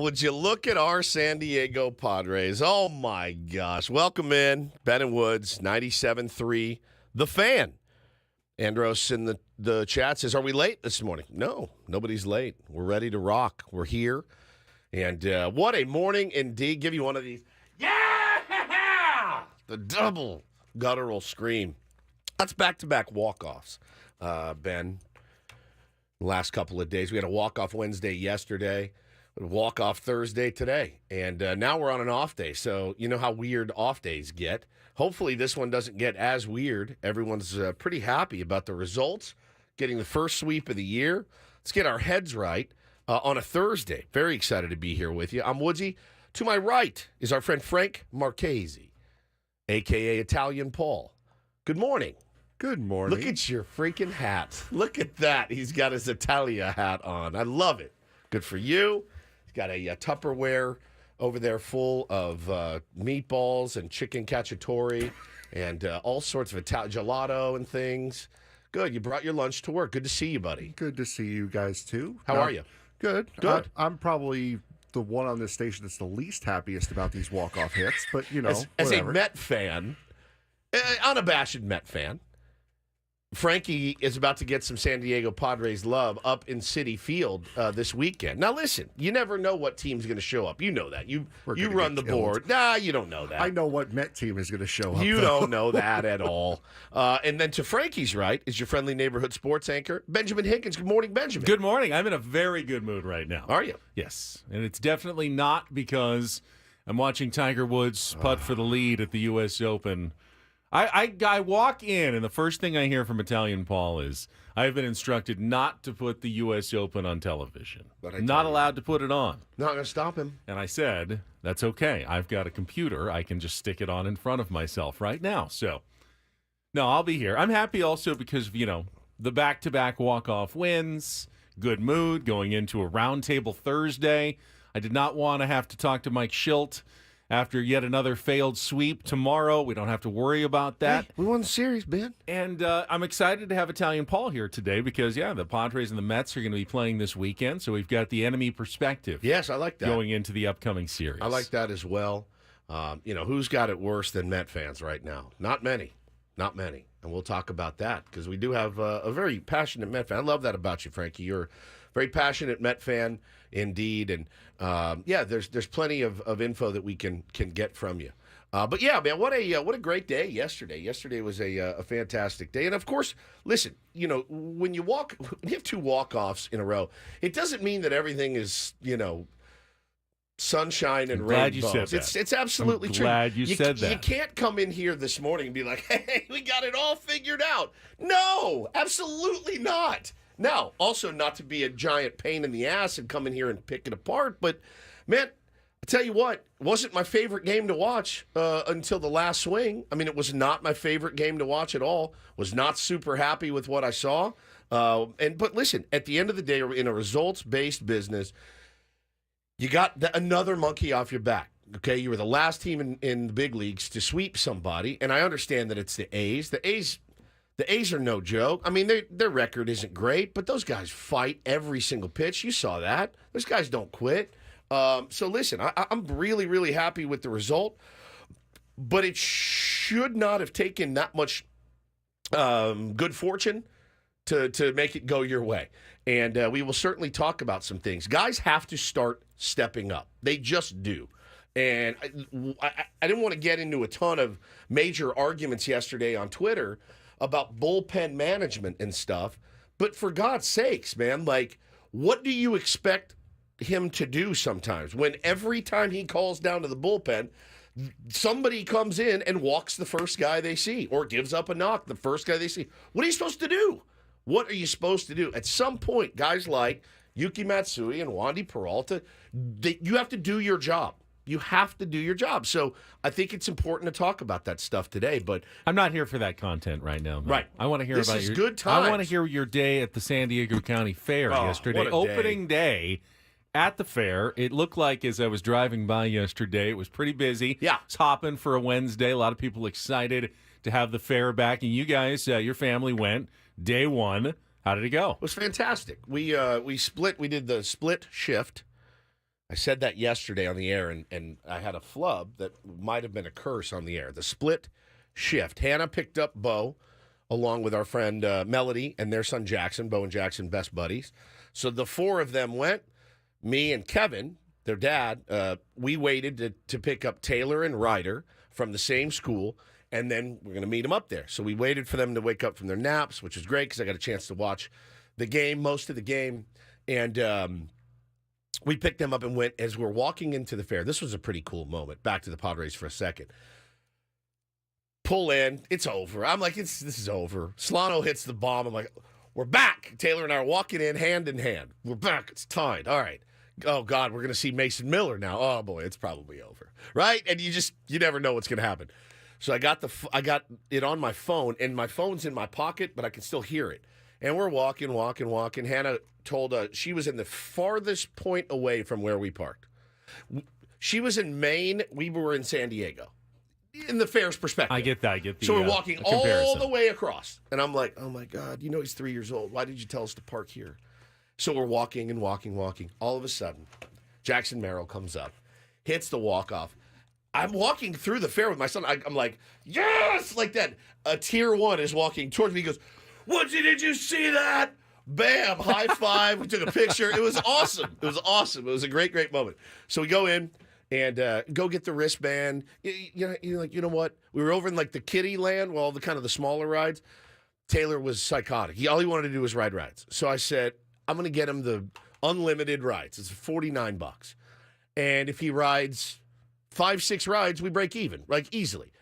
would you look at our San Diego Padres? Oh, my gosh. Welcome in, Ben and Woods, 97.3, The Fan. Andros in the chat says, are we late this morning? No, nobody's late. We're ready to rock. We're here. And what a morning indeed. Give you one of these. Yeah! The double guttural scream. That's back-to-back walk-offs, Ben. The last couple of days. We had a walk-off Wednesday yesterday, a walk-off Thursday today, and now we're on an off day. So you know how weird off days get. Hopefully this one doesn't get as weird. Everyone's pretty happy about the results, getting the first sweep of the year. Let's get our heads right on a Thursday. Very excited to be here with you. I'm Woodsy. To my right is our friend Frank Marchese, a.k.a. Italian Paul. Good morning. Good morning. Look at your freaking hat. Look at that. He's got his Italia hat on. I love it. Good for you. He's got a Tupperware over there full of meatballs and chicken cacciatore and all sorts of Italian gelato and things. Good. You brought your lunch to work. Good to see you, buddy. Good to see you guys, too. How are you? Good. Good. I'm probably the one on this station that's the least happiest about these walk-off hits, but, you know, as a whatever. Met fan, unabashed Met fan, Frankie is about to get some San Diego Padres love up in Citi Field this weekend. Now, listen, you never know what team's going to show up. You know that. You run the board. Nah, you don't know that. I know what Met team is going to show up. You don't know that at all. And then to Frankie's right is your friendly neighborhood sports anchor, Benjamin Higgins. Good morning, Benjamin. Good morning. I'm in a very good mood right now. Are you? Yes. And it's definitely not because I'm watching Tiger Woods putt for the lead at the U.S. Open. I walk in, and the first thing I hear from Italian Paul is, I've been instructed not to put the U.S. Open on television. Not allowed to put it on. Not going to stop him. And I said, that's okay. I've got a computer. I can just stick it on in front of myself right now. So, no, I'll be here. I'm happy also because, you know, the back-to-back walk-off wins, good mood, going into a roundtable Thursday. I did not want to have to talk to Mike Schilt after yet another failed sweep tomorrow. We don't have to worry about that. Hey, we won the series, Ben. And I'm excited to have Italian Paul here today because, yeah, the Padres and the Mets are going to be playing this weekend, so we've got the enemy perspective. Yes, I like that. Going into the upcoming series. I like that as well. You know, who's got it worse than Met fans right now? Not many. Not many. And we'll talk about that because we do have a very passionate Met fan. I love that about you, Frankie. You're a very passionate Met fan indeed. And, yeah, there's plenty of info that we can get from you. But, yeah, man, what a great day yesterday. Yesterday was a fantastic day. And, of course, listen, you know, when you have two walk-offs in a row, it doesn't mean that everything is, you know, sunshine and I'm glad rainbows. you said that. It's absolutely true. Glad you said that. You can't come in here this morning and be like, hey, we got it all figured out. No, absolutely not. Now, also not to be a giant pain in the ass and come in here and pick it apart, but, man, I tell you what, it wasn't my favorite game to watch until the last swing. I mean, it was not my favorite game to watch at all. Was not super happy with what I saw. But listen, at the end of the day, in a results-based business, you got another monkey off your back. Okay, you were the last team in the big leagues to sweep somebody, and I understand that it's the A's. The A's are no joke. I mean, their record isn't great, but those guys fight every single pitch. You saw that. Those guys don't quit. So listen, I'm really, really happy with the result, but it should not have taken that much good fortune to make it go your way. And we will certainly talk about some things. Guys have to start stepping up. They just do. And I didn't want to get into a ton of major arguments yesterday on Twitter about bullpen management and stuff. But for God's sakes, man, like, what do you expect him to do sometimes when every time he calls down to the bullpen, somebody comes in and walks the first guy they see or gives up a knock the first guy they see? What are you supposed to do? What are you supposed to do? At some point, guys like Yuki Matsui and Wandy Peralta, you have to do your job. You have to do your job. So I think it's important to talk about that stuff today. But I'm not here for that content right now. Though. Right. I want to hear this about is your good times. I want to hear your day at the San Diego County Fair yesterday. What a Opening day at the fair. It looked like as I was driving by yesterday, it was pretty busy. Yeah. It's hopping for a Wednesday. A lot of people excited to have the fair back. And you guys, your family went day one. How did it go? It was fantastic. We split. We did the split shift. I said that yesterday on the air, and I had a flub that might have been a curse on the air. The split shift. Hannah picked up Bo along with our friend Melody and their son Jackson. Bo and Jackson, best buddies. So the four of them went. Me and Kevin, their dad, we waited to pick up Taylor and Ryder from the same school, and then we're going to meet them up there. So we waited for them to wake up from their naps, which was great because I got a chance to watch the game, most of the game. And we picked them up and went as we're walking into the fair. This was a pretty cool moment. Back to the Padres for a second. Pull in. It's over. I'm like, this is over. Solano hits the bomb. I'm like, we're back. Taylor and I are walking in hand. We're back. It's tied. All right. Oh, God, we're going to see Mason Miller now. Oh, boy, it's probably over. Right? And you never know what's going to happen. So I got it on my phone, and my phone's in my pocket, but I can still hear it. And we're walking. Hannah told us she was in the farthest point away from where we parked. She was in Maine. We were in San Diego. In the fair's perspective. I get that. I get the So we're walking all comparison. the way across. And I'm like, oh, my God, he's 3 years old. Why did you tell us to park here? So we're walking. All of a sudden, Jackson Merrill comes up, hits the walk-off. I'm walking through the fair with my son. I'm like, yes, like that. A tier one is walking towards me. He goes, did you see that? Bam, high five. We took a picture. It was awesome. It was a great, great moment. So we go in and go get the wristband. You're like, you know what? We were over in like the kiddie land, well, the kind of the smaller rides. Taylor was psychotic. All he wanted to do was ride rides. So I said, I'm going to get him the unlimited rides. It's $49. And if he rides 5-6 rides, we break even, like easily.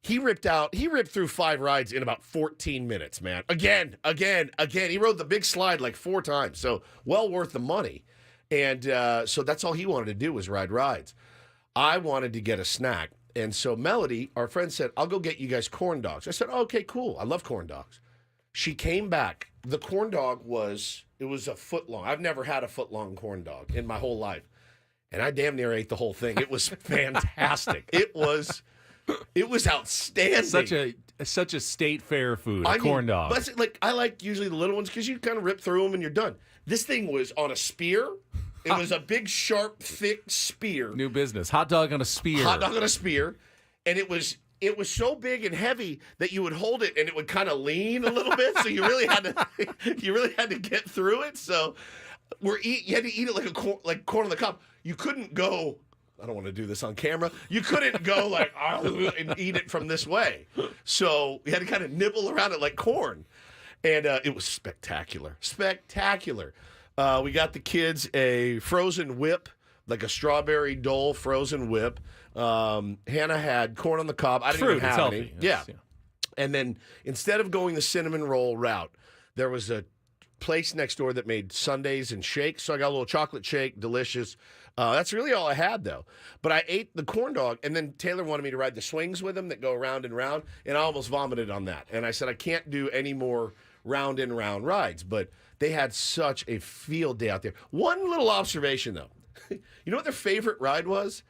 He ripped through 5 rides in about 14 minutes, man. Again. He rode the big slide like 4 times, so well worth the money. And so that's all he wanted to do was ride rides. I wanted to get a snack. And so Melody, our friend, said, I'll go get you guys corn dogs. I said, okay, cool. I love corn dogs. She came back. The corn dog was a foot long. I've never had a foot long corn dog in my whole life. And I damn near ate the whole thing. It was fantastic. It was outstanding. Such a state fair food, corn dog. But I like usually the little ones because you kind of rip through them and you're done. This thing was on a spear. It was a big, sharp, thick spear. New business. Hot dog on a spear. And it was so big and heavy that you would hold it and it would kind of lean a little bit. So you really had to get through it. So you had to eat it like corn on the cob. You couldn't go. I don't want to do this on camera. You couldn't go like and eat it from this way. So you had to kind of nibble around it like corn. And it was spectacular. We got the kids a frozen whip, like a strawberry dole frozen whip. Hannah had corn on the cob. I didn't even have any. Yeah. And then instead of going the cinnamon roll route, there was a place next door that made sundaes and shakes. So I got a little chocolate shake, delicious. That's really all I had, though. But I ate the corn dog, and then Taylor wanted me to ride the swings with him that go round and round, and I almost vomited on that. And I said, I can't do any more round and round rides. But they had such a field day out there. One little observation, though. You know what their favorite ride was?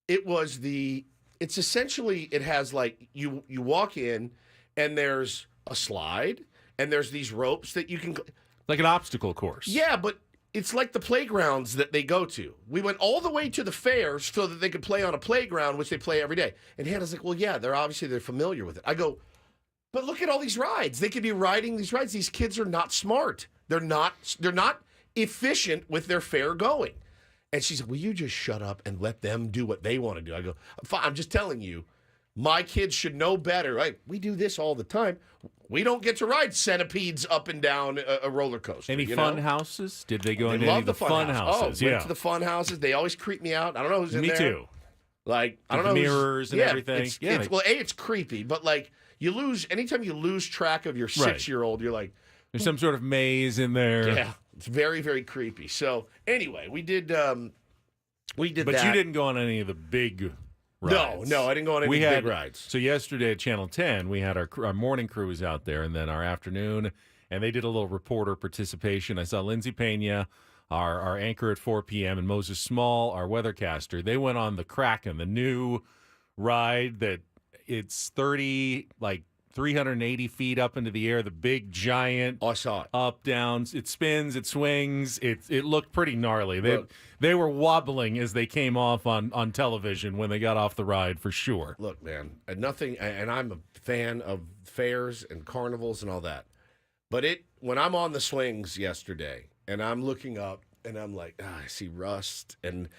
It's essentially, it has like, you walk in, and there's a slide, and there's these ropes that you can... Like an obstacle course. Yeah, but it's like the playgrounds that they go to. We went all the way to the fair so that they could play on a playground, which they play every day. And Hannah's like, well, yeah, they're familiar with it. I go, but look at all these rides. They could be riding these rides. These kids are not smart. They're not efficient with their fair going. And she said, will you just shut up and let them do what they want to do? I go, fine, I'm just telling you, my kids should know better. Right? We do this all the time. We don't get to ride centipedes up and down a roller coaster. Any fun houses? Did they go into love any of the fun houses? Went to the fun houses. They always creep me out. I don't know who's in there. Me too. Like, I don't know. Mirrors and everything. It's creepy, but like anytime you lose track of your 6-year-old, you're like, there's some sort of maze in there. Yeah, it's very, very creepy. So anyway, we did that. But you didn't go on any of the big rides. No, I didn't go on any big rides. So yesterday at Channel 10, we had our morning crew was out there, and then our afternoon, and they did a little reporter participation. I saw Lindsay Pena, our anchor at 4 p.m., and Moses Small, our weathercaster. They went on the Kraken, the new ride that it's 30 380 feet up into the air, the big giant Oh, I saw it. up, downs. It spins, it swings. It looked pretty gnarly. Look. They were wobbling as they came off on television when they got off the ride, for sure. Look, man, and I'm a fan of fairs and carnivals and all that. But when I'm on the swings yesterday and I'm looking up and I'm like, I see rust and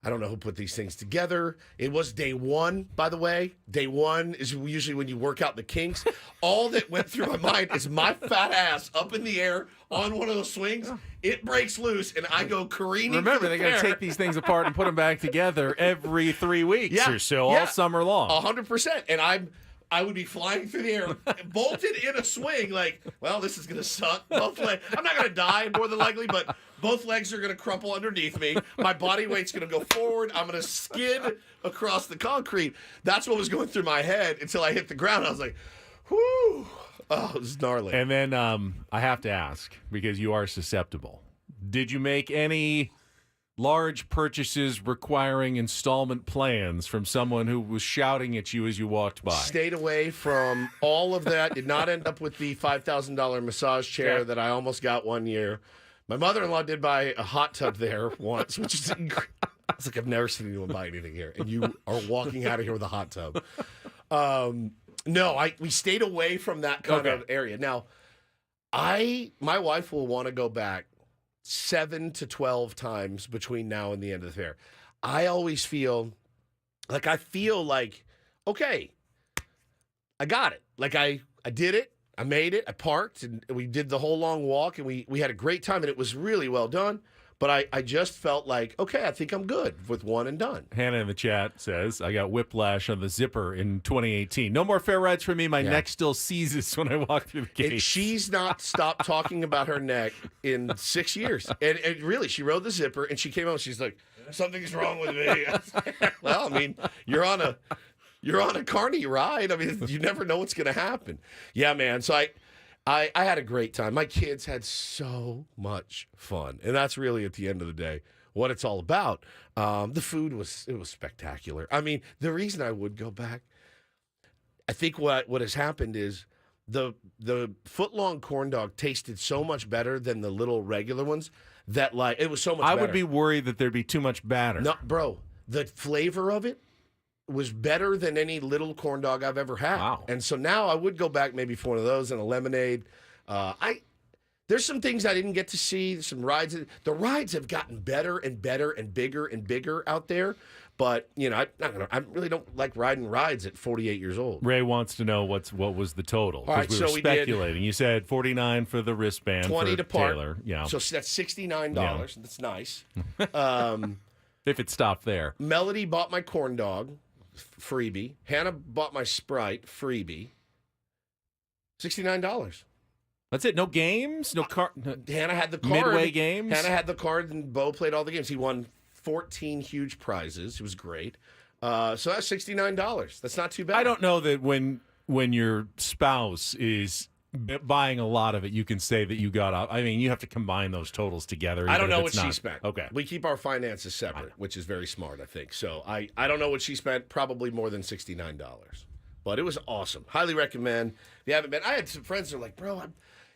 I don't know who put these things together. It was day one, by the way. Day one is usually when you work out the kinks. All that went through my mind is my fat ass up in the air on one of those swings. It breaks loose, and I go careening. Remember, they got to take these things apart and put them back together every 3 weeks or so, all summer long. 100%. And I would be flying through the air, bolted in a swing, like, well, this is going to suck. Both legs. I'm not going to die, more than likely, but both legs are going to crumple underneath me. My body weight's going to go forward. I'm going to skid across the concrete. That's what was going through my head until I hit the ground. I was like, whoo. Oh, it was gnarly. And then I have to ask, because you are susceptible, did you make any large purchases requiring installment plans from someone who was shouting at you as you walked by? Stayed away from all of that. Did not end up with the $5,000 massage chair that I almost got one year. My mother-in-law did buy a hot tub there once, which is incredible. It's like I've never seen anyone buy anything here, and you are walking out of here with a hot tub. No, we stayed away from that kind of area. Now, my wife will want to go back 7 to 12 times between now and the end of the fair. I always feel like okay, I got it. Like I did it. I made it. I parked, and we did the whole long walk, and we had a great time, and it was really well done. But I just felt like, okay, I think I'm good with one and done. Hannah in the chat says, I got whiplash on the zipper in 2018. No more fair rides for me. My neck still seizes when I walk through the gate. She's not stopped talking about her neck in 6 years. And really, she rode the zipper, and she came out, and she's like, something's wrong with me. Well, I mean, you're on a carny ride. I mean, you never know what's going to happen. Yeah, man. So I had a great time. My kids had so much fun, and that's really at the end of the day what it's all about. The food was spectacular. I mean, the reason I would go back, I think what has happened is the foot-long corn dog tasted so much better than the little regular ones that it was so much better. I would be worried that there'd be too much batter. No, bro, the flavor of it was better than any little corn dog I've ever had. Wow. And so now I would go back maybe for one of those and a lemonade. There's some things I didn't get to see, some rides. The rides have gotten better and better and bigger out there. But, I really don't like riding rides at 48 years old. Ray wants to know what was the total. All right, we were so we speculating. You said $49 for the wristband 20 for to part. Taylor. Yeah. So that's $69. Yeah. That's nice. If it stopped there. Melody bought my corn dog. Freebie. Hannah bought my Sprite. Freebie. $69. That's it. No games? No car. Hannah had the card. Midway games? Hannah had the card, and Bo played all the games. He won 14 huge prizes. It was great. So that's $69. That's not too bad. I don't know that when your spouse is buying a lot of it, you can say that you got off. I mean, you have to combine those totals together. I don't know what she spent. Okay. We keep our finances separate, which is very smart, I think. So I don't know what she spent, probably more than $69. But it was awesome. Highly recommend. If you haven't been, I had some friends that are like, bro, I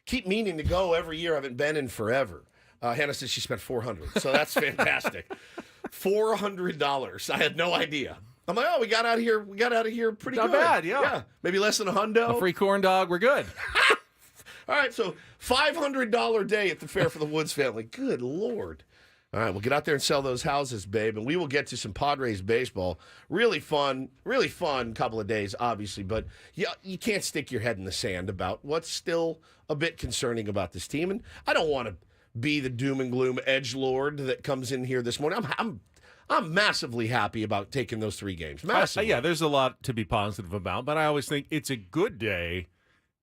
keep meaning to go every year. I haven't been in forever. Hannah says she spent $400. So that's fantastic. $400. I had no idea. I'm like, we got out of here. We got out of here pretty Not good. bad, yeah. Maybe less than $100. A free corn dog, we're good. All right, so $500 day at the Fair for the Woods family. Good Lord. All right, we'll get out there and sell those houses, babe, and we will get to some Padres baseball. Really fun couple of days, obviously, but you can't stick your head in the sand about what's still a bit concerning about this team. And I don't want to be the doom and gloom edgelord that comes in here this morning. I'm massively happy about taking those 3 games. Massively. Yeah, there's a lot to be positive about, but I always think it's a good day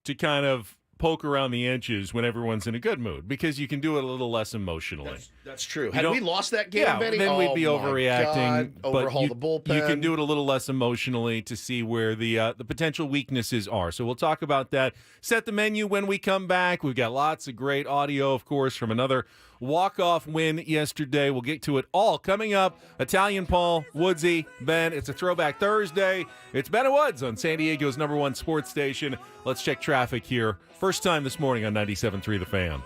to kind of poke around the edges when everyone's in a good mood, because you can do it a little less emotionally. That's true. Had we lost that game, Benny, then we'd be overreacting. God, overhaul the bullpen. You can do it a little less emotionally to see where the potential weaknesses are. So we'll talk about that. Set the menu when we come back. We've got lots of great audio, of course, from another walk-off win yesterday. We'll get to it all coming up. Italian Paul, Woodsy, Ben. It's a Throwback Thursday. It's Ben and Woods on San Diego's #1 sports station. Let's check traffic here. First time this morning on 97.3 The Fan.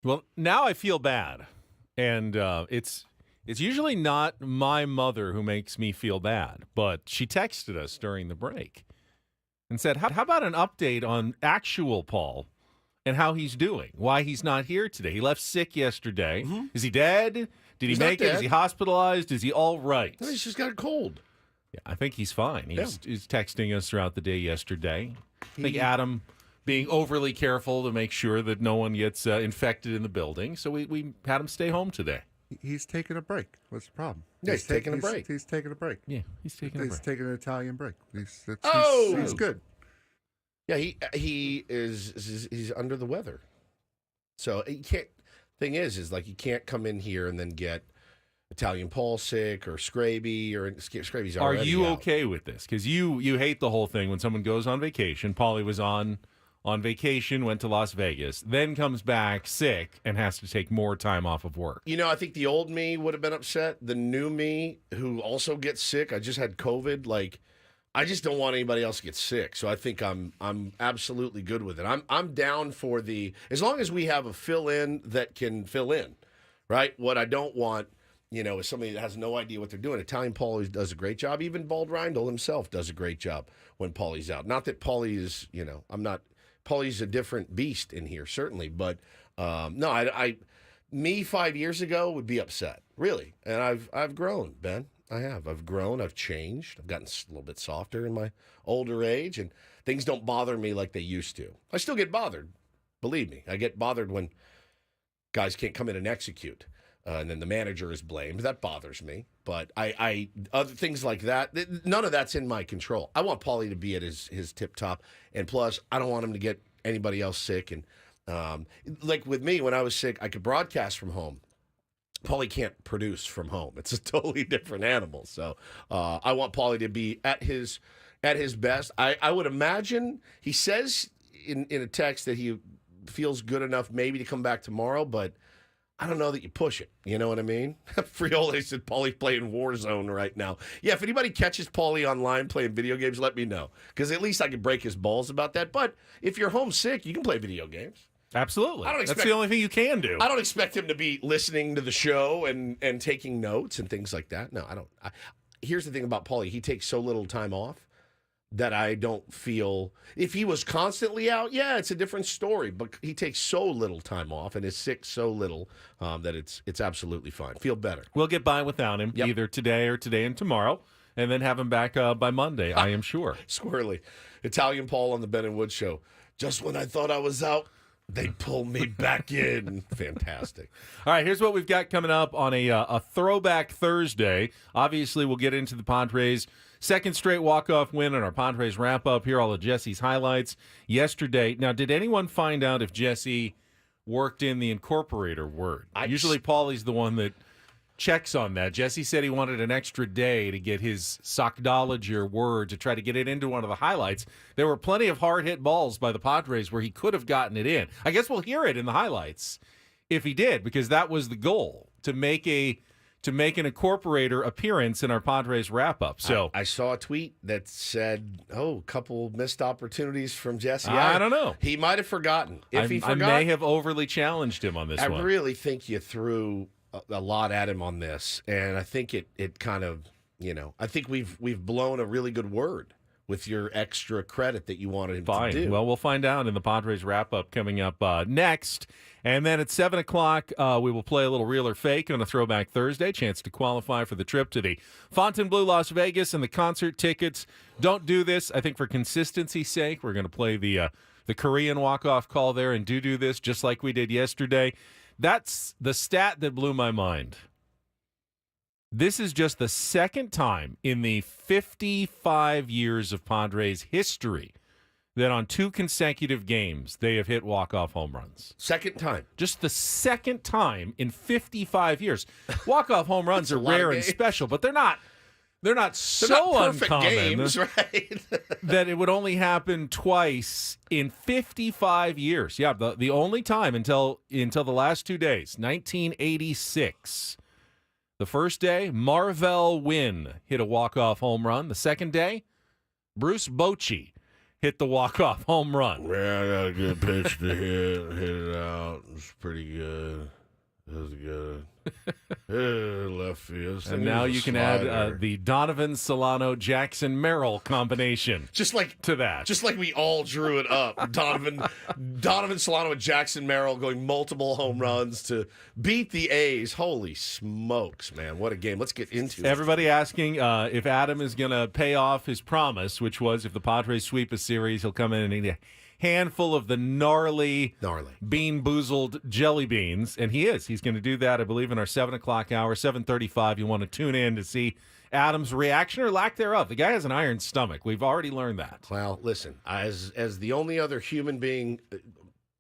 Well, now I feel bad, and it's usually not my mother who makes me feel bad, but she texted us during the break and said, "How about an update on actual Paul and how he's doing? Why he's not here today? He left sick yesterday. Mm-hmm. Is he dead? Did he make it? Is he hospitalized? Is he all right?" No, he's just got a cold. Yeah, I think he's fine. He's texting us throughout the day yesterday. I think Adam being overly careful to make sure that no one gets infected in the building. So we had him stay home today. He's taking a break. What's the problem? Yeah, he's taking a break. He's taking a break. Yeah, he's taking a break. He's taking an Italian break. He's good. Yeah, he's under the weather. So he can't. Thing is like you can't come in here and then get Italian Paul sick or Scraby or Scraby's already Are you out. okay with this? Because you hate the whole thing when someone goes on vacation. Paulie was on vacation, went to Las Vegas, then comes back sick and has to take more time off of work. You know, I think the old me would have been upset. The new me, who also gets sick, I just had COVID. Like, I just don't want anybody else to get sick. So I think I'm absolutely good with it. I'm down for as long as we have a fill-in that can fill in, right? What I don't want, is somebody that has no idea what they're doing. Italian Paulie does a great job. Even Bald Rindle himself does a great job when Paulie's out. Not that Paulie is, Paulie's a different beast in here, certainly. But, no, me 5 years ago would be upset, really. And I've grown, Ben. I have. I've grown. I've changed. I've gotten a little bit softer in my older age, and things don't bother me like they used to. I still get bothered. Believe me. I get bothered when guys can't come in and execute. And then the manager is blamed. That bothers me. But I other things like that, none of that's in my control. I want Paulie to be at his tip top. And plus, I don't want him to get anybody else sick. And like with me, when I was sick, I could broadcast from home. Paulie can't produce from home. It's a totally different animal. So I want Paulie to be at his best. I would imagine he says in a text that he feels good enough maybe to come back tomorrow, but I don't know that you push it. You know what I mean? Friole said Paulie playing Warzone right now. Yeah, if anybody catches Paulie online playing video games, let me know. Because at least I can break his balls about that. But if you're homesick, you can play video games. Absolutely. That's the only thing you can do. I don't expect him to be listening to the show and taking notes and things like that. No, I don't. Here's the thing about Paulie. He takes so little time off that I don't feel, if he was constantly out, yeah, it's a different story. But he takes so little time off and is sick so little that it's absolutely fine. Feel better. We'll get by without him either today and tomorrow, and then have him back by Monday, I am sure. Squirrely. Italian Paul on the Ben and Wood Show. Just when I thought I was out, they pulled me back in. Fantastic. All right, here's what we've got coming up on a Throwback Thursday. Obviously, we'll get into the Padres' second straight walk-off win and our Padres wrap-up here, all of Jesse's highlights yesterday. Now, did anyone find out if Jesse worked in the incorporator word? Usually, Paulie's the one that checks on that. Jesse said he wanted an extra day to get his sockdology word to try to get it into one of the highlights. There were plenty of hard-hit balls by the Padres where he could have gotten it in. I guess we'll hear it in the highlights if he did, because that was the goal, to make an incorporator appearance in our Padres wrap-up. So I saw a tweet that said, a couple missed opportunities from Jesse. I don't know. He might have forgotten. If he forgot, I may have overly challenged him on this one. I really think you threw a lot at him on this, and I think it kind of, I think we've blown a really good word with your extra credit that you wanted him to do. Well, we'll find out in the Padres wrap-up coming up next. And then at 7 o'clock, we will play a little Real or Fake on a Throwback Thursday. Chance to qualify for the trip to the Fontainebleau Las Vegas and the concert tickets. Don't do this. I think for consistency's sake, we're going to play the Korean walk-off call there and do this just like we did yesterday. That's the stat that blew my mind. This is just the second time in the 55 years of Padres history that on 2 consecutive games they have hit walk-off home runs. Second time. Just the second time in 55 years. Walk-off home runs are rare and special, but they're not so uncommon games, right? that it would only happen twice in 55 years. Yeah, the only time until the last 2 days, 1986. The first day, Marvell Wynn hit a walk-off home run. The second day, Bruce Bochy hit the walk-off home run. Yeah, I got a good pitch to hit it out. It's pretty good. It was good. Left field. And now you can add the Donovan Solano Jackson Merrill combination just like to that. Just like we all drew it up. Donovan Solano and Jackson Merrill going multiple home runs to beat the A's. Holy smokes, man. What a game. Let's get into it. Everybody asking if Adam is going to pay off his promise, which was if the Padres sweep a series, he'll come in and eat a handful of the gnarly Bean-boozled jelly beans. And he is. He's going to do that, I believe, in our 7 o'clock hour, 7:35. You want to tune in to see Adam's reaction or lack thereof. The guy has an iron stomach. We've already learned that. Well, listen, as the only other human being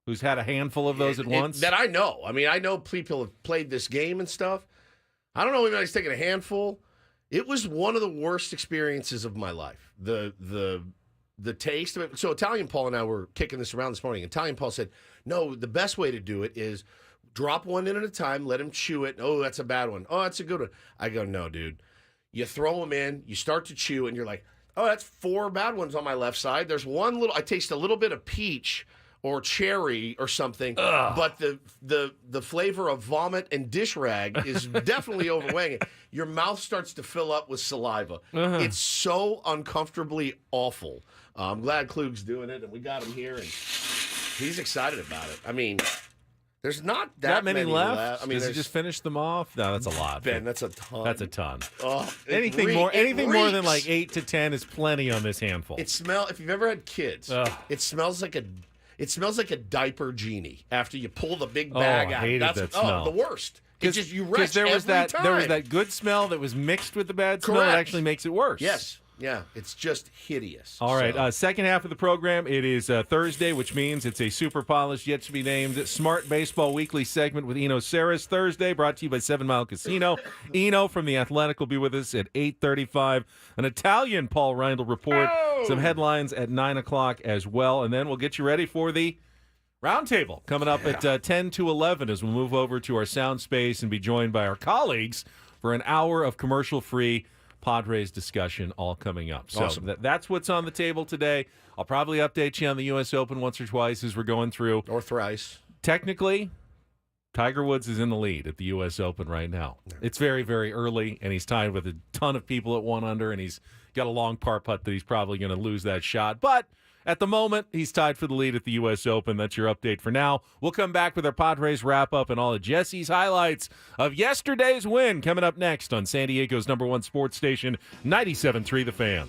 who's had a handful of those at once? That I know. I mean, I know people have played this game and stuff. I don't know if anybody's taken a handful. It was one of the worst experiences of my life. The taste of it. So Italian Paul and I were kicking this around this morning. Italian Paul said, no, the best way to do it is drop one in at a time, let him chew it. Oh, that's a bad one. Oh, that's a good one. I go, no, dude. You throw them in, you start to chew, and you're like, oh, that's 4 bad ones on my left side. There's one little, I taste a little bit of peach or cherry or something, but the flavor of vomit and dish rag is definitely overweighing it. Your mouth starts to fill up with saliva. It's so uncomfortably awful. I'm glad Klug's doing it, and we got him here, and he's excited about it. I mean, there's not that many left. I mean, does he just finish them off? No, that's a lot. Ben, that's a ton. That's a ton. Oh, anything more than like 8 to 10 is plenty on this handful. If you've ever had kids, it smells like a diaper genie after you pull the big bag out. I hated that smell. The worst. Because you retch there was every time. There was that good smell that was mixed with the bad smell. It actually makes it worse. Yes. Yeah, it's just hideous. All right, second half of the program, it is Thursday, which means it's a super polished, yet to be named Smart Baseball Weekly segment with Eno Saris. Thursday, brought to you by 7 Mile Casino. Eno from The Athletic will be with us at 8:35. An Italian Paul Rindle report, some headlines at 9 o'clock as well, and then we'll get you ready for the Roundtable coming up at 10 to 11 as we move over to our sound space and be joined by our colleagues for an hour of commercial-free Padres discussion all coming up. So awesome. That's what's on the table today. I'll probably update you on the U.S. Open once or twice as we're going through. Or thrice. Technically, Tiger Woods is in the lead at the U.S. Open right now. Yeah. It's very, very early, and he's tied with a ton of people at 1 under, and he's got a long par putt that he's probably going to lose that shot. But at the moment, he's tied for the lead at the U.S. Open. That's your update for now. We'll come back with our Padres wrap-up and all of Jesse's highlights of yesterday's win coming up next on San Diego's #1 sports station, 97.3 The Fan.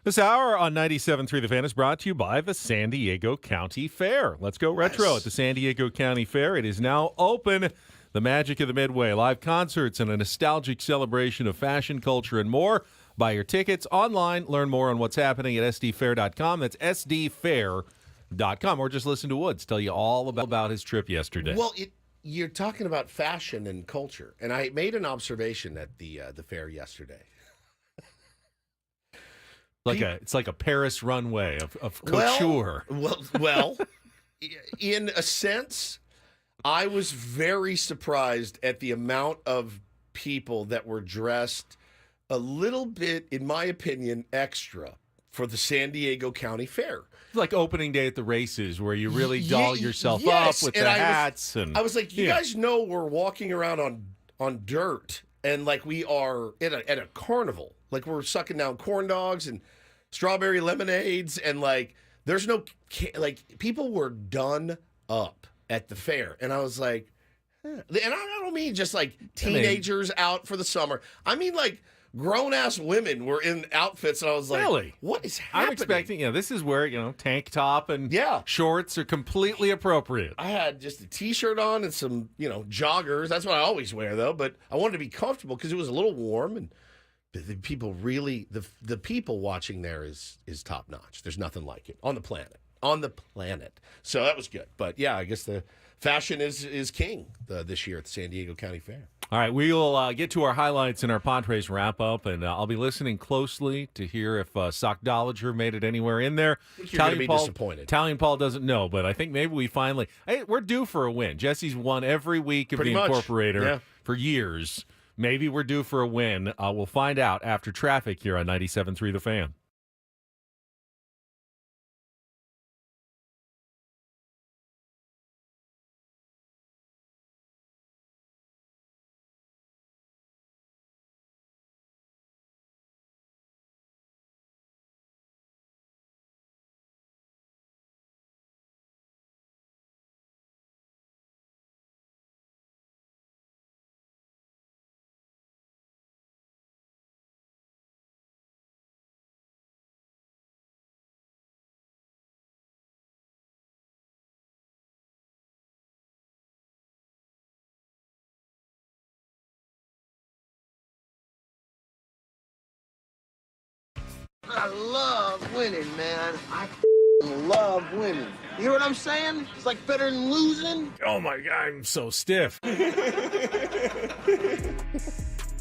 This hour on 97.3 The Fan is brought to you by the San Diego County Fair. Let's go retro at the San Diego County Fair. It is now open. The magic of the Midway, live concerts and a nostalgic celebration of fashion, culture, and more. Buy your tickets online. Learn more on what's happening at sdfair.com. That's sdfair.com. Or just listen to Woods tell you all about his trip yesterday. Well, you're talking about fashion and culture, and I made an observation at the fair yesterday. It's like a Paris runway of couture. Well, in a sense, I was very surprised at the amount of people that were dressed a little bit, in my opinion, extra for the San Diego County Fair. Like opening day at the races where you really doll yourself up with the hats. I was like, you guys know we're walking around on dirt, and like we are at a carnival. Like we're sucking down corn dogs and strawberry lemonades, and like there's no people were done up at the fair, and I was like, and I don't mean just like teenagers out for the summer. I mean like grown-ass women were in outfits, and I was like, really? What is happening? I'm expecting, this is where, tank top and shorts are completely appropriate. I had just a T-shirt on and some, joggers. That's what I always wear, though, but I wanted to be comfortable because it was a little warm, and the people really, the people watching there is top-notch. There's nothing like it on the planet. So that was good. But, yeah, I guess the fashion is king this year at the San Diego County Fair. All right, we will get to our highlights in our Padres wrap-up, and I'll be listening closely to hear if Sockdolager made it anywhere in there. You're going to be disappointed. Italian Paul doesn't know, but I think maybe we finally – hey, we're due for a win. Jesse's won every week of the Incorporator for years. Maybe we're due for a win. We'll find out after traffic here on 97.3 The Fan. I love winning, man. I love winning. You hear what I'm saying? It's like better than losing. Oh, my God, I'm so stiff.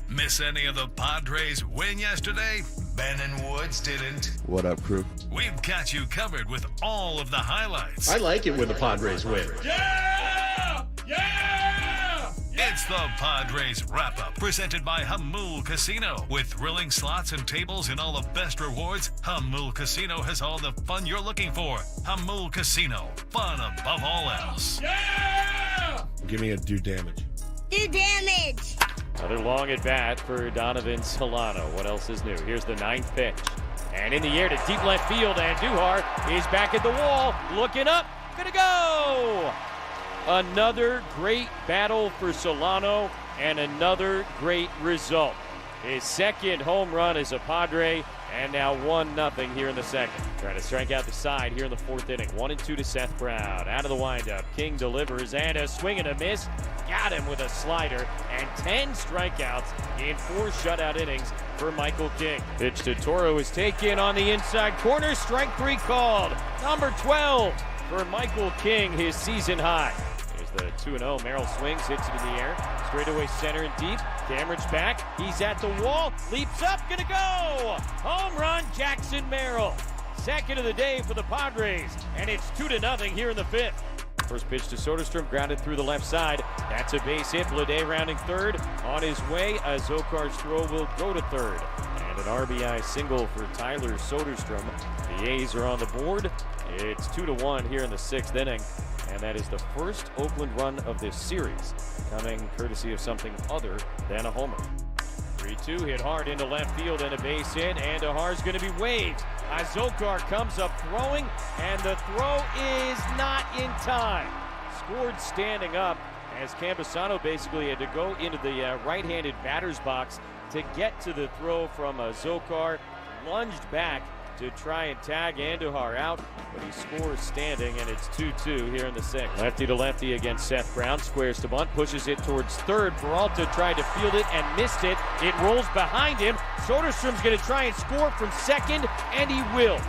Miss any of the Padres win yesterday? Ben and Woods didn't. What up, crew? We've got you covered with all of the highlights. I like it when the Padres win. Yeah! Yeah! It's the Padres Wrap-Up, presented by Hamul Casino. With thrilling slots and tables and all the best rewards, Hamul Casino has all the fun you're looking for. Hamul Casino, fun above all else. Yeah! Give me a do damage. Do damage! Another long at bat for Donovan Solano. What else is new? Here's the 9th pitch. And in the air to deep left field, and Duhar is back at the wall, looking up, gonna go! Another great battle for Solano and another great result. His second home run as a Padre, and now 1-0 here in the second. Trying to strike out the side here in the 4th inning. 1-2 to Seth Brown. Out of the windup, King delivers, and a swing and a miss. Got him with a slider, and 10 strikeouts in 4 shutout innings for Michael King. Pitch to Toro is taken on the inside corner. Strike 3 called. Number 12 for Michael King, his season high. The 2-0. Merrill swings, hits it in the air. Straightaway center and deep. Cameron's back. He's at the wall. Leaps up. Gonna go! Home run, Jackson Merrill. Second of the day for the Padres. And it's 2-0 here in the 5th. First pitch to Soderstrom, grounded through the left side. That's a base hit. Bleday rounding third. On his way, Zokar's throw will go to third. And an RBI single for Tyler Soderstrom. The A's are on the board. It's 2-1 here in the 6th inning. And that is the first Oakland run of this series, coming courtesy of something other than a homer. 3-2 hit hard into left field and a base hit, and Ahar's going to be waved. Zokar comes up throwing, and the throw is not in time. Scored standing up as Campusano basically had to go into the right-handed batter's box to get to the throw from Zokar. Lunged back to try and tag Andujar out, but he scores standing, and it's 2-2 here in the sixth. Lefty to lefty against Seth Brown. Squares to bunt, pushes it towards third. Peralta tried to field it and missed it. It rolls behind him. Soderstrom's going to try and score from second, and he will.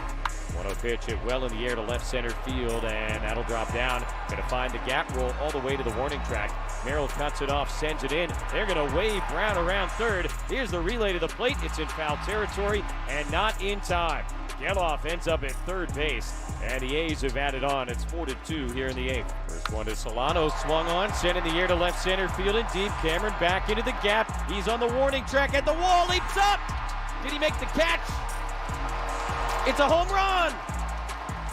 1-0 pitch hit well in the air to left center field, and that'll drop down. Going to find the gap roll all the way to the warning track. Merrill cuts it off, sends it in. They're going to wave Brown around third. Here's the relay to the plate. It's in foul territory and not in time. Geloff ends up at third base, and the A's have added on. It's 4-2 here in the eighth. First one to Solano, swung on, sent in the air to left center field and deep. Cameron back into the gap. He's on the warning track at the wall, leaps up. Did he make the catch? It's a home run.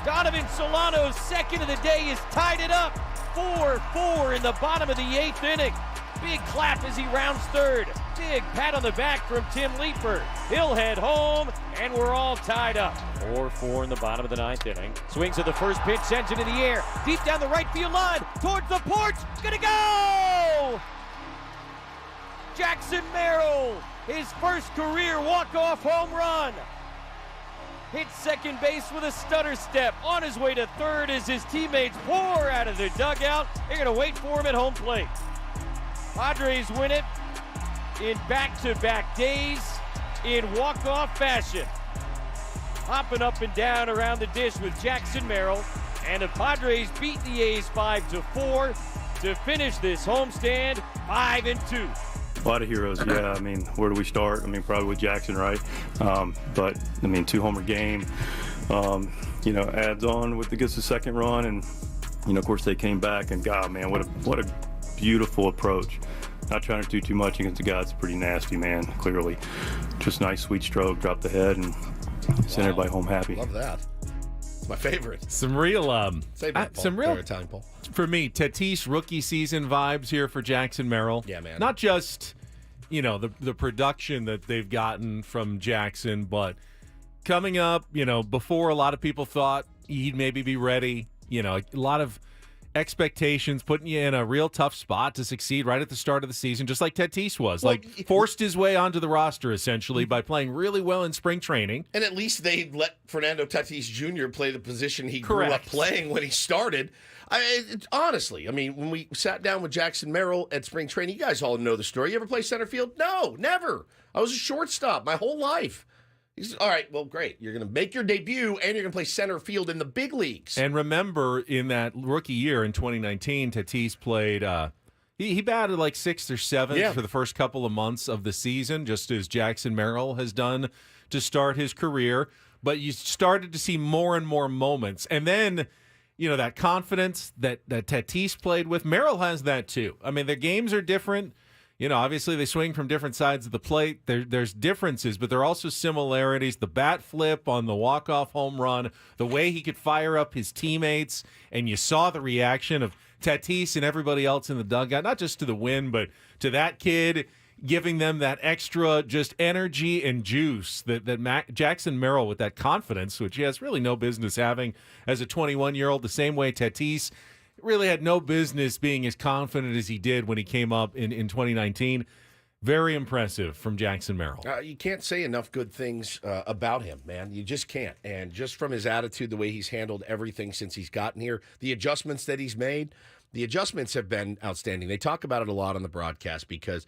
Donovan Solano's second of the day has tied it up. 4-4 in the bottom of the eighth inning. Big clap as he rounds third. Big pat on the back from Tim Leeper. He'll head home, and we're all tied up. 4-4 in the bottom of the ninth inning. Swings at the first pitch, sends it in the air. Deep down the right field line, towards the porch. Gonna go! Jackson Merrill, his first career walk-off home run. Hits second base with a stutter step. On his way to third as his teammates pour out of their dugout. They're going to wait for him at home plate. Padres win it in back-to-back days in walk-off fashion. Hopping up and down around the dish with Jackson Merrill. And the Padres beat the A's 5-4 to finish this homestand 5-2. A lot of heroes, yeah. I mean, where do we start? I mean, probably with Jackson, right? But, I mean, 2-homer game, adds on with gets the second run. And, of course, they came back. And, God, man, what a beautiful approach. Not trying to do too much against a guy that's pretty nasty, man, clearly. Just nice, sweet stroke, drop the head, and send everybody home happy. Love that. It's my favorite. Some real, Save that, Paul. some real Time, Paul. For me, Tatis rookie season vibes here for Jackson Merrill. Yeah, man. Not just, the production that they've gotten from Jackson, but coming up, before a lot of people thought he'd maybe be ready, a lot of expectations, putting you in a real tough spot to succeed right at the start of the season, just like Tatis was. Well, forced his way onto the roster, essentially, by playing really well in spring training. And at least they let Fernando Tatis Jr. play the position he Correct. grew up playing when he started. Honestly, when we sat down with Jackson Merrill at spring training, you guys all know the story. You ever play center field? No, never. I was a shortstop my whole life. He said, all right, well, great. You're going to make your debut, and you're going to play center field in the big leagues. And remember, in that rookie year in 2019, Tatis played he batted like 6th or 7th for the first couple of months of the season, just as Jackson Merrill has done to start his career. But you started to see more and more moments. And then, that confidence that Tatis played with, Merrill has that too. I mean, their games are different. Obviously they swing from different sides of the plate. There's differences, but there are also similarities. The bat flip on the walk-off home run, the way he could fire up his teammates, and you saw the reaction of Tatis and everybody else in the dugout, not just to the win, but to that kid, giving them that extra just energy and juice that Jackson Merrill, with that confidence, which he has really no business having as a 21-year-old, the same way Tatis really had no business being as confident as he did when he came up in 2019. Very impressive from Jackson Merrill. You can't say enough good things about him, man. You just can't. And just from his attitude, the way he's handled everything since he's gotten here, the adjustments that he's made, the adjustments have been outstanding. They talk about it a lot on the broadcast because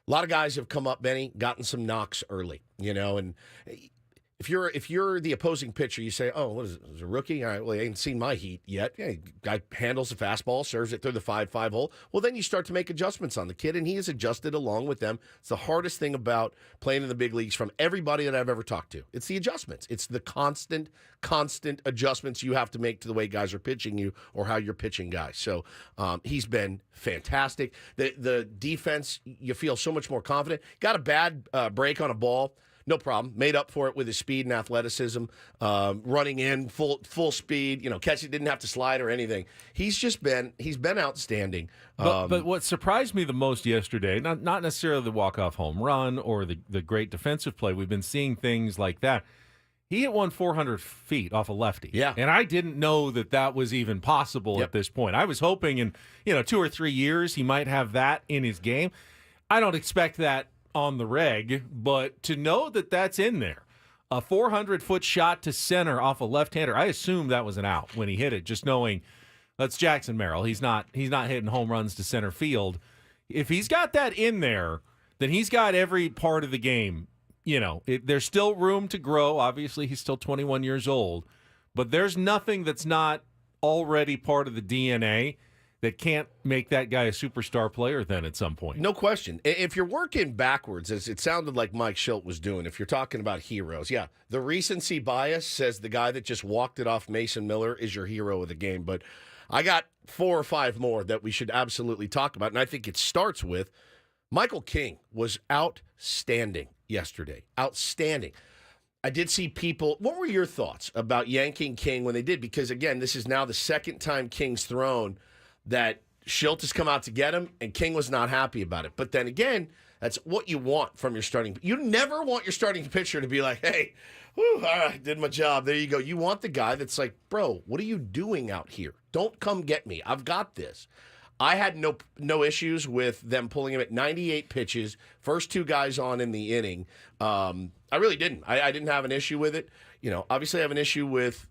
a lot of guys have come up, Benny, gotten some knocks early, and if you're the opposing pitcher, you say, oh, what is it? Is it a rookie? All right, well, he ain't seen my heat yet. Yeah, guy handles the fastball, serves it through the 5-5 hole. Well, then you start to make adjustments on the kid, and he has adjusted along with them. It's the hardest thing about playing in the big leagues from everybody that I've ever talked to. It's the adjustments. It's the constant adjustments you have to make to the way guys are pitching you or how you're pitching guys. So he's been fantastic. The defense, you feel so much more confident. Got a bad break on a ball. No problem. Made up for it with his speed and athleticism, running in full speed. Catching, didn't have to slide or anything. He's been outstanding. But what surprised me the most yesterday, not necessarily the walk-off home run or the great defensive play. We've been seeing things like that. He hit one 400 feet off a lefty. Yeah. And I didn't know that was even possible at this point. I was hoping in 2 or 3 years he might have that in his game. I don't expect that on the reg, but to know that that's in there, a 400-foot shot to center off a left-hander. I assumed that was an out when he hit it, just knowing that's Jackson Merrill. He's not hitting home runs to center field. If he's got that in there, then he's got every part of the game. There's still room to grow. Obviously, he's still 21 years old, but there's nothing that's not already part of the DNA that can't make that guy a superstar player then at some point. No question. If you're working backwards, as it sounded like Mike Schilt was doing, if you're talking about heroes, yeah, the recency bias says the guy that just walked it off Mason Miller is your hero of the game. But I got 4 or 5 more that we should absolutely talk about, and I think it starts with Michael King was outstanding yesterday. Outstanding. I did see people. What were your thoughts about yanking King when they did? Because, again, this is now the second time King's thrown that Schilt has come out to get him, and King was not happy about it. But then again, that's what you want from your starting. You never want your starting pitcher to be like, hey, whew, all right, did my job. There you go. You want the guy that's like, bro, what are you doing out here? Don't come get me. I've got this. I had no issues with them pulling him at 98 pitches, first 2 guys on in the inning. I really didn't. I didn't have an issue with it. Obviously I have an issue with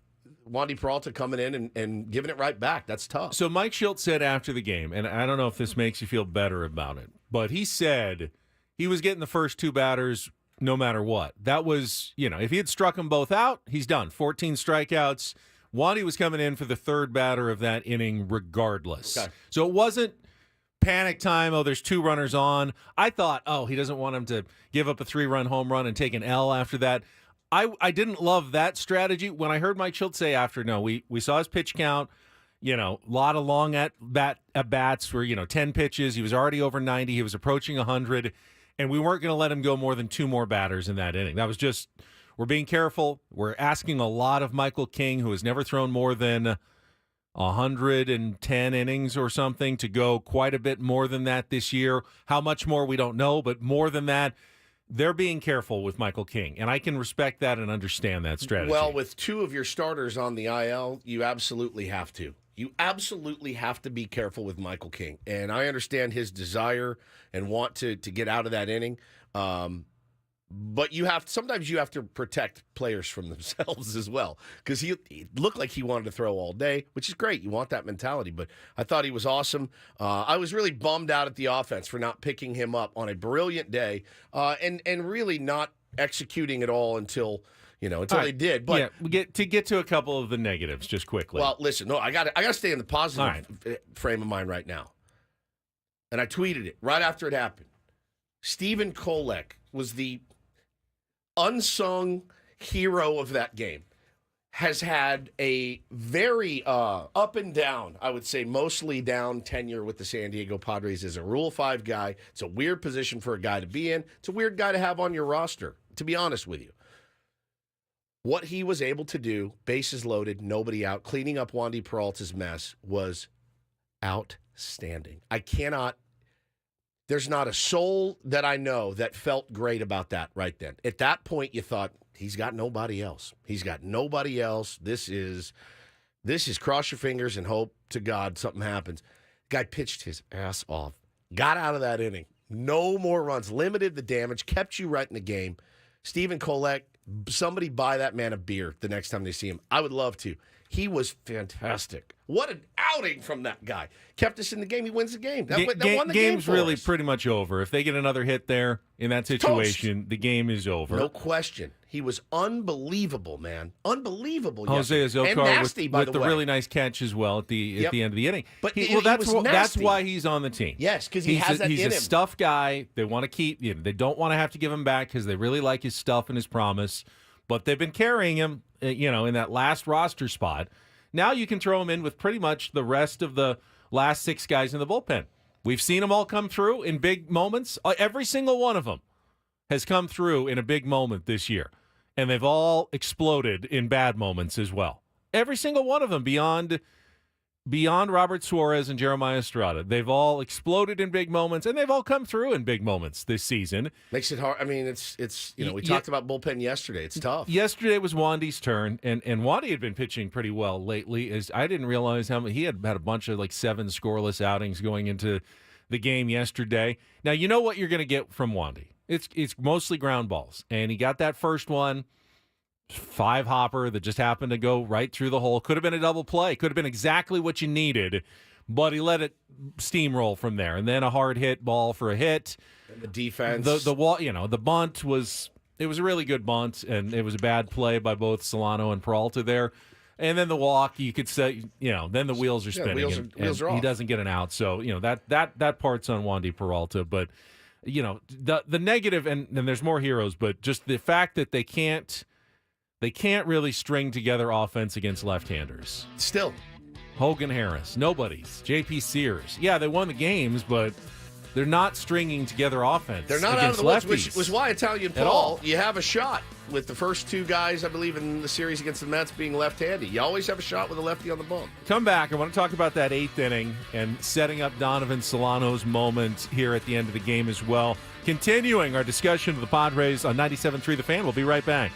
Wandy Peralta coming in and giving it right back. That's tough. So Mike Schilt said after the game, and I don't know if this makes you feel better about it, but he said he was getting the first 2 batters no matter what. That was, if he had struck them both out, he's done. 14 strikeouts. Wandy was coming in for the 3rd batter of that inning regardless. Okay. So it wasn't panic time, there's 2 runners on. I thought, he doesn't want him to give up a 3-run home run and take an L after that. I didn't love that strategy. When I heard Mike Schilt say after, we saw his pitch count, a lot of long at-bats were, 10 pitches. He was already over 90. He was approaching 100, and we weren't going to let him go more than 2 more batters in that inning. That was just, we're being careful. We're asking a lot of Michael King, who has never thrown more than 110 innings or something, to go quite a bit more than that this year. How much more, we don't know, but more than that. They're being careful with Michael King, and I can respect that and understand that strategy. Well, with 2 of your starters on the IL, you absolutely have to. You absolutely have to be careful with Michael King, and I understand his desire and want to get out of that inning. But sometimes you have to protect players from themselves as well, because he looked like he wanted to throw all day, which is great. You want that mentality, but I thought he was awesome. I was really bummed out at the offense for not picking him up on a brilliant day, and really not executing at all until they did. But we get to a couple of the negatives just quickly. Well, listen, I got to stay in the positive frame of mind right now, and I tweeted it right after it happened. Stephen Kolek was the unsung hero of that game. Has had a very up and down, I would say mostly down tenure with the San Diego Padres as a Rule 5 guy. It's a weird position for a guy to be in. It's a weird guy to have on your roster, to be honest with you. What he was able to do, bases loaded, nobody out, cleaning up Wandy Peralta's mess, was outstanding. There's not a soul that I know that felt great about that right then. At that point, you thought, he's got nobody else. He's got nobody else. This is cross your fingers and hope to God something happens. Guy pitched his ass off, got out of that inning. No more runs, limited the damage, kept you right in the game. Stephen Kolek, somebody buy that man a beer the next time they see him. I would love to. He was fantastic. What an outing from that guy. Kept us in the game. He wins the game. That won the game game's for really us. Pretty much over. If they get another hit there in that situation, the game is over. No question. He was unbelievable, man. Unbelievable. Jose yesterday. Azokar with the really nice catch as well at the end of the inning. But that's why he's on the team. Yes, because he's that in him. He's a stuff guy. They want to keep. They don't want to have to give him back because they really like his stuff and his promise. But they've been carrying him, in that last roster spot. Now you can throw him in with pretty much the rest of the last 6 guys in the bullpen. We've seen them all come through in big moments. Every single one of them has come through in a big moment this year. And they've all exploded in bad moments as well. Every single one of them beyond Robert Suarez and Jeremiah Estrada. They've all exploded in big moments, and they've all come through in big moments this season. Makes it hard. I mean, it's we talked about bullpen yesterday. It's tough. Yesterday was Wandy's turn, and Wandy had been pitching pretty well lately. I didn't realize how many, he had a bunch of 7 scoreless outings going into the game yesterday. Now, you know what you're going to get from Wandy. It's mostly ground balls, and he got that first one. 5-hopper that just happened to go right through the hole. Could have been a double play. Could have been exactly what you needed, but he let it steamroll from there. And then a hard hit ball for a hit. And the defense. The bunt was a really good bunt, and it was a bad play by both Solano and Peralta there. And then the walk, you could say, then the wheels are spinning. Wheels are he off. doesn't get an out. So, that part's on Wandy Peralta. But, the negative, and there's more heroes, but just the fact that they can't really string together offense against left-handers. Still. Hogan Harris, nobody's. JP Sears. Yeah, they won the games, but they're not stringing together offense. They're not out of the lefties. woods, which was why Italian At all. Paul, you have a shot with the first two guys, I believe, in the series against the Mets being left-handed. You always have a shot with a lefty on the bump. Come back. I want to talk about that 8th inning and setting up Donovan Solano's moment here at the end of the game as well. Continuing our discussion of the Padres on 97.3 The Fan. We'll be right back.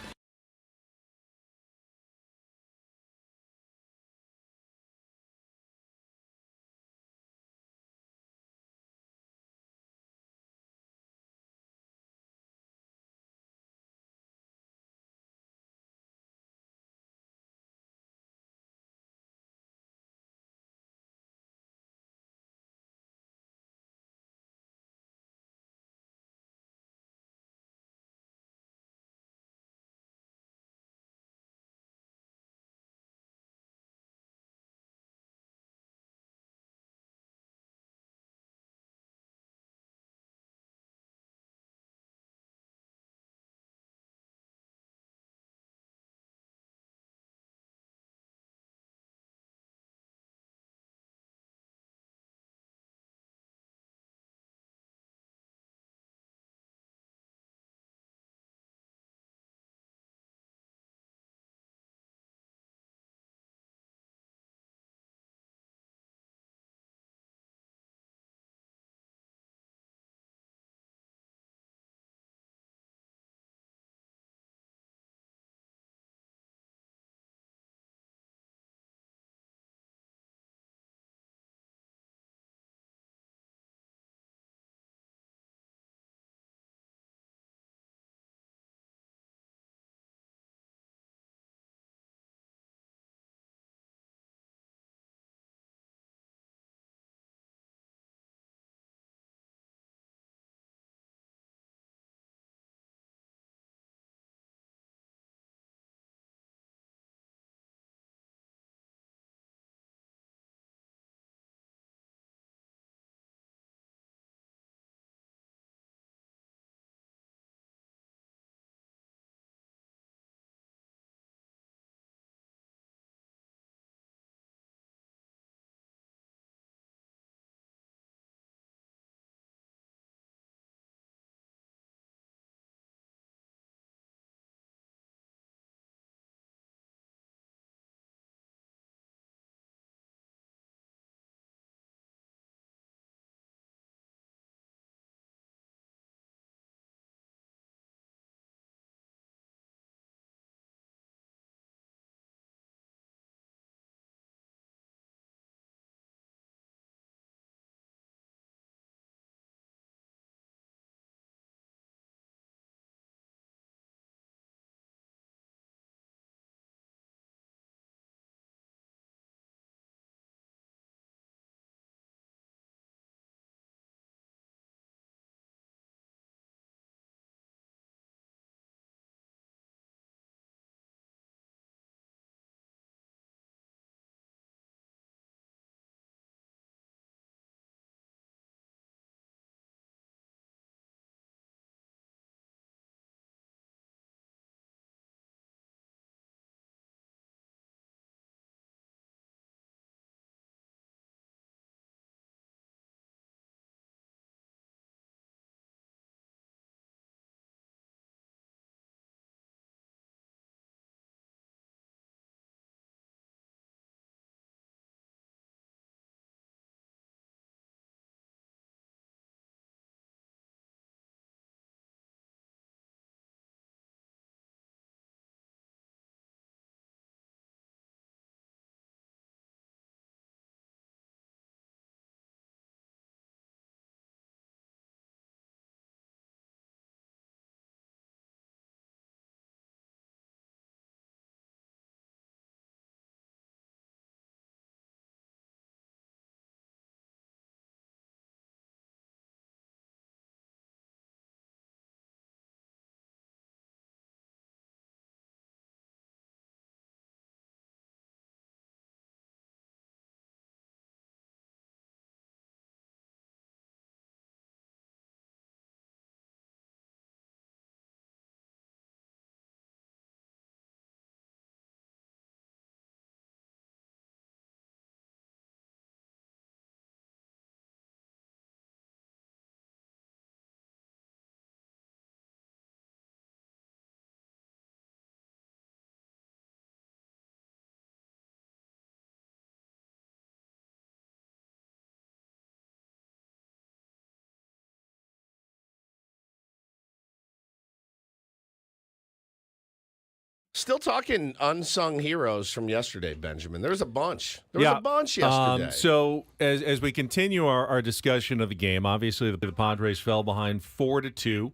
Still talking unsung heroes from yesterday, Benjamin. There was a bunch. There was a bunch yesterday. So as we continue our discussion of the game, obviously the Padres fell behind 4-2.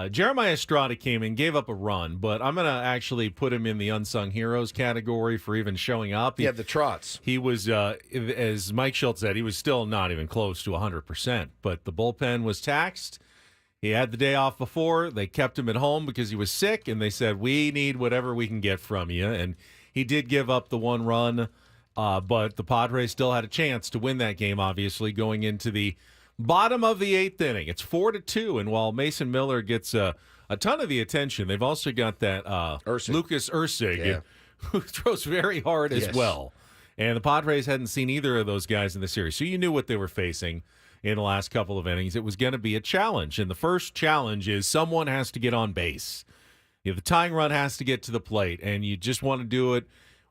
Jeremiah Estrada came in, gave up a run, but I'm going to actually put him in the unsung heroes category for even showing up. He had the trots. He was, as Mike Schultz said, he was still not even close to 100%, but the bullpen was taxed. He had the day off before. They kept him at home because he was sick, and they said, we need whatever we can get from you. And he did give up the one run, but the Padres still had a chance to win that game, obviously, going into the bottom of the 8th inning. It's 4-2, and while Mason Miller gets a ton of the attention, they've also got that Lucas Ursig, who throws very hard as well. And the Padres hadn't seen either of those guys in the series, so you knew what they were facing in the last couple of innings. It was going to be a challenge, and the first challenge is someone has to get on base. The tying run has to get to the plate, and you just want to do it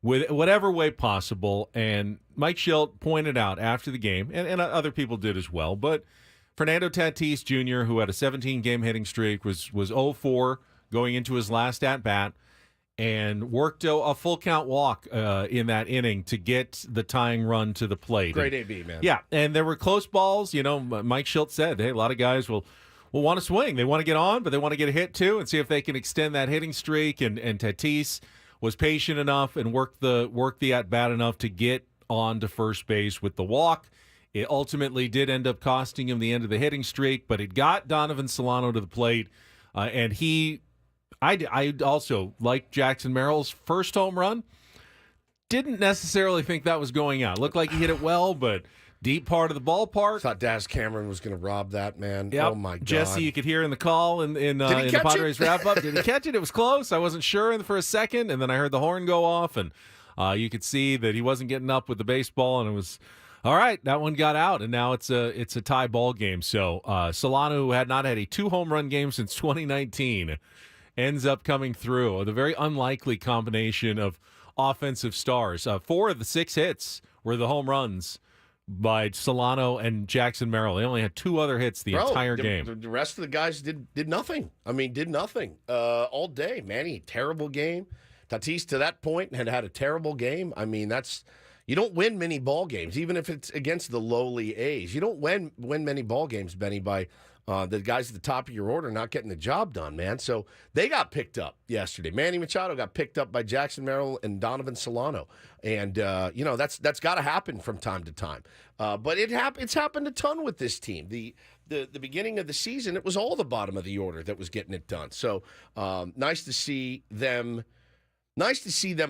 with whatever way possible. And Mike Schultz pointed out after the game, and other people did as well, but Fernando Tatis Jr., who had a 17-game hitting streak, was 0-4 going into his last at-bat, and worked a full-count walk in that inning to get the tying run to the plate. Great AB, man. Yeah, and there were close balls. Mike Schultz said, hey, a lot of guys will want to swing. They want to get on, but they want to get a hit too and see if they can extend that hitting streak. And Tatis was patient enough and worked the at-bat enough to get on to first base with the walk. It ultimately did end up costing him the end of the hitting streak, but it got Donovan Solano to the plate, and I also, like Jackson Merrill's first home run, didn't necessarily think that was going out. Looked like he hit it well, but deep part of the ballpark. Thought Daz Cameron was going to rob that, man. Yep. Oh, my God. Jesse, you could hear in the call in the Padres wrap-up. Did he catch it? It was close. I wasn't sure for a second, and then I heard the horn go off, and you could see that he wasn't getting up with the baseball, and it was all right. That one got out, and now it's a tie ball game. So Solano, who had not had a 2-home-run game since 2019, ends up coming through. The very unlikely combination of offensive stars. 4 of the 6 hits were the home runs by Solano and Jackson Merrill. They only had 2 other hits the entire game. The rest of the guys did nothing. I mean, did nothing all day. Manny, terrible game. Tatis, to that point, had a terrible game. I mean, you don't win many ball games, even if it's against the lowly A's. You don't win many ball games, Benny, by the guys at the top of your order not getting the job done, man. So they got picked up yesterday. Manny Machado got picked up by Jackson Merrill and Donovan Solano. And, that's got to happen from time to time. But it's happened a ton with this team. The beginning of the season, it was all the bottom of the order that was getting it done. So nice to see them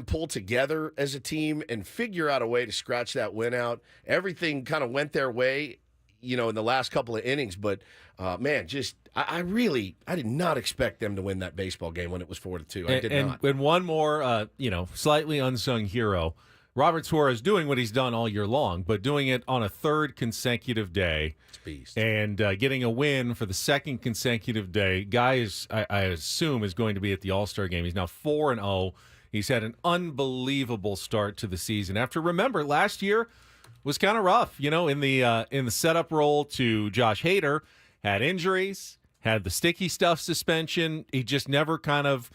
pull together as a team and figure out a way to scratch that win out. Everything kind of went their way, in the last couple of innings. But, man, I did not expect them to win that baseball game when it was 4-2. I did not. And one more, slightly unsung hero, Robert Suarez doing what he's done all year long, but doing it on a 3rd consecutive day. It's beast. And getting a win for the 2nd consecutive day. Guy I assume, is going to be at the All-Star game. He's now 4-0. He's had an unbelievable start to the season. Remember, last year was kind of rough, in the setup role to Josh Hader, had injuries, had the sticky stuff suspension. He just never kind of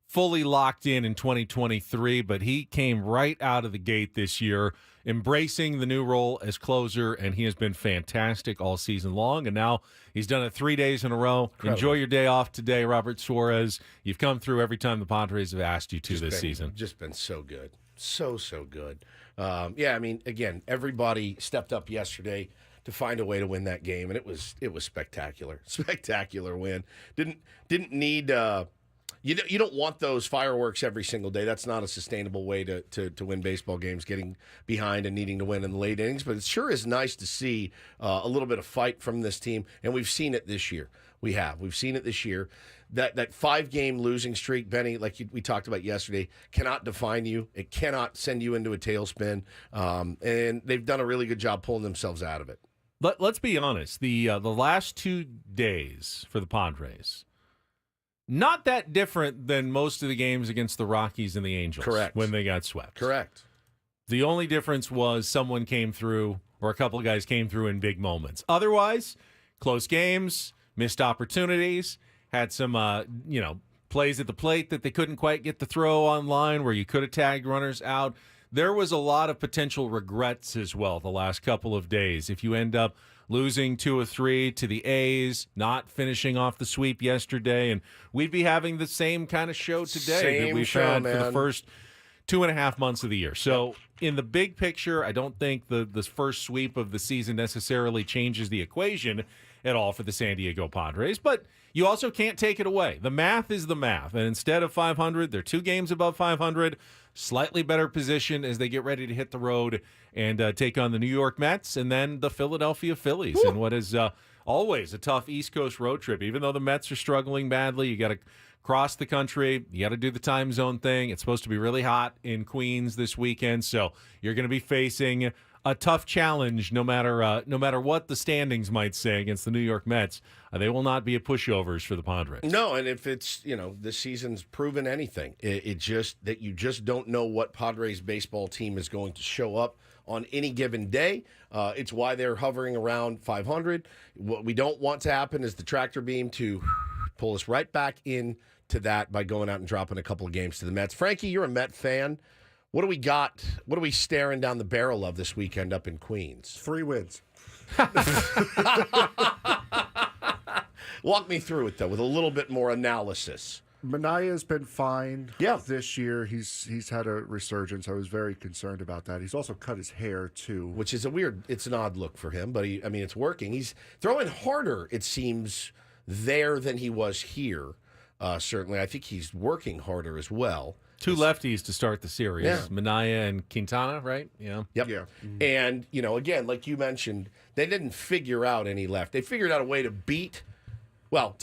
fully locked in 2023, but he came right out of the gate this year, embracing the new role as closer, and he has been fantastic all season long, and now he's done it 3 days in a row. Incredible. Enjoy your day off today, Robert Suarez. You've come through every time the Padres have asked you to this season. Just been so good. So good. I mean, again, everybody stepped up yesterday to find a way to win that game, and it was spectacular. Spectacular win. Didn't need you don't want those fireworks every single day. That's not a sustainable way to win baseball games, getting behind and needing to win in the late innings. But it sure is nice to see a little bit of fight from this team, and we've seen it this year. We've seen it this year. That 5-game losing streak, Benny, like we talked about yesterday, cannot define you. It cannot send you into a tailspin. And they've done a really good job pulling themselves out of it. Let's be honest. The last 2 days for the Padres, not that different than most of the games against the Rockies and the Angels. Correct. When they got swept. Correct. The only difference was someone came through, or a couple of guys came through in big moments. Otherwise, close games, missed opportunities, had some, plays at the plate that they couldn't quite get the throw on line where you could have tagged runners out. There was a lot of potential regrets as well the last couple of days. If you end up losing 2 or 3 to the A's, not finishing off the sweep yesterday, and we'd be having the same kind of show today that we've had for the first 2.5 months of the year. So in the big picture, I don't think the first sweep of the season necessarily changes the equation at all for the San Diego Padres, but you also can't take it away. The math is the math, and instead of 500, they're 2 games above 500, slightly better position as they get ready to hit the road and take on the New York Mets and then the Philadelphia Phillies in what is always a tough East Coast road trip. Even though the Mets are struggling badly, you got to cross the country. You got to do the time zone thing. It's supposed to be really hot in Queens this weekend, so you're going to be facing a tough challenge no matter what the standings might say against the New York Mets. They will not be pushovers for the Padres. No, and if it's, this season's proven anything, it just that you just don't know what Padres baseball team is going to show up on any given day. It's why they're hovering around 500. What we don't want to happen is the tractor beam to pull us right back into that by going out and dropping a couple of games to the Mets. Frankie, you're a Met fan. What do we got? What are we staring down the barrel of this weekend up in Queens? 3 wins. Walk me through it, though, with a little bit more analysis. Manaya's been fine Yeah. this year. He's had a resurgence. I was very concerned about that. He's also cut his hair, too. Which is it's an odd look for him, but it's working. He's throwing harder, it seems, there than he was here. Certainly. I think he's working harder as well. 2 lefties to start the series. Yeah. Manaya and Quintana, right? Yeah. Yep. Yeah. And, again, like you mentioned, they didn't figure out any left. They figured out a way to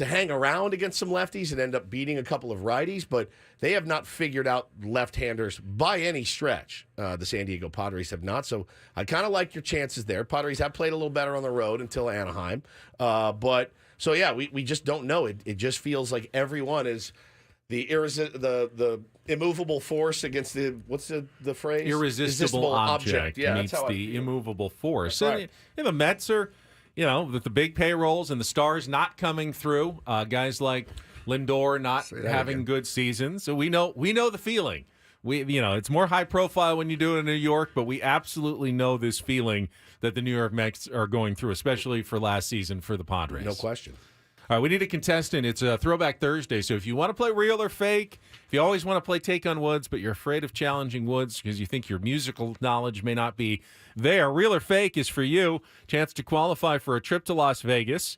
hang around against some lefties and end up beating a couple of righties, but they have not figured out left-handers by any stretch. The San Diego Padres have not, so I kind of like your chances there. Padres have played a little better on the road until Anaheim. So yeah, we just don't know. It just feels like everyone is the immovable force against what's the phrase? Irresistible object Yeah, meets that's how the immovable force. That's right. And the Mets are, with the big payrolls and the stars not coming through, guys like Lindor not having good seasons. So we know the feeling. It's more high profile when you do it in New York, but we absolutely know this feeling that the New York Mets are going through, especially for last season for the Padres. No question. All right, we need a contestant. It's a Throwback Thursday, so if you want to play real or fake, if you always want to play Take on Woods, but you're afraid of challenging Woods because you think your musical knowledge may not be there, real or fake is for you. Chance to qualify for a trip to Las Vegas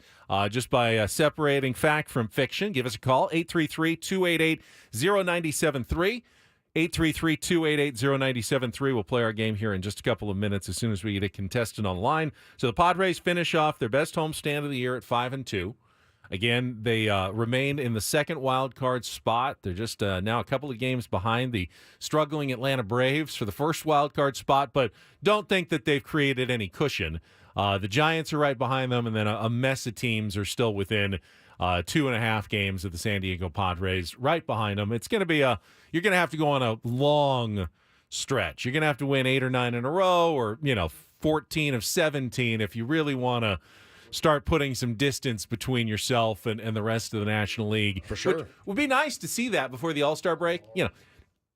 just by separating fact from fiction. Give us a call, 833-288-0973. 833-288-0973. We'll play our game here in just a couple of minutes as soon as we get a contestant online. So the Padres finish off their best homestand of the year at 5-2. Again, they remain in the second wild card spot. They're just now a couple of games behind the struggling Atlanta Braves for the first wild card spot, but don't think that they've created any cushion. The Giants are right behind them, and then a mess of teams are still within 2.5 games of the San Diego Padres right behind them. It's going to be you're going to have to go on a long stretch. You're going to have to win 8 or 9 in a row, or 14 of 17 if you really want to start putting some distance between yourself and the rest of the National League. For sure. Which would be nice to see that before the All-Star break.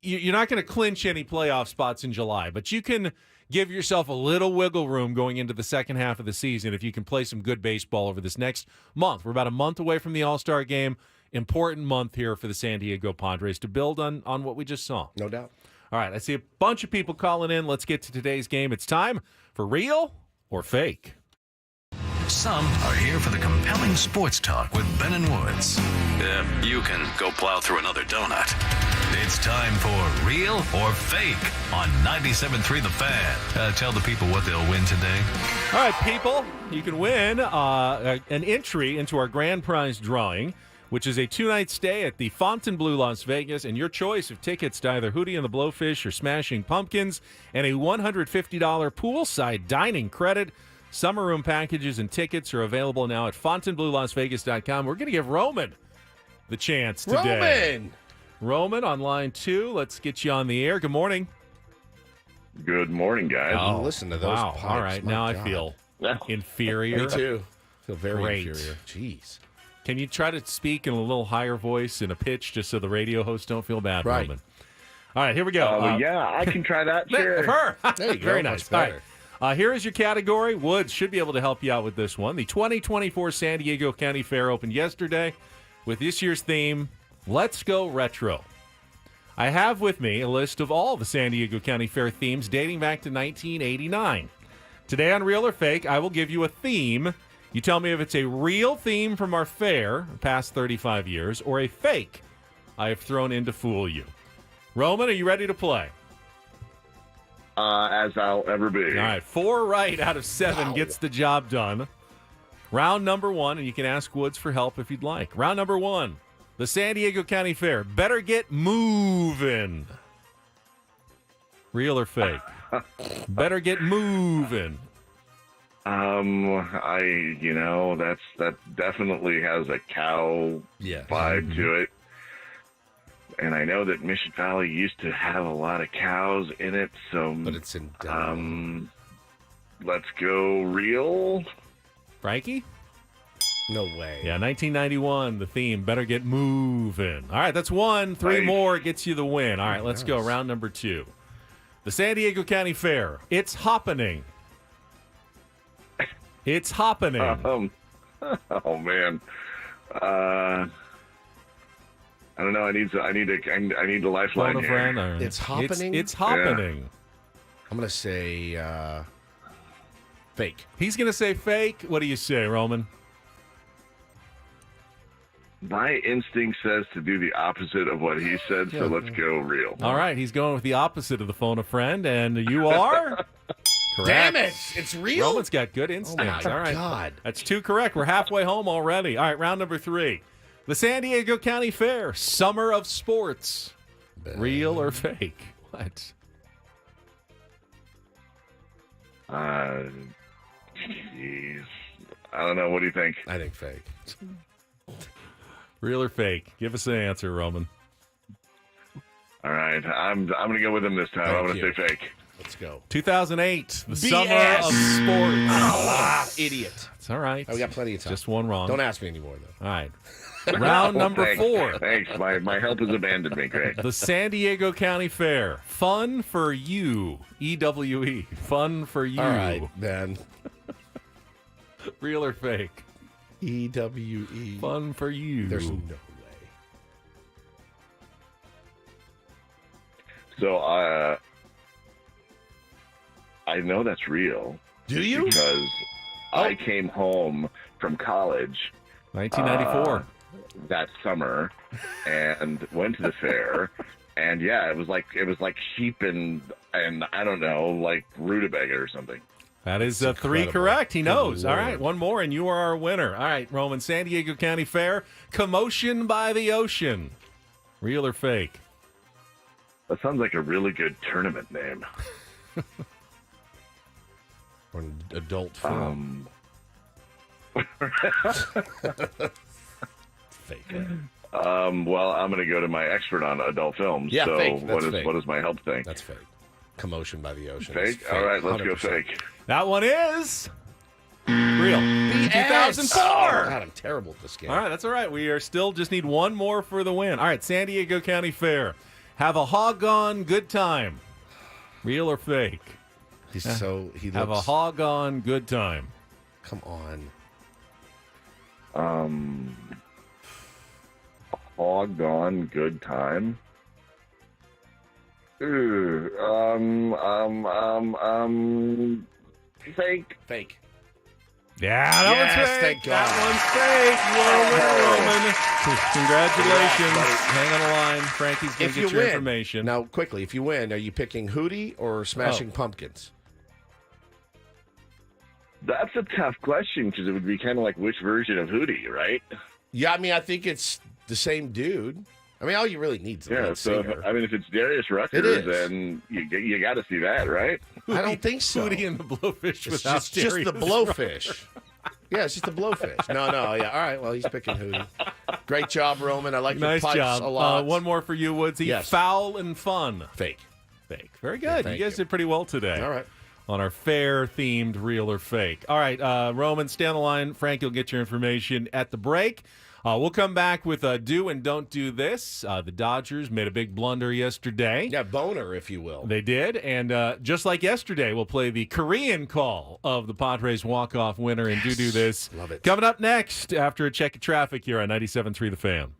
You're not going to clinch any playoff spots in July, but you can give yourself a little wiggle room going into the second half of the season if you can play some good baseball over this next month. We're about a month away from the All-Star game. Important month here for the San Diego Padres to build on what we just saw. No doubt. All right, I see a bunch of people calling in. Let's get to today's game. It's time for real or fake. Some are here for the compelling sports talk with Ben and Woods. You can go plow through another donut. It's time for Real or Fake on 97.3 The Fan. Tell the people what they'll win today. All right, people, you can win an entry into our grand prize drawing, which is a 2-night stay at the Fontainebleau, Las Vegas, and your choice of tickets to either Hootie and the Blowfish or Smashing Pumpkins, and a $150 poolside dining credit. Summer room packages and tickets are available now at FontainebleauLasVegas.com. We're going to give Roman the chance today. Roman on line 2. Let's get you on the air. Good morning. Good morning, guys. Oh, listen to those pipes. All right, My now God. I feel inferior. Me too. I feel very Great. inferior. Jeez. Can you try to speak in a little higher voice in a pitch just so the radio hosts don't feel bad, Right. Roman? All right, here we go. Yeah, I can try that. Sure. There you go. Very nice. Much All better. right. Here is your category. Woods should be able to help you out with this one. The 2024 San Diego County Fair opened yesterday with this year's theme, Let's Go Retro. I have with me a list of all the San Diego County Fair themes dating back to 1989. Today on Real or Fake, I will give you a theme. You tell me if it's a real theme from our fair, past 35 years, or a fake I have thrown in to fool you. Roman, are you ready to play? As I'll ever be. All right, 4 right out of 7 gets the job done. Round number 1, and you can ask Woods for help if you'd like. Round number 1, the San Diego County Fair. Better get moving. Real or fake? Better get moving. That definitely has a cow vibe to it. And I know that Mission Valley used to have a lot of cows in it, so But it's in let's go real. Frankie? No way. Yeah, 1991, the theme, better get moving. All right, that's 1. 3 Nice. more gets you the win. All right, let's go. Round number 2. The San Diego County Fair. It's happening. It's happening. Oh man. I don't know. I need the lifeline Phone a here. friend, or- It's happening? It's happening. I'm going to say fake. He's going to say fake. What do you say, Roman? My instinct says to do the opposite of what he said, so let's go real. All right, he's going with the opposite of the phone a friend, and you are? Correct. Damn it. It's real? Roman's got good instincts. my All right. God. That's 2 correct. We're halfway home already. All right, round number 3. The San Diego County Fair, Summer of Sports. Real or fake? What? Jeez. I don't know. What do you think? I think fake. Real or fake? Give us an answer, Roman. All right. I'm going to go with him this time. I'm going to say fake. Let's go. 2008, the BS. Summer of Sports. Idiot. It's all right. We got plenty of time. Just one wrong. Don't ask me anymore, though. All right. Round number Thanks. 4. Thanks. My help has abandoned me. Great. The San Diego County Fair. Fun for you. EWE. Fun for you. All right, man. Real or fake? EWE. Fun for you. There's no way. So I know that's real. Do you? Because I came home from college 1994. that summer and went to the fair, and yeah, it was like sheep and I don't know, like rutabaga or something. That is 3 incredible. correct. He knows. Good All Lord. right, one more, and you are our winner. All right, Roman, San Diego County Fair, Commotion by the Ocean. Real or fake? That sounds like a really good tournament name. Or an adult film. Fake. Well, I'm going to go to my expert on adult films. Yeah, so fake. That's fake. what does my help think? That's fake. Commotion by the Ocean. Fake? It's All right, let's go 100%. fake. That one is real. 2004. God, I'm terrible at this game. All right, that's all right. We are still just need one more for the win. All right, San Diego County Fair. Have a hoggone good time. Real or fake? He Have a hoggone good time. Come on. Hoggone good time. Fake. Fake. Yeah, that one's Yes, fake. thank God. That one's fake. You are a winner, Roman. Congratulations. Hang on the line. Frankie's going If to you get your win, information. now quickly, if you win, are you picking Hootie or Smashing Pumpkins? That's a tough question because it would be kind of like which version of Hootie, right? Yeah, I mean, I think it's the same dude. I mean, all you really need is a Yeah, lead so singer. I mean, if it's Darius It Rucker, is. then you got to see that, right? I don't think so. Hootie and the Blowfish It's without just the Darius blowfish. Yeah, it's just the blowfish. No, yeah. All right, well, he's picking Hootie. Great job, Roman. I like Nice your pipes job. a lot. One more for you, Woodsy. Yes. Foul and fun. Fake. Fake. Very good. thank You guys did pretty well today. All right. On our fair-themed real or fake. All right, Roman, stay on the line. Frank, you'll get your information at the break. We'll come back with do and don't do this. The Dodgers made a big blunder yesterday. Yeah, boner, if you will. They did, and just like yesterday, we'll play the Korean call of the Padres walk-off winner and do this. Love it. Coming up next after a check of traffic here on 97.3 The Fan.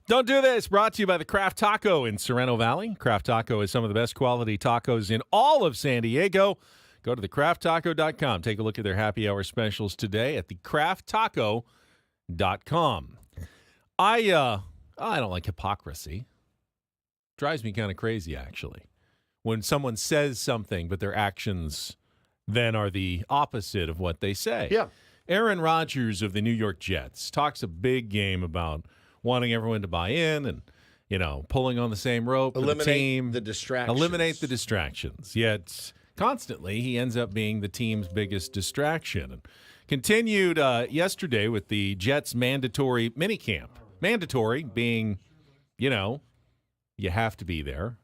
Don't do this. Brought to you by the Craft Taco in Sorrento Valley. Craft Taco is some of the best quality tacos in all of San Diego. Go to thecrafttaco.com. Take a look at their happy hour specials today at thecrafttaco.com. I don't like hypocrisy. Drives me kind of crazy, actually. When someone says something, but their actions then are the opposite of what they say. Yeah. Aaron Rodgers of the New York Jets talks a big game about wanting everyone to buy in and, pulling on the same rope for the team. The distractions. Eliminate the distractions. Yet constantly he ends up being the team's biggest distraction. And continued yesterday with the Jets' mandatory minicamp. Mandatory being, you have to be there.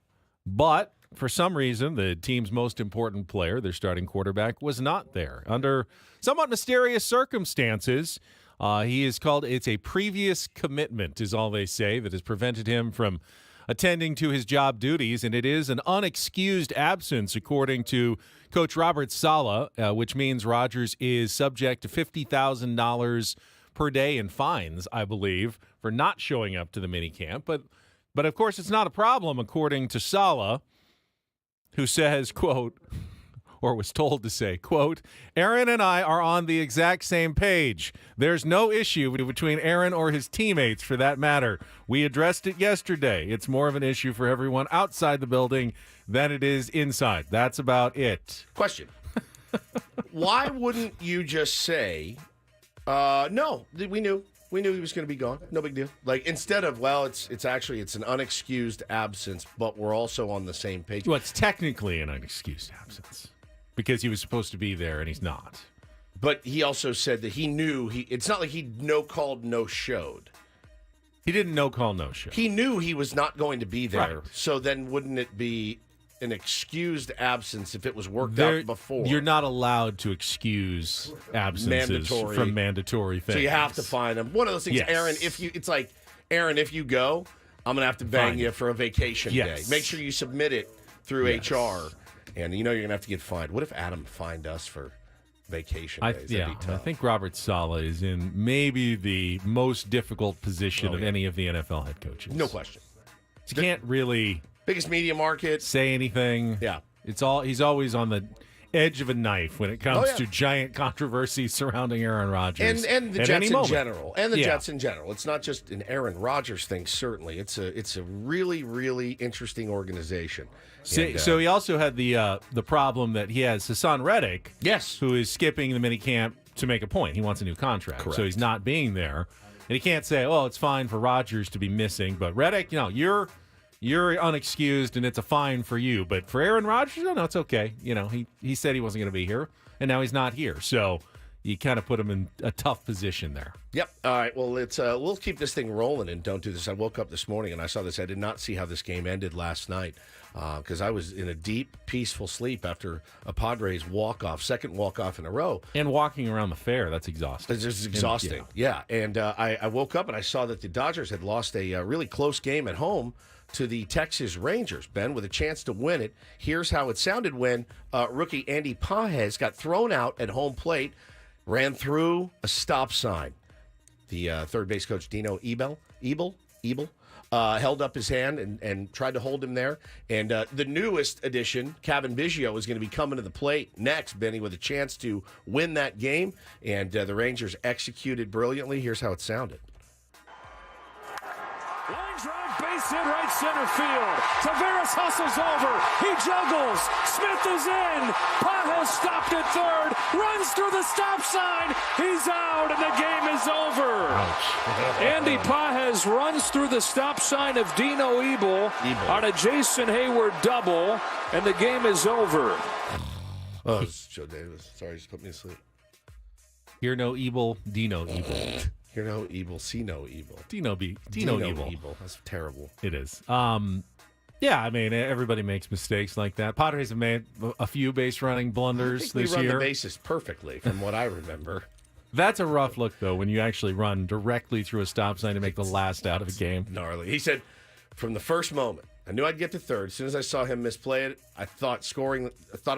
But for some reason, the team's most important player, their starting quarterback, was not there. Under somewhat mysterious circumstances, he is called, it's a previous commitment is all they say, that has prevented him from attending to his job duties, and it is an unexcused absence, according to Coach Robert Saleh, which means Rodgers is subject to $50,000 per day in fines, I believe, for not showing up to the minicamp. But of course, it's not a problem, according to Saleh, who says, quote, or was told to say, quote, Aaron and I are on the exact same page. There's no issue between Aaron or his teammates for that matter. We addressed it yesterday. It's more of an issue for everyone outside the building than it is inside. That's about it. Question. Why wouldn't you just say, no, we knew he was going to be gone. No big deal. Like, instead of, it's an unexcused absence, but we're also on the same page. Well, it's technically an unexcused absence because he was supposed to be there and he's not. But he also said that he knew it's not like he no-called, no-showed. He didn't no-call, no-show. He knew he was not going to be there. Right. So then wouldn't it be an excused absence if it was worked out before? You're not allowed to excuse absences from mandatory things. So you have to find them. One of those things, Yes. Aaron, if you go, I'm going to have to bang Fine. you for a vacation Yes. day. Make sure you submit it through HR, and you're going to have to get fined. What if Adam fined us for vacation days? That'd be tough. I think Robert Saleh is in maybe the most difficult position of any of the NFL head coaches. No question. He can't really Biggest media market. say anything. Yeah. He's always on the edge of a knife when it comes to giant controversy surrounding Aaron Rodgers. And the at Jets any in moment. general. And the Jets in general. It's not just an Aaron Rodgers thing, certainly. It's a really, really interesting organization. So he also had the problem that he has Hassan Reddick, yes, who is skipping the minicamp to make a point. He wants a new contract. Correct. So he's not being there. And he can't say, it's fine for Rodgers to be missing. But Reddick, you're unexcused and it's a fine for you. But for Aaron Rodgers, no, it's okay. He said he wasn't going to be here, and now he's not here. So you kind of put him in a tough position there. Yep. All right. Well, we'll keep this thing rolling and don't do this. I woke up this morning and I saw this. I did not see how this game ended last night because I was in a deep, peaceful sleep after a Padres second walk-off in a row. And walking around the fair, that's exhausting. It's just exhausting. And I woke up and I saw that the Dodgers had lost a really close game at home to the Texas Rangers, Ben, with a chance to win it. Here's how it sounded when rookie Andy Pages got thrown out at home plate, ran through a stop sign. The third base coach, Dino Ebel, held up his hand and tried to hold him there. And the newest addition, Kevin Biggio, is going to be coming to the plate next, Benny, with a chance to win that game. And the Rangers executed brilliantly. Here's how it sounded. Line drive, base hit, right center field. Taveras hustles over. He juggles. Smith is in. Pages stopped at third. Runs through the stop sign. He's out, and the game is over. Andy Pages runs through the stop sign of Dino Ebel on a Jason Hayward double, and the game is over. Oh, it's Joe Davis. Sorry, just put me to sleep. Hear no evil, Dino evil. Hear no evil, see no evil. Dino evil. That's terrible. It is. Everybody makes mistakes like that. Padres have made a few base running blunders this year. We run the bases perfectly, from what I remember. That's a rough look, though, when you actually run directly through a stop sign to make the last out of a game. Gnarly. He said, from the first moment I knew I'd get to third. As soon as I saw him misplay it, I thought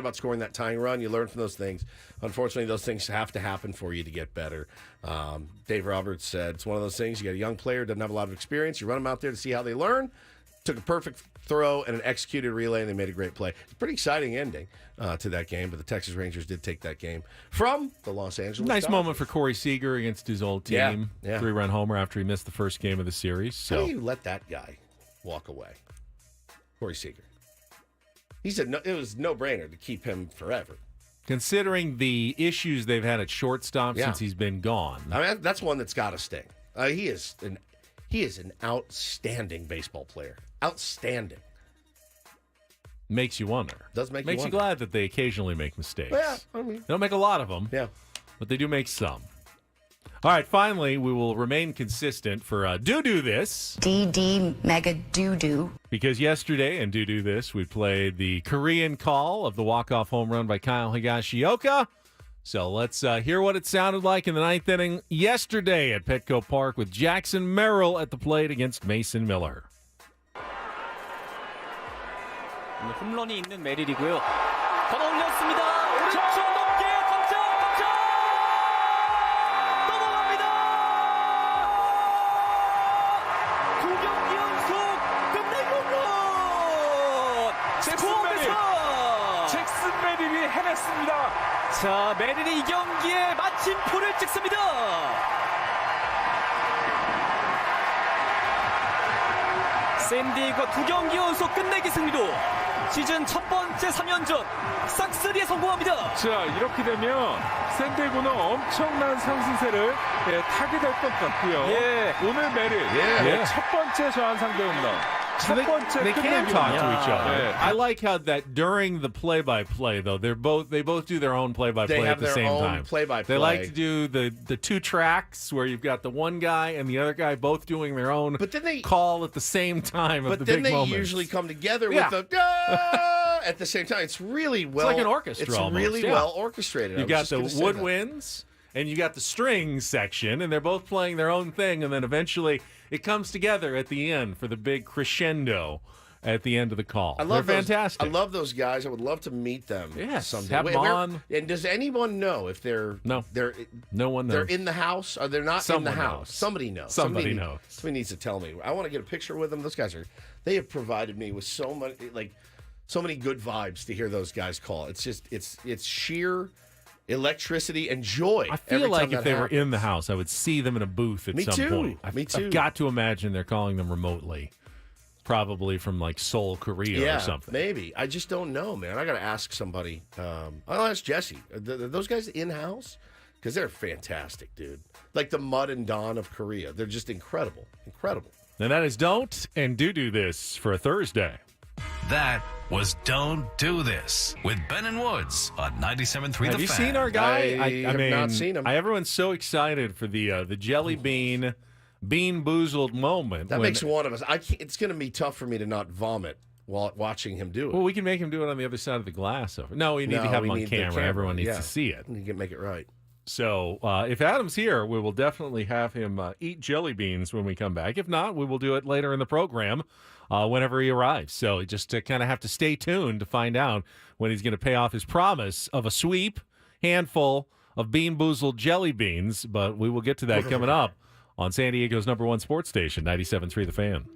about scoring that tying run. You learn from those things. Unfortunately, those things have to happen for you to get better. Dave Roberts said it's one of those things. You got a young player, doesn't have a lot of experience. You run them out there to see how they learn. Took a perfect throw and an executed relay, and they made a great play. It's a pretty exciting ending to that game, but the Texas Rangers did take that game from the Los Angeles Nice Dodgers. moment for Corey Seager against his old team. Yeah. 3-run homer after he missed the first game of the series. So. How do you let that guy walk away? Corey Seager. It was no-brainer to keep him forever. Considering the issues they've had at shortstop since he's been gone. I mean, that's one that's got to sting. He is an outstanding baseball player. Outstanding. Makes you wonder. Does make Makes you you wonder. glad that they occasionally make mistakes. Yeah, I mean. They don't make a lot of them. Yeah. But they do make some. All right, finally, we will remain consistent for Do This. DD Mega Doo-Doo. Because yesterday in Do This, we played the Korean call of the walk-off home run by Kyle Higashioka. So let's hear what it sounded like in the ninth inning yesterday at Petco Park with Jackson Merrill at the plate against Mason Miller. 홈런이 있는 메릴이고요. 걷어 올렸습니다. 오른쪽 높게 던져 넘어갑니다. 두 경기 연속 끝내기 홈런. 잭슨 메릴이 해냈습니다. 자, 메릴이 이 경기에 마침표를 찍습니다. 샌디에이거 두 경기 연속 끝내기 승리로 시즌 첫 번째 3연전 싹쓸이에 성공합니다. 자, 이렇게 되면 샌디에이고는 엄청난 상승세를 타게 될 것 같고요. 오늘 메릴 첫 번째 저한 상대 홈런. They can talk to each other. I like how that during the play-by-play, though, they both do their own play-by-play at the same time. Play-by-play. They like to do the two tracks where you've got the one guy and the other guy both doing their own call at the same time of the big moments. But then they usually come together with the at the same time. It's really well. It's like an orchestra. It's almost, really well orchestrated. You've got the woodwinds and you got the strings section, and they're both playing their own thing, and then eventually it comes together at the end for the big crescendo at the end of the call. They're fantastic. I love those guys. I would love to meet them. Yes, someday. have them on. And does anyone know if they're no one knows. They're in the house or they're not Someone in the house? knows. Somebody knows. Somebody knows. Somebody needs to tell me. I want to get a picture with them. Those guys they have provided me with so many good vibes to hear those guys call. It's just it's sheer electricity and joy. I feel like if they were in the house, I would see them in a booth at some point. Me too. I've got to imagine they're calling them remotely. Probably from like Seoul, Korea or something. Maybe. I just don't know, man. I got to ask somebody. I'll ask Jesse. Are those guys in-house? Because they're fantastic, dude. Like the Mud and Dawn of Korea. They're just incredible. Incredible. And that is Don't and Do This for a Thursday. That was Don't Do This with Ben and Woods on 97.3 The Fan. Have you seen our guy? I have mean, not seen him. Everyone's so excited for the jelly bean Bean-boozled moment. That makes one of us. It's going to be tough for me to not vomit while watching him do it. Well, we can make him do it on the other side of the glass. No, we need to have him on camera. Everyone needs to see it. You can make it right. So if Adam's here, we will definitely have him eat jelly beans when we come back. If not, we will do it later in the program whenever he arrives. So just to kind of have to stay tuned to find out when he's going to pay off his promise of a sweep handful of Bean-boozled jelly beans. But we will get to that coming up on San Diego's #1 sports station, 97.3 The Fan.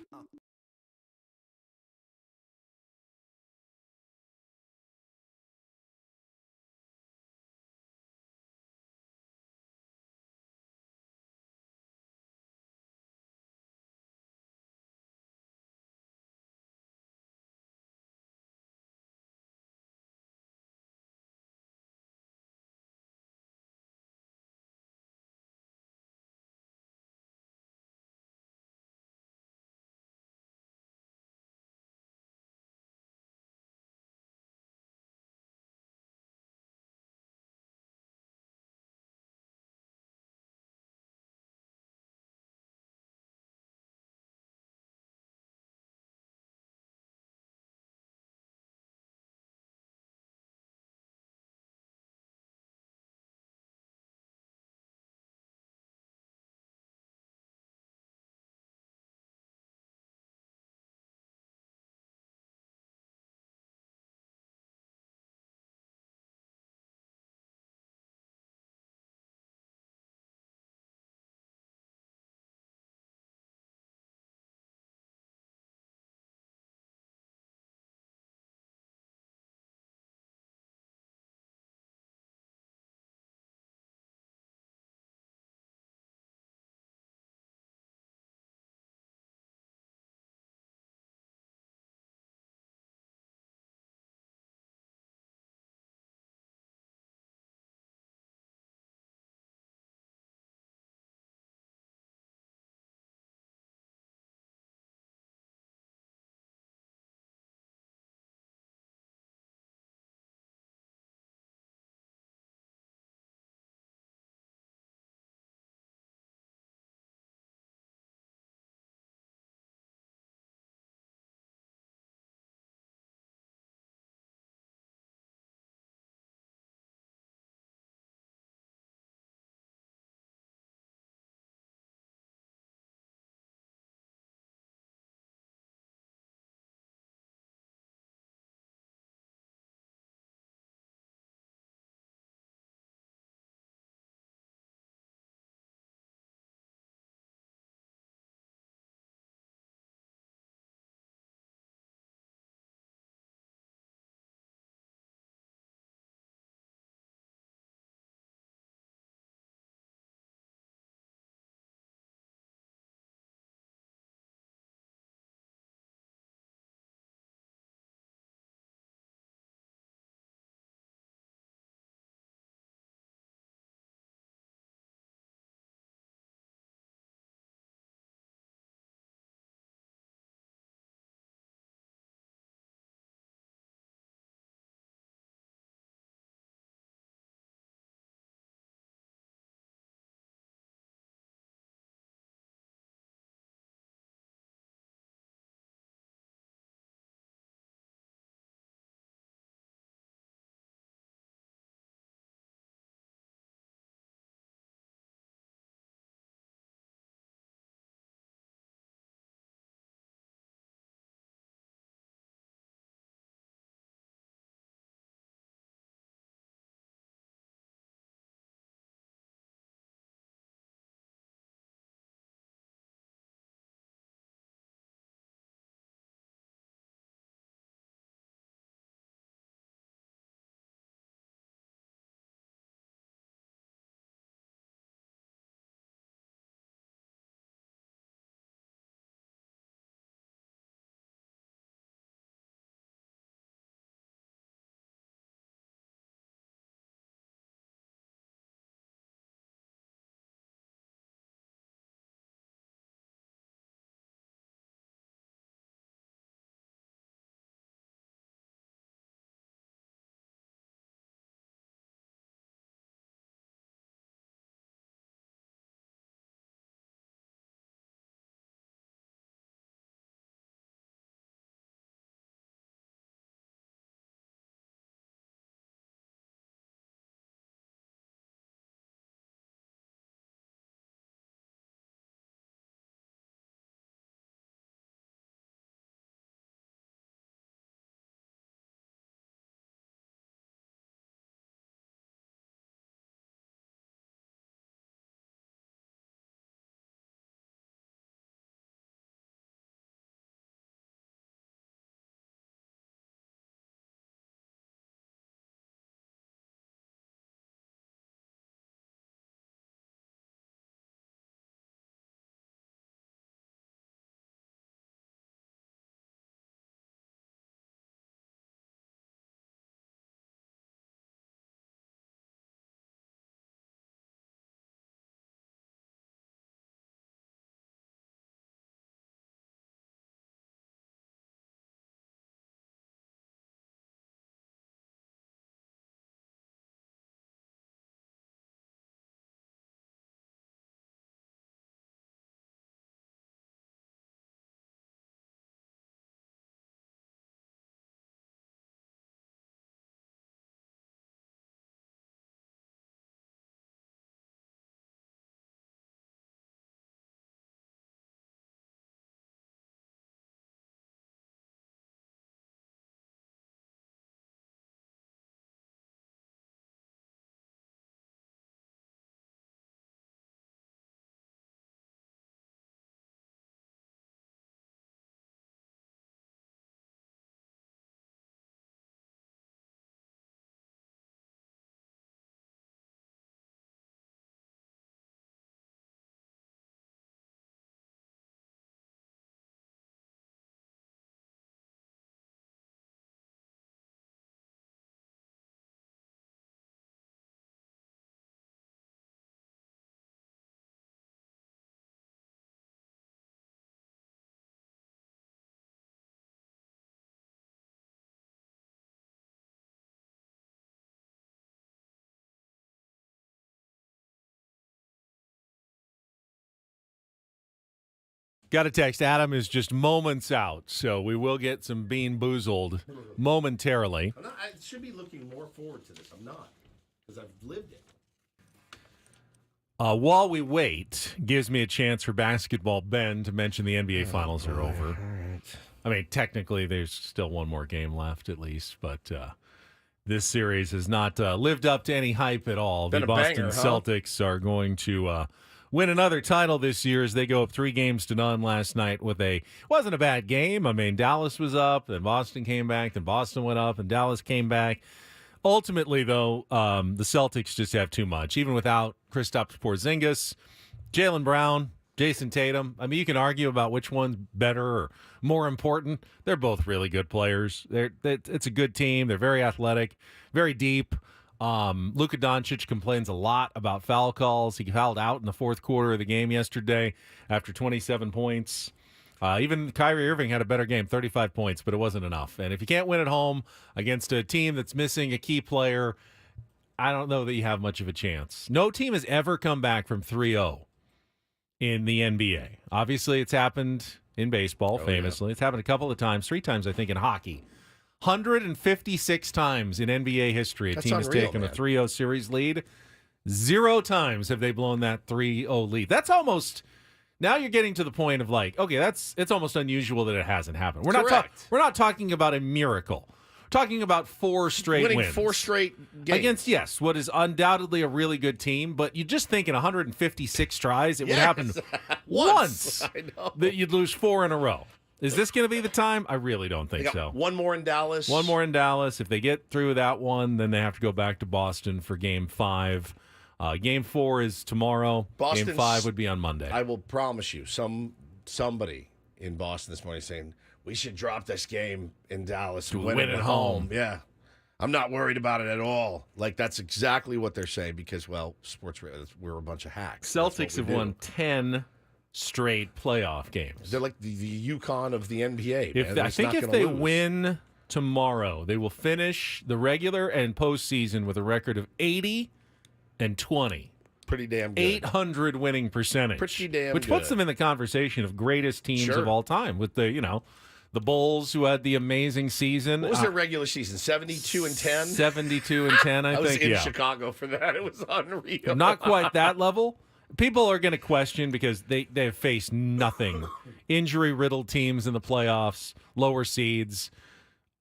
Got a text. Adam is just moments out, so we will get some Bean-boozled momentarily. I should be looking more forward to this. I'm not, because I've lived it. While we wait, gives me a chance for Basketball Ben to mention the NBA Finals are over. All right. I mean, technically, there's still one more game left at least, but this series has not lived up to any hype at all. Been the a Boston banger, huh? Celtics are going to win another title this year as they go up 3-0 last night with wasn't a bad game. I mean, Dallas was up, then Boston came back, then Boston went up, and Dallas came back. Ultimately, though, the Celtics just have too much. Even without Kristaps Porzingis, Jaylen Brown, Jason Tatum. I mean, you can argue about which one's better or more important. They're both really good players. It's a good team. They're very athletic, very deep. Luka Doncic complains a lot about foul calls. He fouled out in the fourth quarter of the game yesterday after 27 points. Even Kyrie Irving had a better game, 35 points, but it wasn't enough. And if you can't win at home against a team that's missing a key player, I don't know that you have much of a chance. No team has ever come back from 3-0 in the NBA. Obviously, it's happened in baseball, famously. Yeah. It's happened a couple of times, 3 times, I think, in hockey. 156 times in NBA history, That's team has unreal, taken man. a 3-0 series lead. 0 times have they blown that 3-0 lead. That's almost... Now you're getting to the point of like, okay, it's almost unusual that it hasn't happened. We're not talking about a miracle. We're talking about 4 straight Winning wins. 4 straight games. Against, yes, what is undoubtedly a really good team, but you just think in 156 tries it would happen once I know. that you'd lose 4 in a row. Is this going to be the time? I really don't think so. One more in Dallas. One more in Dallas. If they get through that one, then they have to go back to Boston for Game 5. Game 4 is tomorrow. Boston's, Game 5 would be on Monday. I will promise you, somebody in Boston this morning saying, we should drop this game in Dallas and win it at home. Yeah. I'm not worried about it at all. Like, that's exactly what they're saying because, well, we're a bunch of hacks. Celtics have won 10 straight playoff games. They're like the UConn of the NBA, man. I think if they win tomorrow, they will finish the regular and postseason with a record of 80-20. Pretty damn good. 800 winning percentage. Pretty damn Which good. puts them in the conversation of greatest teams of all time with the Bulls who had the amazing season. What was their regular season? 72-10? 72-10, I think. I was in Chicago for that. It was unreal. Not quite that level. People are going to question because they've faced nothing. Injury-riddled teams in the playoffs, lower seeds.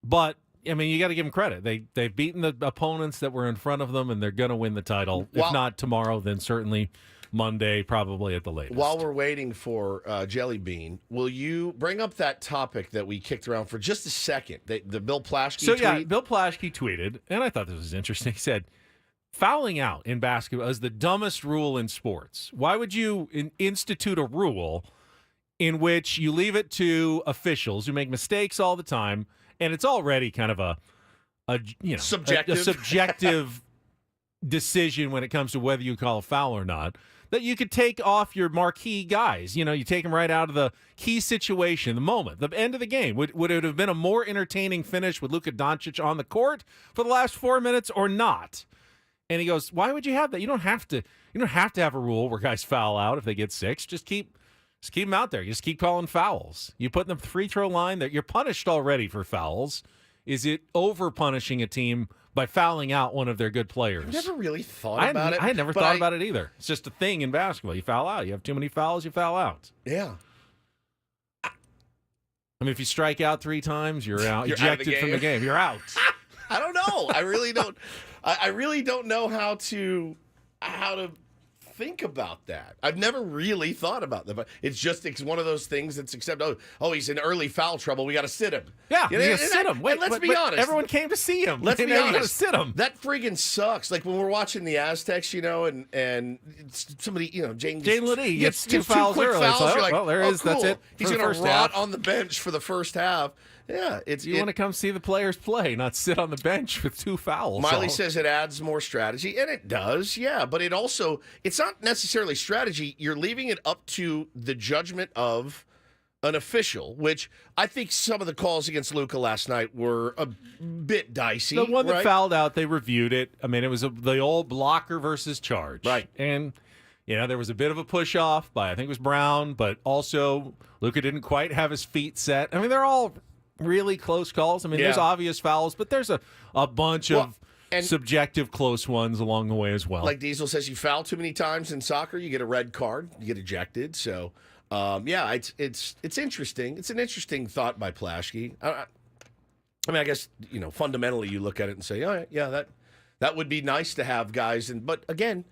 But, I mean, you got to give them credit. They've beaten the opponents that were in front of them, and they're going to win the title. If not tomorrow, then certainly Monday, probably at the latest. While we're waiting for Jelly Bean, will you bring up that topic that we kicked around for just a second? The Bill Plaschke tweet? Yeah, Bill Plaschke tweeted, and I thought this was interesting. He said, fouling out in basketball is the dumbest rule in sports. Why would you institute a rule in which you leave it to officials who make mistakes all the time, and it's already kind of a subjective decision when it comes to whether you call a foul or not, that you could take off your marquee guys. You take them right out of the key situation, the moment, the end of the game. Would it have been a more entertaining finish with Luka Doncic on the court for the last 4 minutes or not? And he goes, why would you have that? You don't have to have a rule where guys foul out if they get 6. Just keep them out there. You just keep calling fouls. You put them the free throw line that you're punished already for fouls. Is it over punishing a team by fouling out one of their good players? I never really thought about it. I had never thought about it either. It's just a thing in basketball. You foul out. You have too many fouls, you foul out. Yeah. I mean, if you strike out 3 times, you're out. You're ejected out from the game. You're out. I don't know. I really don't. I really don't know how to think about that. I've never really thought about that. But it's one of those things that's oh, he's in early foul trouble. We got to sit him. Yeah, you got to sit him. Wait, let's be honest. Everyone came to see him. Let's be honest. You got to sit him. That friggin' sucks. Like when we're watching the Aztecs, and somebody, Jane Ledee gets two fouls quick early. fouls. So, You're like, well, there is. Cool. That's it. He's going to rot on the bench for the first half. Yeah, you want to come see the players play, not sit on the bench with 2 fouls. Miley says it adds more strategy, and it does, yeah. But it's not necessarily strategy. You're leaving it up to the judgment of an official, which I think some of the calls against Luka last night were a bit dicey. The one that right? fouled out, they reviewed it. I mean, it was the old blocker versus charge. Right. And, There was a bit of a push-off by, I think it was Brown, but also Luka didn't quite have his feet set. I mean, they're all really close calls. I mean, there's obvious fouls, but there's a bunch of subjective close ones along the way as well. Like Diesel says, you foul too many times in soccer, you get a red card, you get ejected. So, it's interesting. It's an interesting thought by Plaschke. I mean, I guess, fundamentally you look at it and say, oh, yeah, that would be nice to have guys. But again,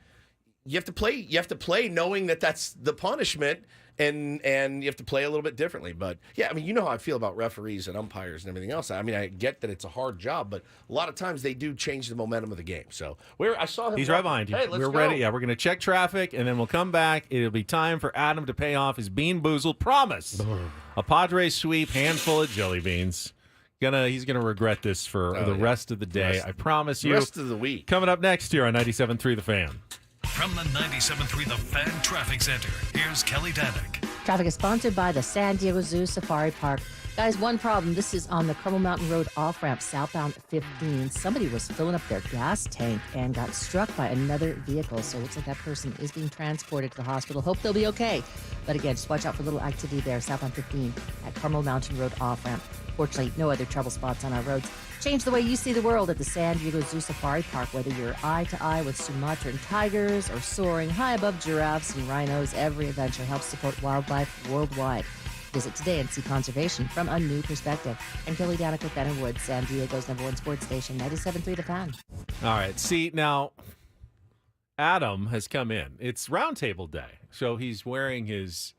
you have to play knowing that that's the punishment, and you have to play a little bit differently. But yeah, I mean, you know how I feel about referees and umpires and everything else. I mean, I get that it's a hard job, but a lot of times they do change the momentum of the game. So I saw him. He's right behind you. Hey, let's We're go. ready. Yeah, we're going to check traffic, and then we'll come back. It'll be time for Adam to pay off his Bean-boozled promise. A Padres sweep, handful of jelly beans. He's gonna regret this for the rest of the day. I promise you. Rest of the week. Coming up next here on 97.3 The Fan. From the 97.3 The Fan Traffic Center, here's Kelly Danick. Traffic is sponsored by the San Diego Zoo Safari Park. Guys, one problem. This is on the Carmel Mountain Road off-ramp, southbound 15. Somebody was filling up their gas tank and got struck by another vehicle. So it looks like that person is being transported to the hospital. Hope they'll be okay. But again, just watch out for little activity there, southbound 15 at Carmel Mountain Road off-ramp. Fortunately, no other trouble spots on our roads. Change the way you see the world at the San Diego Zoo Safari Park. Whether you're eye-to-eye with Sumatran tigers or soaring high above giraffes and rhinos, every adventure helps support wildlife worldwide. Visit today and see conservation from a new perspective. And Kelly Danick with Ben and Wood, San Diego's #1 sports station, 97.3 The Fan. All right. See, now, Adam has come in. It's Roundtable Day, so he's wearing his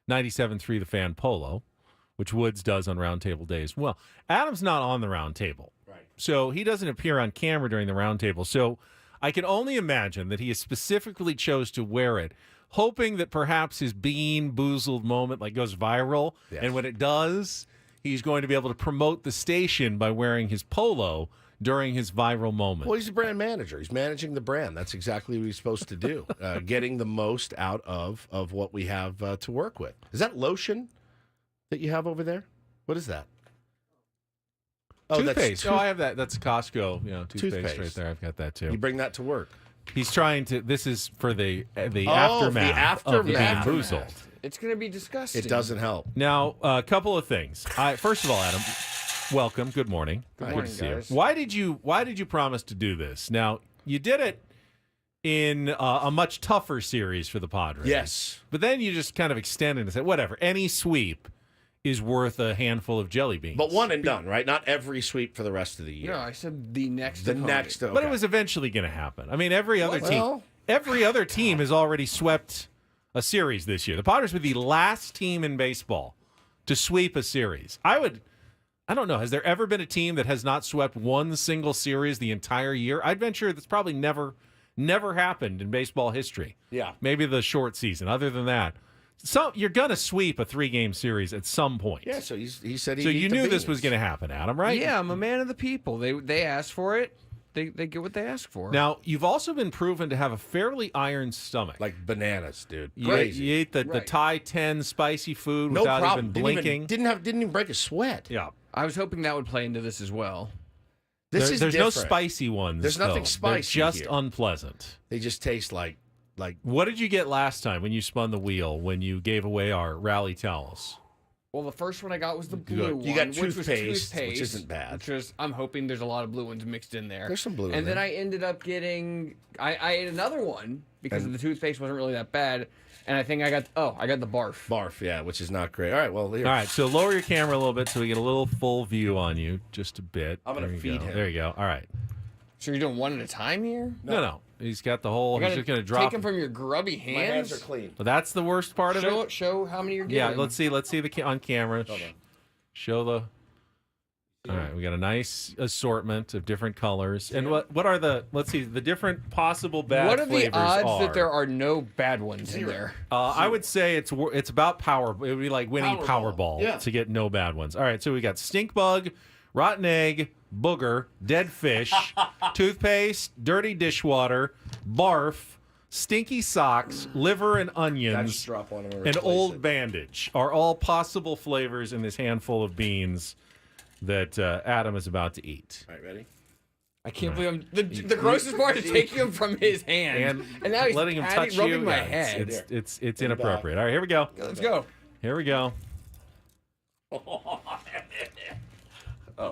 97.3 The Fan polo, which Woods does on Roundtable Day as well. Adam's not on the Roundtable. Right. So he doesn't appear on camera during the Roundtable. So I can only imagine that he has specifically chose to wear it, hoping that perhaps his Bean-boozled moment goes viral. Yes. And when it does, he's going to be able to promote the station by wearing his polo during his viral moment. Well, he's a brand manager. He's managing the brand. That's exactly what he's supposed to do, getting the most out of what we have to work with. Is that lotion that you have over there? What is that? Oh, toothpaste. That's I have that. That's Costco. Toothpaste right there. I've got that too. You bring that to work. He's trying to. This is for the the aftermath of aftermath. Bean-boozled. It's going to be disgusting. It doesn't help. Now, a couple of things. First of all, Adam, welcome. Good morning. Good morning, to see guys. you. Why did you promise to do this? Now, you did it in a much tougher series for the Padres. Yes, but then you just kind of extended and said, whatever. Any sweep is worth a handful of jelly beans. But one and done, right? Not every sweep for the rest of the year. No, I said the next. The opponent. next. Okay. But it was eventually going to happen. I mean, every other team has already swept a series this year. The Padres were the last team in baseball to sweep a series. I don't know. Has there ever been a team that has not swept one single series the entire year? I'd venture that's probably never happened in baseball history. Yeah. Maybe the short season. Other than that, you're going to sweep a 3-game series at some point. Yeah, so he said he So you knew this was going to happen, Adam, right? Yeah, I'm a man of the people. They asked for it. They get what they ask for. Now, you've also been proven to have a fairly iron stomach. Like bananas, dude. You ate the Thai 10 spicy food No without problem. even blinking. Didn't even break a sweat. Yeah. I was hoping that would play into this as well. There's no different. spicy ones. There's nothing though. spicy They're just here. unpleasant. They just taste like. What did you get last time when you spun the wheel, when you gave away our rally towels? Well, the first one I got was the blue one. You got which was toothpaste, which isn't bad. I'm hoping there's a lot of blue ones mixed in there. There's some blue in And then there. I ended up getting... I ate another one because the toothpaste wasn't really that bad. And I think I got the barf. Barf, yeah, which is not great. All right, well, here. All right, so lower your camera a little bit so we get a little full view on you, just a bit. I'm going to feed him. There you go. All right. So you're doing one at a time here? No. He's got the whole. He's just going to drop. Take them from your grubby hands. My hands are clean. Well, that's the worst part of it. Show how many you're getting. Yeah, let's see on camera. Hold on. Show the. All right, we got a nice assortment of different colors. And what are the? Let's see the different possible bad What are flavors the odds are. that there are no bad ones in there? I would say it's about power. It would be like winning Powerball Yeah. to get no bad ones. All right, so we got stink bug, rotten egg, booger, dead fish, toothpaste, dirty dishwater, barf, stinky socks, liver and onions, Just drop one and and replace old it. bandage are all possible flavors in this handful of beans that Adam is about to eat. All right, ready? I can't believe the grossest part is taking him from his hand and now he's letting him touch rubbing you. my Yeah, head. it's inappropriate. All right, here we go. Let's go. Here we go.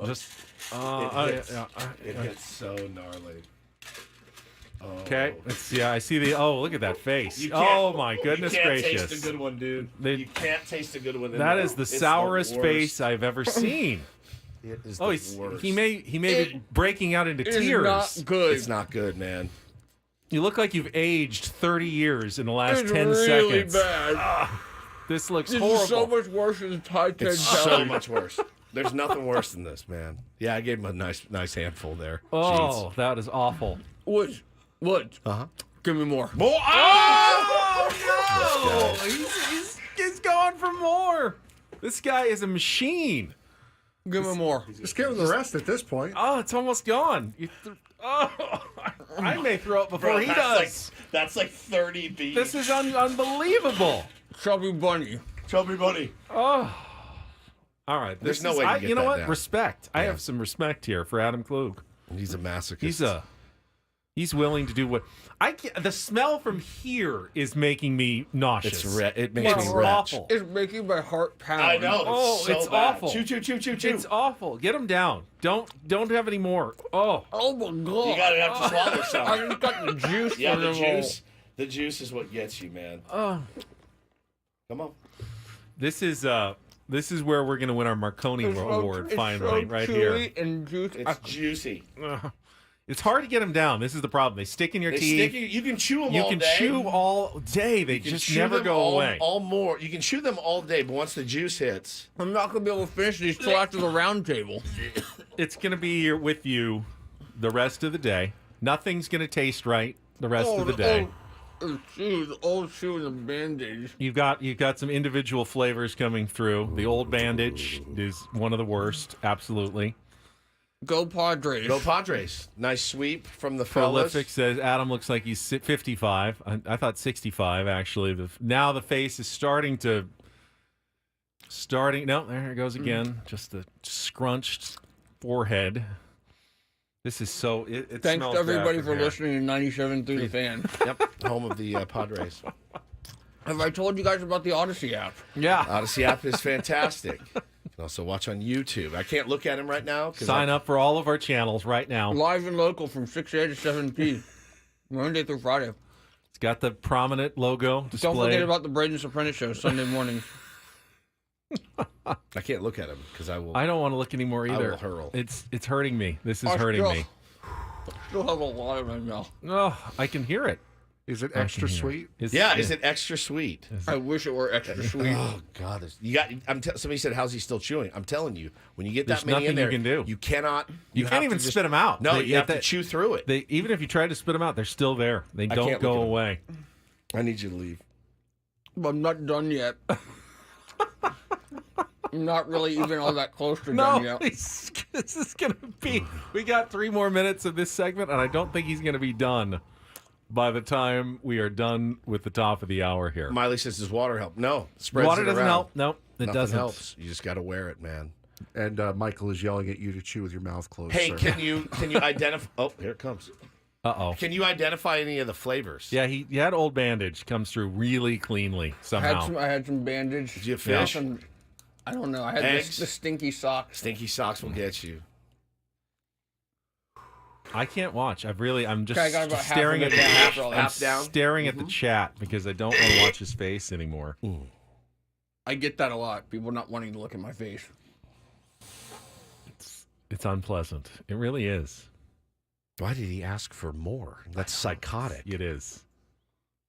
Just it hits so gnarly. okay. Let's see. I see the. Oh, look at that face. You can't- Oh my goodness you can't gracious! Taste a good one, dude. You can't taste a good one. That is the sourest face I've ever seen. It is Oh, the worst. he may be breaking out into tears. Not good. It's not good, man. You look like you've aged 30 years in the last It's 10 really seconds. bad. This looks This horrible. is so much worse than Thai Ted It's so salad. much worse. There's nothing worse than this, man. Yeah, I gave him a nice handful there. Oh, that is awful. What? Uh-huh. Give me more. More. Oh, no! He's going for more. This guy is a machine. Give me more. Just give him the rest at this point. Oh, it's almost gone. I may throw up before he does. That's like 30 beats. This is unbelievable. Chubby bunny. Chubby bunny. Oh. All right. There's no way to get you know that what? down. Respect. I have some respect here for Adam Klug. He's a masochist. He's willing to do what I can't. The smell from here is making me nauseous. It makes me It's retch. awful. It's making my heart pound. I know. Oh, so it's bad. awful. Chew. It's awful. Get him down. Don't have any more. Oh. Oh my god. You gotta have to swallow some. I just got the juice. Yeah, for the them all. juice. The juice is what gets you, man. Oh. Come on. This is where we're gonna win our Marconi award It's finally, so right chewy here. and juicy. It's juicy. It's hard to get them down. This is the problem. They stick in your They teeth. stick you can chew them You all can day. chew all day. They You can just chew never them go away. All more. You can chew them all day, but once the juice hits, I'm not gonna be able to finish these till after the round table. It's gonna be here with you the rest of the day. Nothing's gonna taste right the rest of the day. The old shoe and the bandage. You've got some individual flavors coming through. The old bandage is one of the worst, absolutely. Go Padres. go Padres. Nice sweep from the fellas. Prolific says Adam looks like he's 55. I thought 65 actually. Now the face is starting. No, there it goes again. Just the scrunched forehead. This is so. It Thanks smells to everybody bad for here. listening to 97 through the fan. Yep, home of the Padres. Have I told you guys about the Odyssey app? Yeah. Odyssey app is fantastic. You can also watch on YouTube. I can't look at him right now. Sign up for all of our channels right now. Live and local from 6 a to 7 p. Monday through Friday. It's got the prominent logo displayed. Don't forget about the Braden's Apprentice show Sunday mornings. I can't look at him because I will. I don't want to look anymore I either. will hurl. It's hurting me. This is I hurting still- me. Still have a lot in my mouth. Oh, I can hear it. Is it I can extra hear sweet? Is it extra sweet? I wish it were extra sweet. Oh God! You got. Somebody said, "How's he still chewing?" I'm telling you, when you get There's that many in nothing you there, can do. You cannot. You have can't to even just- spit them out. No, They- you have they- to chew through it. Even if you try to spit them out, they're still there. They don't can't go look at 'em. away. I need you to leave. But I'm not done yet. I'm not really even all that close to No, done yet. this is going to be. We got 3 more minutes of this segment, and I don't think he's going to be done by the time we are done with the top of the hour here. Miley says, "Does water help?" No, spreads Water it doesn't around. help. No, it Nothing doesn't. helps. You just got to wear it, man. And Michael is yelling at you to chew with your mouth closed. Hey, sir. can you identify? Oh, here it comes. Uh-oh. Can you identify any of the flavors? Yeah, he had old bandage. Comes through really cleanly somehow. I had some bandage. Did you have fish? I don't know. I had Eggs? the stinky socks. Stinky socks will get you. I can't watch. I'm just Okay, I got about half staring of at it the down. I'm Half down? staring at the chat because I don't want to watch his face anymore. I get that a lot. People not wanting to look at my face. It's unpleasant. It really is. Why did he ask for more? That's psychotic. It is.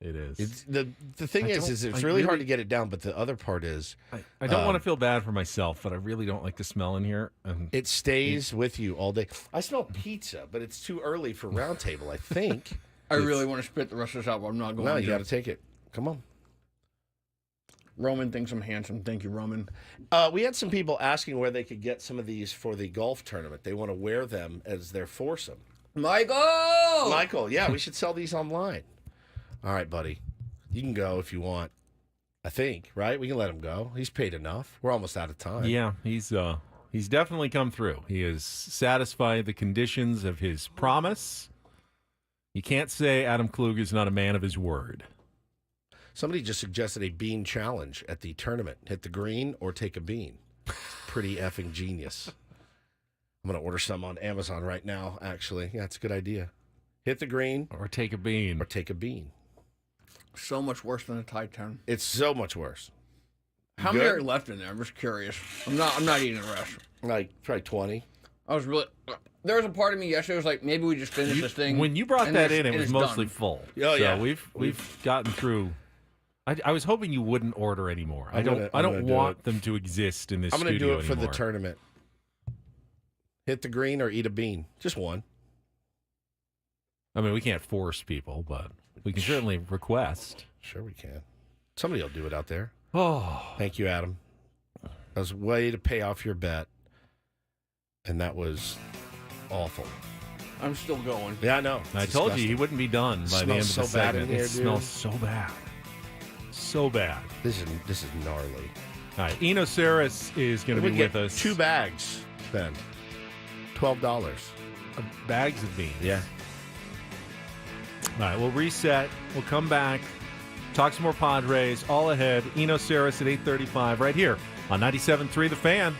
It is. It's, the thing is it's really hard to get it down. But the other part is, I don't want to feel bad for myself, but I really don't like the smell in here. And it stays with you all day. I smell pizza, but it's too early for round table. I think. I really want to spit the rest of this out, but I'm not going No, to. you got to take it. Come on. Roman thinks I'm handsome. Thank you, Roman. We had some people asking where they could get some of these for the golf tournament. They want to wear them as their foursome. Michael, yeah, we should sell these online. All right, buddy. You can go if you want. I think, right? We can let him go. He's paid enough. We're almost out of time. yeah, he's He's definitely come through. He has satisfied the conditions of his promise. You can't say Adam Klug is not a man of his word. Somebody just suggested a bean challenge at the tournament. Hit the green or take a bean. Pretty effing genius. I'm going to order some on Amazon right now, actually. Yeah, it's a good idea. Hit the green. Or take a bean. Or take a bean. So much worse than a tie turn. It's so much worse. How many are left in there? I'm just curious. I'm not eating the rest. Like, probably 20. I was really... There was a part of me yesterday was like, maybe we just finish this thing. When you brought that in, it was mostly full. Oh, yeah. So we've gotten through... I was hoping you wouldn't order anymore. I don't want them to exist in this studio anymore. I'm going to do it for the tournament. Hit the green or eat a bean. Just one. I mean, we can't force people, but we can certainly request. Sure we can. Somebody will do it out there. Oh. Thank you, Adam. That was a way to pay off your bet. And that was awful. I'm still going. Yeah, I know. I told you he wouldn't be done by the end of the segment. It smells so bad. So bad. This is gnarly. All right, Eno Saris is going to be with us. 2 bags, Ben. $12. Bags of beans. Yeah. All right, we'll reset. We'll come back. Talk some more Padres. All ahead. Eno Saris at 8:35 right here on 97.3 The Fan.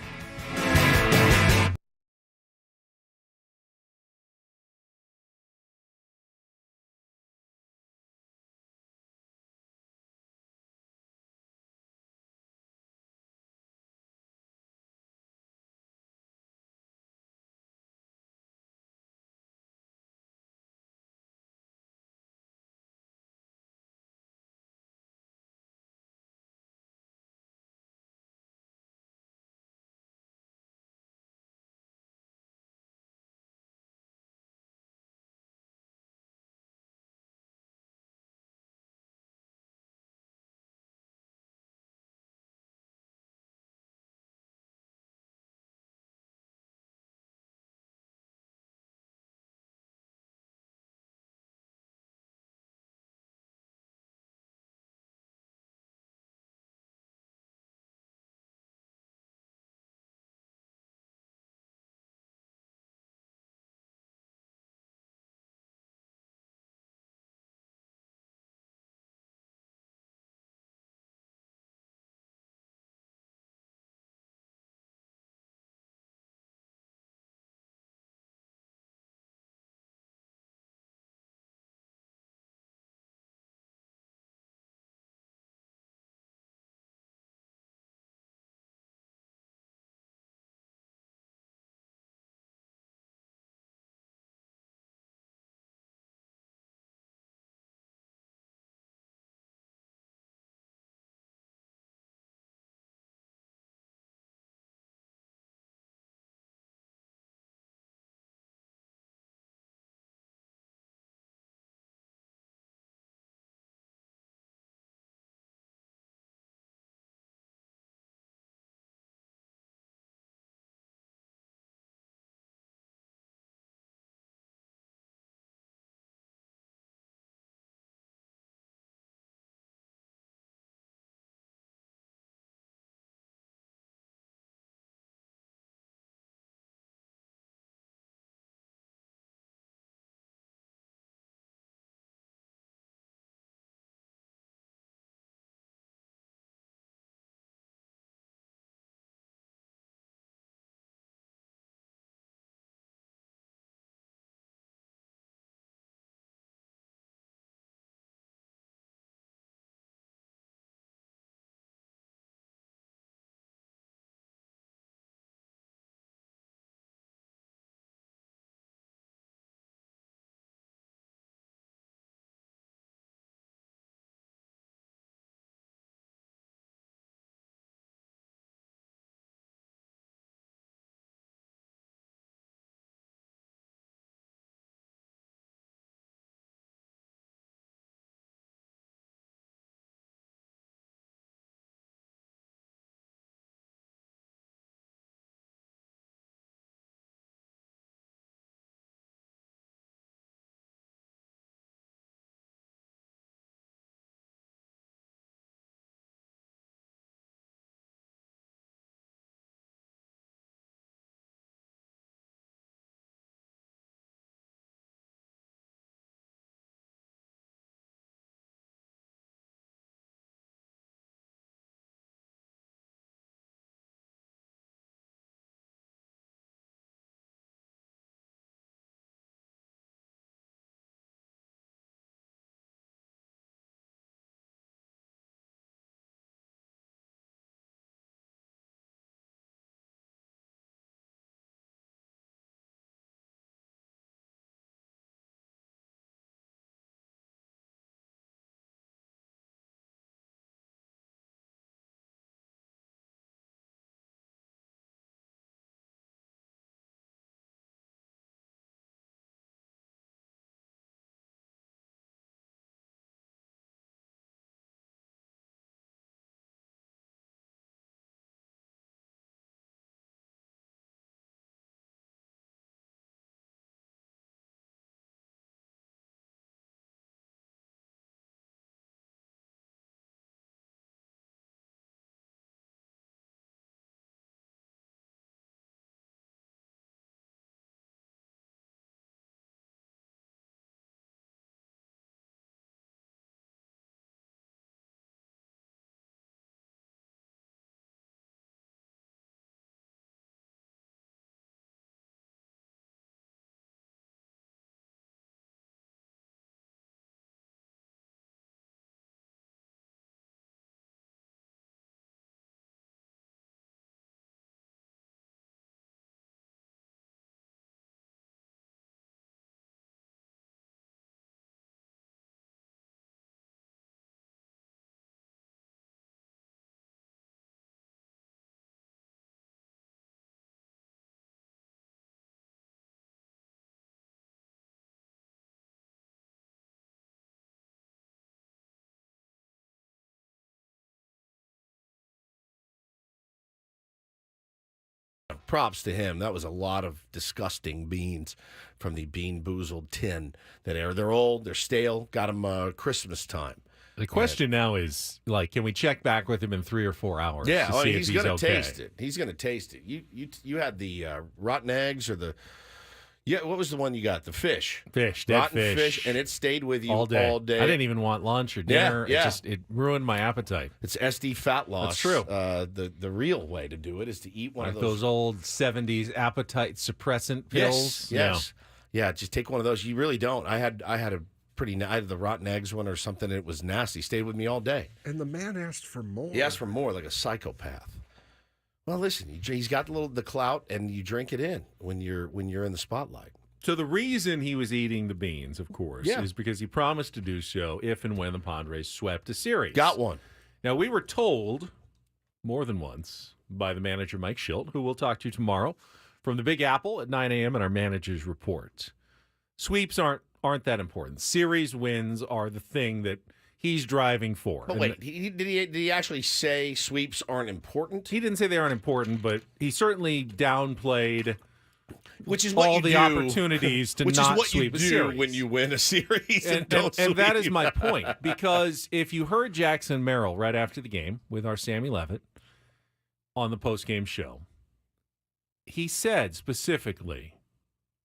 props to him. That was a lot of disgusting beans from the Bean-boozled tin that are. They're old, they're stale. Got them Christmas time. The question now is, like, can we check back with him in 3 or 4 hours? Yeah, to see if he's going to okay? taste it. He's going to taste it. You had the rotten eggs or the what was the one you got? The fish. Dead rotten fish, and it stayed with you all day. I didn't even want lunch or dinner. Yeah. It ruined my appetite. It's SD fat loss. That's true. The real way to do it is to eat one Like of those old 70s appetite suppressant pills. Yes. Yeah, just take one of those. You really don't. I had the rotten eggs one or something. And it was nasty. Stayed with me all day. And the man asked for more. He asked for more, like a psychopath. Well, listen, he's got the clout, and you drink it in when you're in the spotlight. So the reason he was eating the beans, of course, is because he promised to do so if and when the Padres swept a series. Got one. Now, we were told more than once by the manager, Mike Schilt, who we'll talk to tomorrow from the Big Apple at 9 a.m. in our manager's report. Sweeps aren't that important. Series wins are the thing that he's driving for. But wait, did he actually say sweeps aren't important? He didn't say they aren't important, but he certainly downplayed which is what all you the do. opportunities to which not is what sweep you a do series. when you win a series and and that is sweep. my point. Because if you heard Jackson Merrill right after the game with our Sammy Levitt on the postgame show, he said specifically,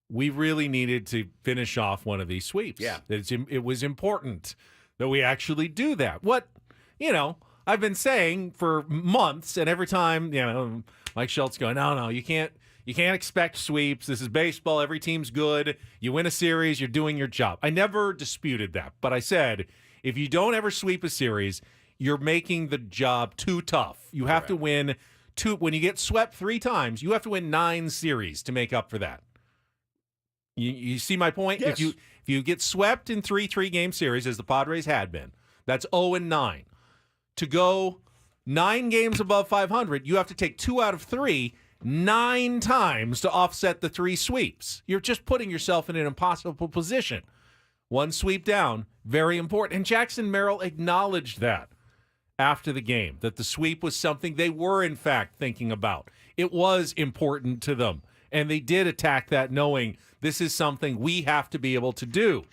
we really needed to finish off one of these sweeps. Yeah. It was important that we actually do that. What, I've been saying for months, and every time, Mike Schultz going, no, you can't expect sweeps. This is baseball. Every team's good. You win a series, you're doing your job. I never disputed that, but I said, if you don't ever sweep a series, you're making the job too tough. You have to win when you get swept 3 times, you have to win 9 series to make up for that. You see my point? Yes. If you get swept in 3 3-game series, as the Padres had been, that's 0-9. To go 9 games above 500, you have to take 2 out of 3 9 times to offset the 3 sweeps. You're just putting yourself in an impossible position. 1 sweep down, very important. And Jackson Merrill acknowledged that after the game, that the sweep was something they were, in fact, thinking about. It was important to them. And they did attack that knowing this is something we have to be able to do.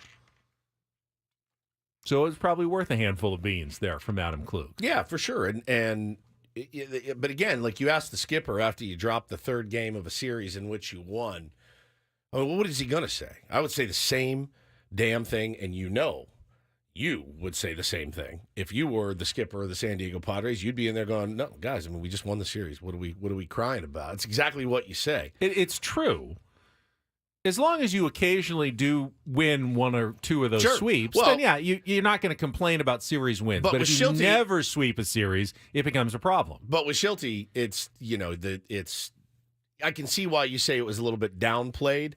So it was probably worth a handful of beans there from Adam Klug. Yeah, for sure. But again, like you asked the skipper after you dropped the 3rd game of a series in which you won, I mean, what is he going to say? I would say the same damn thing, and you would say the same thing. If you were the skipper of the San Diego Padres, you'd be in there going, no, guys, I mean, we just won the series. What are we crying about? It's exactly what you say. It's true. As long as you occasionally do win 1 or 2 of those sweeps, then yeah, you're not going to complain about series wins. But if you never sweep a series, it becomes a problem. But with Schilte, I can see why you say it was a little bit downplayed.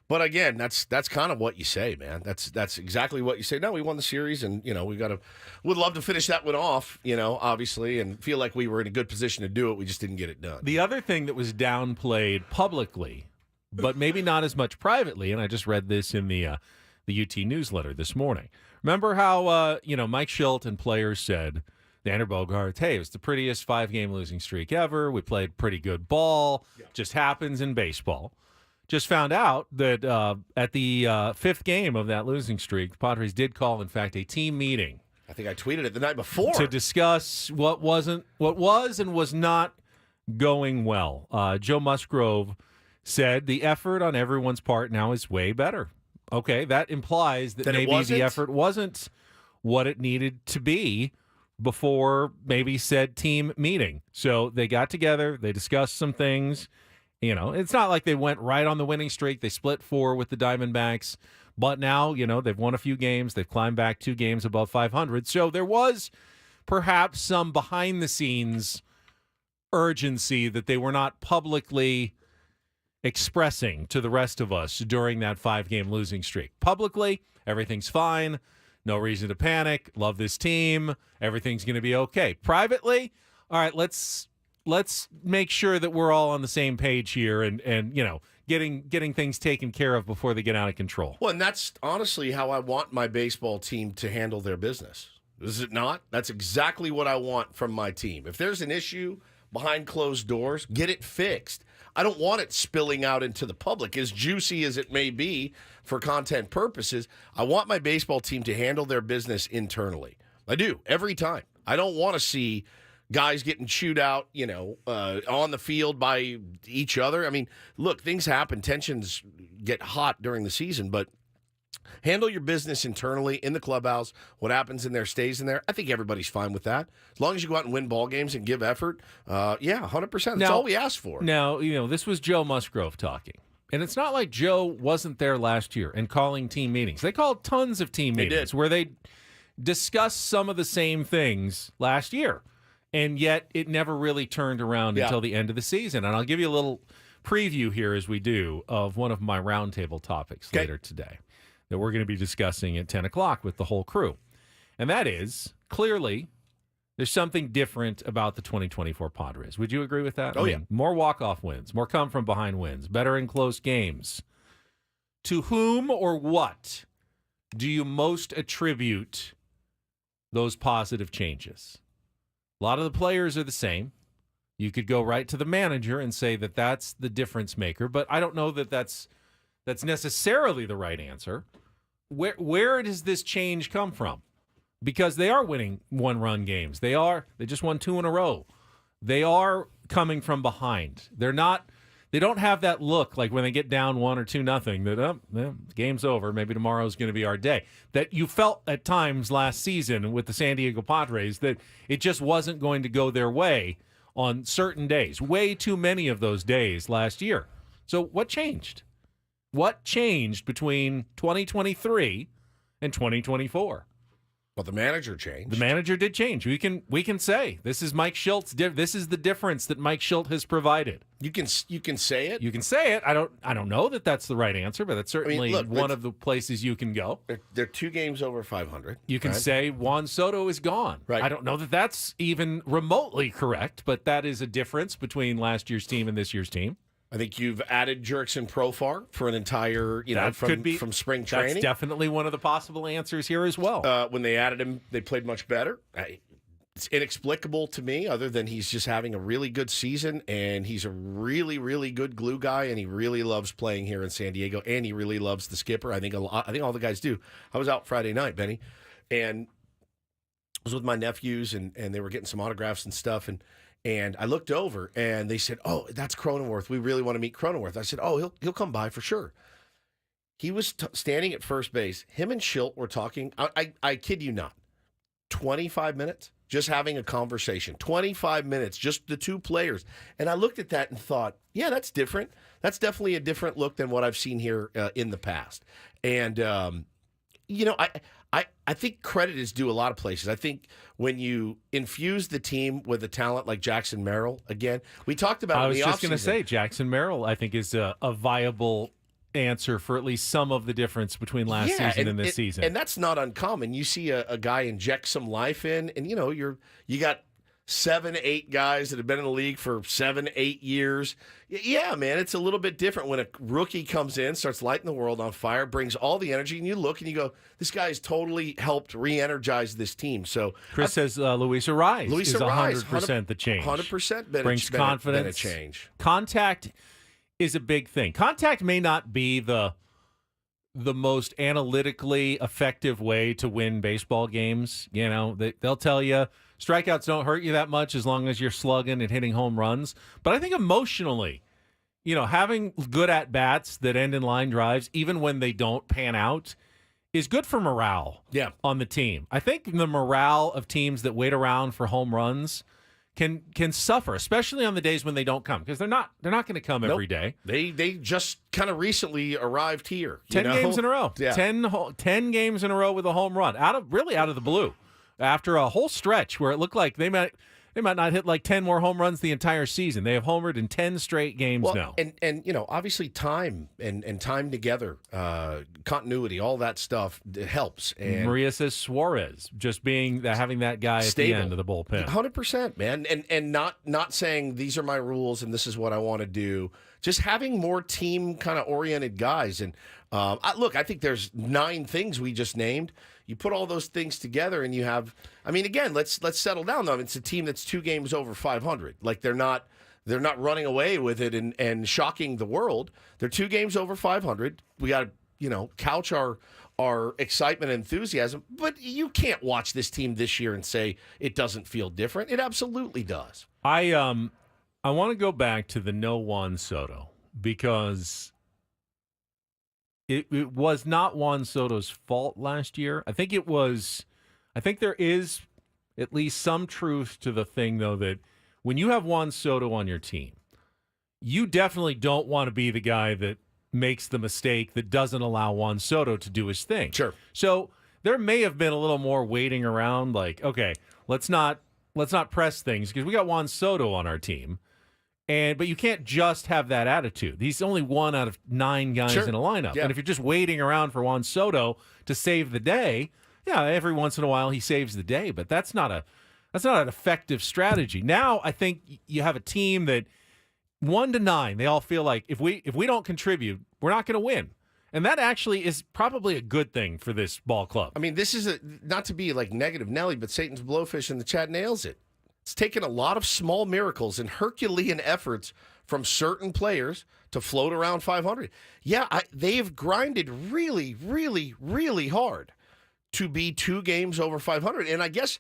But again, that's kind of what you say, man. That's exactly what you say. No, we won the series, and would love to finish that one off, obviously, and feel like we were in a good position to do it. We just didn't get it done. The other thing that was downplayed publicly, but maybe not as much privately, and I just read this in the UT newsletter this morning. Remember how Mike Schilt and players said, Xander Bogaerts, hey, it was the prettiest 5-game losing streak ever. We played pretty good ball. Yeah. Just happens in baseball. Just found out that at the 5th game of that losing streak, the Padres did call, in fact, a team meeting. I think I tweeted it the night before. To discuss what was and was not going well. Joe Musgrove said the effort on everyone's part now is way better. Okay, that implies that maybe the effort wasn't what it needed to be before maybe said team meeting. So they got together, they discussed some things. It's not like they went right on the winning streak. They split 4 with the Diamondbacks. But now, they've won a few games. They've climbed back 2 games above 500. So there was perhaps some behind-the-scenes urgency that they were not publicly expressing to the rest of us during that 5-game losing streak. Publicly, everything's fine. No reason to panic. Love this team. Everything's going to be okay. Privately, all right, let's make sure that we're all on the same page here and getting things taken care of before they get out of control. Well, and that's honestly how I want my baseball team to handle their business. Is it not? That's exactly what I want from my team. If there's an issue, behind closed doors, get it fixed. I don't want it spilling out into the public, as juicy as it may be for content purposes. I want my baseball team to handle their business internally. I do, every time. I don't want to see guys getting chewed out, on the field by each other. I mean, look, things happen. Tensions get hot during the season, but handle your business internally in the clubhouse. What happens in there stays in there. I think everybody's fine with that. As long as you go out and win ball games and give effort, 100%. That's all we ask for. Now, this was Joe Musgrove talking. And it's not like Joe wasn't there last year and calling team meetings. They called tons of team meetings where they discussed some of the same things last year. And yet it never really turned around until the end of the season. And I'll give you a little preview here as we do of one of my roundtable topics later today that we're going to be discussing at 10 o'clock with the whole crew. And that is, clearly, there's something different about the 2024 Padres. Would you agree with that? Oh, yeah. More walk-off wins, more come-from-behind wins, better in close games. To whom or what do you most attribute those positive changes? A lot of the players are the same. You could go right to the manager and say that that's the difference maker, but I don't know that that's necessarily the right answer. Where does this change come from? Because they are winning one-run games. They just won 2 in a row. They are coming from behind. They don't have that look like when they get down 1 or 2-0 that the game's over. Maybe tomorrow's going to be our day. That you felt at times last season with the San Diego Padres that it just wasn't going to go their way on certain days. Way too many of those days last year. So what changed? What changed between 2023 and 2024? Well, the manager changed. The manager did change. We can say this is Mike Schilt's. This is the difference that Mike Schilt has provided. You can say it. You can say it. I don't know that that's the right answer, but that's certainly one of the places you can go. They're 2 games over 500. You can say Juan Soto is gone. Right. I don't know that that's even remotely correct, but that is a difference between last year's team and this year's team. I think you've added Jurickson Profar for an entire, from spring training. That's definitely one of the possible answers here as well. When they added him, they played much better. It's inexplicable to me, other than he's just having a really good season, and he's a really, really good glue guy, and he really loves playing here in San Diego, and he really loves the skipper. I think all the guys do. I was out Friday night, Benny, and I was with my nephews, and they were getting some autographs and stuff, and I looked over, and they said, "Oh, that's Cronenworth. We really want to meet Cronenworth." I said, "Oh, he'll come by for sure." He was standing at first base. Him and Schilt were talking. I kid you not, 25 minutes, just having a conversation. 25 minutes, just the 2 players. And I looked at that and thought, yeah, that's different. That's definitely a different look than what I've seen here in the past. And I think credit is due a lot of places. I think when you infuse the team with a talent like Jackson Merrill, again, we talked about. I was just going to say Jackson Merrill, I think, is a viable answer for at least some of the difference between last season and this season. And that's not uncommon. You see a guy inject some life in, and you got 7, 8 guys that have been in the league for 7, 8 years. Yeah, man, it's a little bit different when a rookie comes in, starts lighting the world on fire, brings all the energy, and you look and you go, this guy has totally helped re-energize this team. So Chris says Luis Arraez is 100% the change. 100% brings confidence. Change. Contact is a big thing. Contact may not be the most analytically effective way to win baseball games. They'll tell you strikeouts don't hurt you that much as long as you're slugging and hitting home runs. But I think emotionally, having good at-bats that end in line drives, even when they don't pan out, is good for morale on the team. I think the morale of teams that wait around for home runs can suffer, especially on the days when they don't come, because they're not going to come every day. They just kind of recently arrived here. 10 games in a row. Yeah. 10 games in a row with a home run out of the blue. After a whole stretch where it looked like they might not hit like 10 more home runs the entire season. They have homered in 10 straight games now. And obviously time and time together, continuity, all that stuff helps. And Maria says Suarez just having that guy at the end of the bullpen. 100%, man. And not saying these are my rules and this is what I want to do. Just having more team kind of oriented guys. And I think there's 9 things we just named. You put all those things together, and you have. I mean, again, let's settle down though. It's a team that's 2 games over 500. Like they're not running away with it and shocking the world. They're 2 games over 500. We got to couch our excitement and enthusiasm. But you can't watch this team this year and say it doesn't feel different. It absolutely does. I want to go back to the no Juan Soto because it was not Juan Soto's fault last year. I think there is at least some truth to the thing, though, that when you have Juan Soto on your team, you definitely don't want to be the guy that makes the mistake that doesn't allow Juan Soto to do his thing. Sure. So there may have been a little more waiting around, like, okay, let's not press things because we got Juan Soto on our team. But you can't just have that attitude. He's only 1 out of 9 guys in a lineup. Yeah. And if you're just waiting around for Juan Soto to save the day, yeah, every once in a while he saves the day, but that's not an effective strategy. Now I think you have a team that 1 to 9, they all feel like if we don't contribute, we're not going to win. And that actually is probably a good thing for this ball club. I mean, this is not to be like negative Nelly, but Satan's Blowfish in the chat nails it. It's taken a lot of small miracles and Herculean efforts from certain players to float around 500. Yeah, they've grinded really, really, really hard to be 2 games over 500. And I guess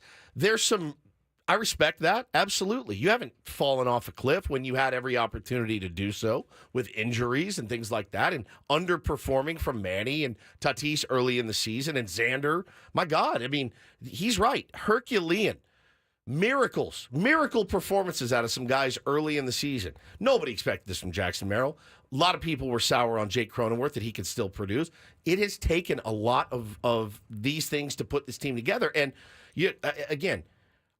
I respect that. Absolutely. You haven't fallen off a cliff when you had every opportunity to do so with injuries and things like that and underperforming from Manny and Tatis early in the season and Xander. My God, I mean, he's right. Herculean. Miracle performances out of some guys early in the season. Nobody expected this from Jackson Merrill. A lot of people were sour on Jake Cronenworth that he could still produce. It has taken a lot of these things to put this team together. And again,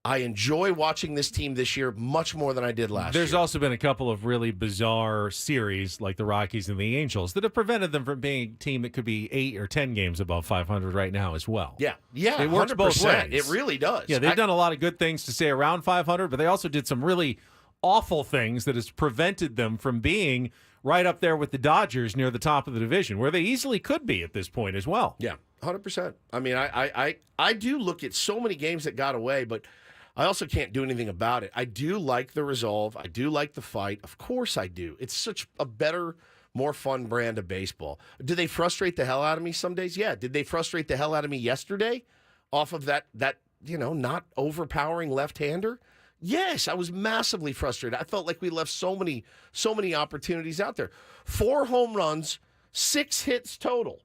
I enjoy watching this team this year much more than I did last year. There's also been a couple of really bizarre series like the Rockies and the Angels that have prevented them from being a team that could be 8 or 10 games above 500 right now as well. Yeah, it works both ways. It really does. Yeah, they've done a lot of good things to stay around 500, but they also did some really awful things that has prevented them from being right up there with the Dodgers near the top of the division, where they easily could be at this point as well. Yeah, 100%. I mean, I do look at so many games that got away, but I also can't do anything about it. I do like the resolve. I do like the fight. Of course I do. It's such a better, more fun brand of baseball. Do they frustrate the hell out of me some days? Yeah. Did they frustrate the hell out of me yesterday off of that not overpowering left-hander? Yes, I was massively frustrated. I felt like we left so many opportunities out there. 4 home runs, 6 hits total.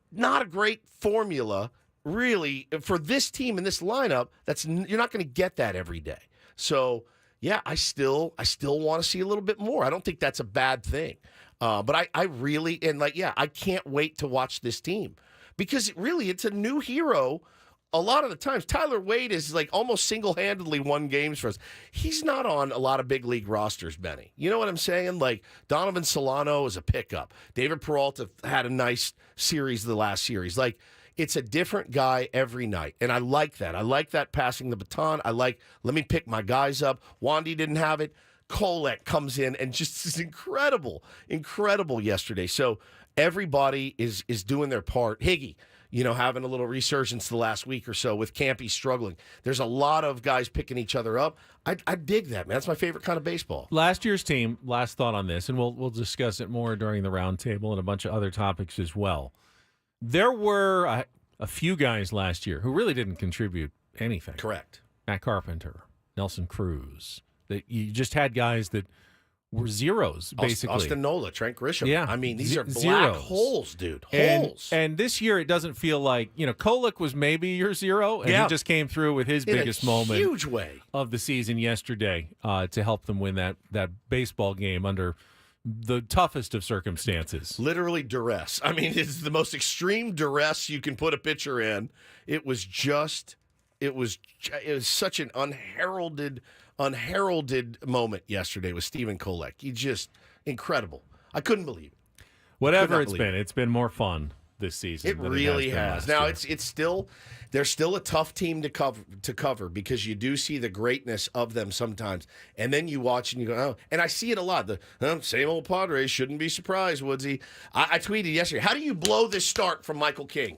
Not a great formula, really, for this team in this lineup. You're not going to get that every day. So, yeah, I still want to see a little bit more. I don't think that's a bad thing. But I really, I can't wait to watch this team because it's a new hero. A lot of the times, Tyler Wade is like almost single-handedly won games for us. He's not on a lot of big league rosters, Benny. You know what I'm saying? Like Donovan Solano is a pickup. David Peralta had a nice series the last series. Like, it's a different guy every night, and I like that. I like that passing the baton. let me pick my guys up. Wandy didn't have it. Kolek comes in and just is incredible yesterday. So everybody is doing their part. Higgy, having a little resurgence the last week or so with Campy struggling. There's a lot of guys picking each other up. I dig that, man. That's my favorite kind of baseball. Last year's team, last thought on this, and we'll discuss it more during the roundtable and a bunch of other topics as well. There were a few guys last year who really didn't contribute anything. Correct. Matt Carpenter, Nelson Cruz. That you just had guys that were zeros, basically. Austin Nola, Trent Grisham. Yeah. I mean, these are black zeros. holes, dude. Holes. And this year, it doesn't feel like, Kolek was maybe your zero, and he just came through with his biggest moment huge way of the season yesterday to help them win that baseball game under the toughest of circumstances. Literally duress. I mean, it's the most extreme duress you can put a pitcher in. It was such an unheralded moment yesterday with Stephen Kolek. He just incredible. I couldn't believe it. Whatever it's been more fun this season. It really has. Now it's still they're still a tough team to cover because you do see the greatness of them sometimes, and then you watch and you go, oh, and I see it a lot. The same old Padres, shouldn't be surprised, Woodsy. I tweeted yesterday, how do you blow this start from Michael King?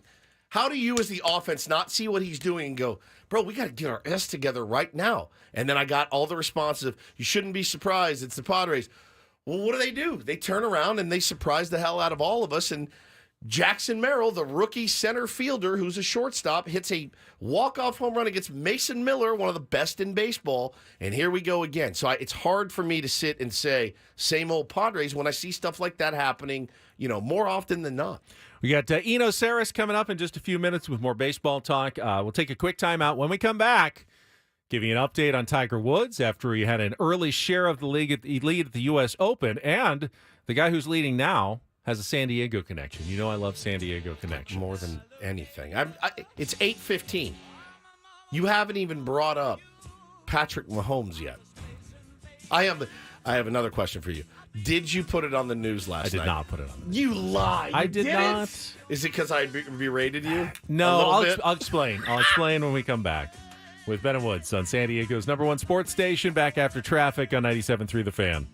How do you, as the offense, not see what he's doing and go, bro, we got to get our S together right now? And then I got all the responses of, you shouldn't be surprised. It's the Padres. Well, what do? They turn around and they surprise the hell out of all of us. And Jackson Merrill, the rookie center fielder who's a shortstop, hits a walk-off home run against Mason Miller, one of the best in baseball. And here we go again. So it's hard for me to sit and say, same old Padres, when I see stuff like that happening, more often than not. We got Eno Saris coming up in just a few minutes with more baseball talk. We'll take a quick time out. When we come back, give you an update on Tiger Woods after he had an early share of the lead at the U.S. Open. And the guy who's leading now has a San Diego connection. You know I love San Diego connection. More than anything. It's 8:15. You haven't even brought up Patrick Mahomes yet. I have another question for you. Did you put it on the news last night? I did not put it on. You lied. I did not. Is it because I berated you? No, I'll explain. I'll explain when we come back with Ben and Woods on San Diego's #1 sports station. Back after traffic on 97.3 The Fan.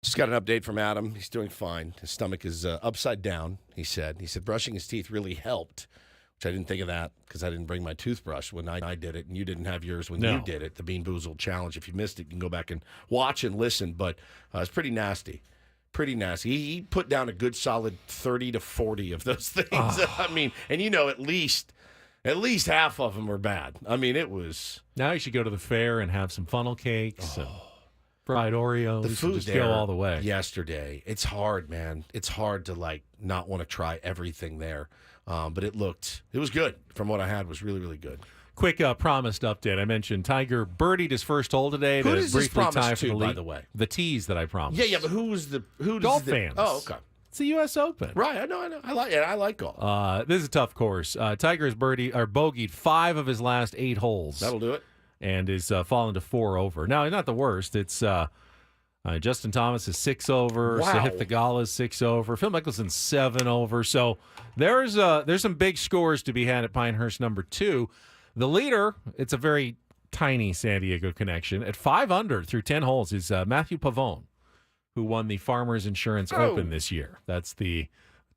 Just got an update from Adam. He's doing fine. His stomach is upside down, he said. He said brushing his teeth really helped, which I didn't think of that because I didn't bring my toothbrush when I did it, and you didn't have yours when you did it, the Bean-boozled challenge. If you missed it, you can go back and watch and listen, but it's pretty nasty. Pretty nasty. He put down a good solid 30 to 40 of those things. I mean, and at least half of them were bad. I mean, it was... Now you should go to the fair and have some funnel cakes and fried Oreos. The food just there go all the way. Yesterday, it's hard, man. It's hard to not want to try everything there. But it was good. From what I had, was really, really good. Quick promised update. I mentioned Tiger birdied his first hole today Who to does this briefly tie promise for the to, lead. by the way? The tees that I promised. Yeah, but who does Golf the fans. Oh, okay. It's the U.S. Open. Right, I know. I like it. I like golf. This is a tough course. Tiger has bogeyed 5 of his last 8 holes. That'll do it. And is fallen to 4 over. Now, not the worst. It's Justin Thomas is 6 over. Wow. Sahith Theegala is 6 over. Phil Mickelson's 7 over. So there's some big scores to be had at Pinehurst number 2. The leader, it's a very tiny San Diego connection. At 5 under through 10 holes is Matthew Pavone, who won the Farmers Insurance Open this year. That's the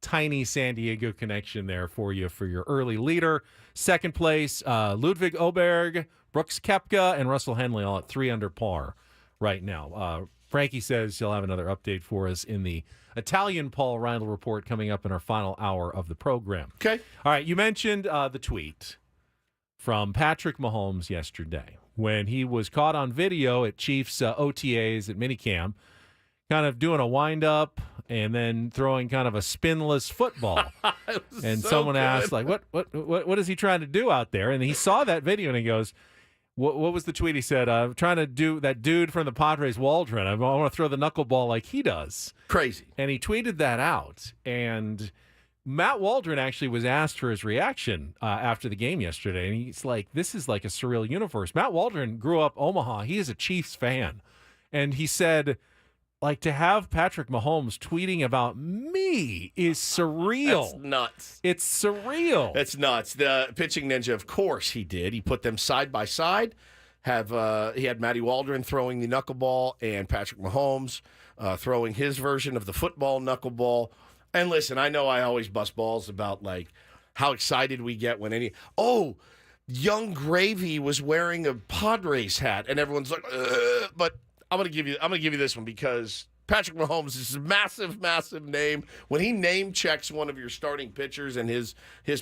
tiny San Diego connection there for you for your early leader. Second place, Ludwig Oberg, Brooks Koepka, and Russell Henley all at 3 under par right now. Frankie says he'll have another update for us in the Italian Paul Rindle report coming up in our final hour of the program. Okay. All right, you mentioned the tweet from Patrick Mahomes yesterday when he was caught on video at Chiefs OTAs at minicamp, kind of doing a wind-up and then throwing kind of a spinless football. And someone asked, what is he trying to do out there? And he saw that video and he goes, what was the tweet? He said, I'm trying to do that dude from the Padres, Waldron. I want to throw the knuckleball like he does. Crazy. And he tweeted that out. And Matt Waldron actually was asked for his reaction after the game yesterday. And he's like, this is like a surreal universe. Matt Waldron grew up Omaha. He is a Chiefs fan. And he said, to have Patrick Mahomes tweeting about me is surreal. That's nuts. It's surreal. It's nuts. The pitching ninja, of course, he did. He put them side by side. He had Matty Waldron throwing the knuckleball and Patrick Mahomes throwing his version of the football knuckleball. And listen, I know I always bust balls about how excited we get when Young Gravy was wearing a Padres hat, and everyone's like, but I'm gonna give you this one because Patrick Mahomes is a massive, massive name. When he name checks one of your starting pitchers and his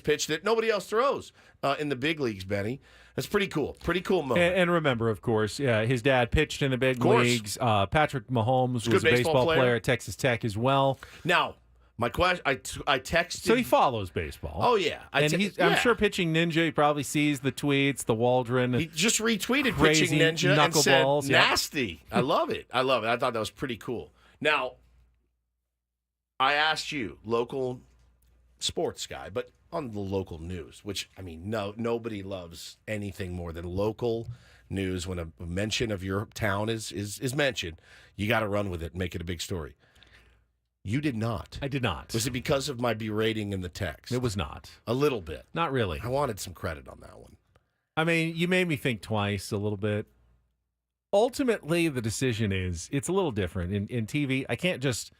pitch that nobody else throws in the big leagues, Benny, that's pretty cool. Pretty cool moment. And remember, of course, his dad pitched in the big leagues. Patrick Mahomes was a baseball player at Texas Tech as well. Now, my question, I texted. So he follows baseball. Oh, yeah. I'm sure Pitching Ninja, he probably sees the tweets, the Waldron. He just retweeted Pitching Ninja and said, nasty. I love it. I thought that was pretty cool. Now, I asked you, local sports guy, but on the local news, which, nobody loves anything more than local news. When a mention of your town is mentioned, you got to run with it and make it a big story. You did not. I did not. Was it because of my berating in the text? It was not. A little bit. Not really. I wanted some credit on that one. You made me think twice a little bit. Ultimately, the decision it's a little different. In TV, I can't just...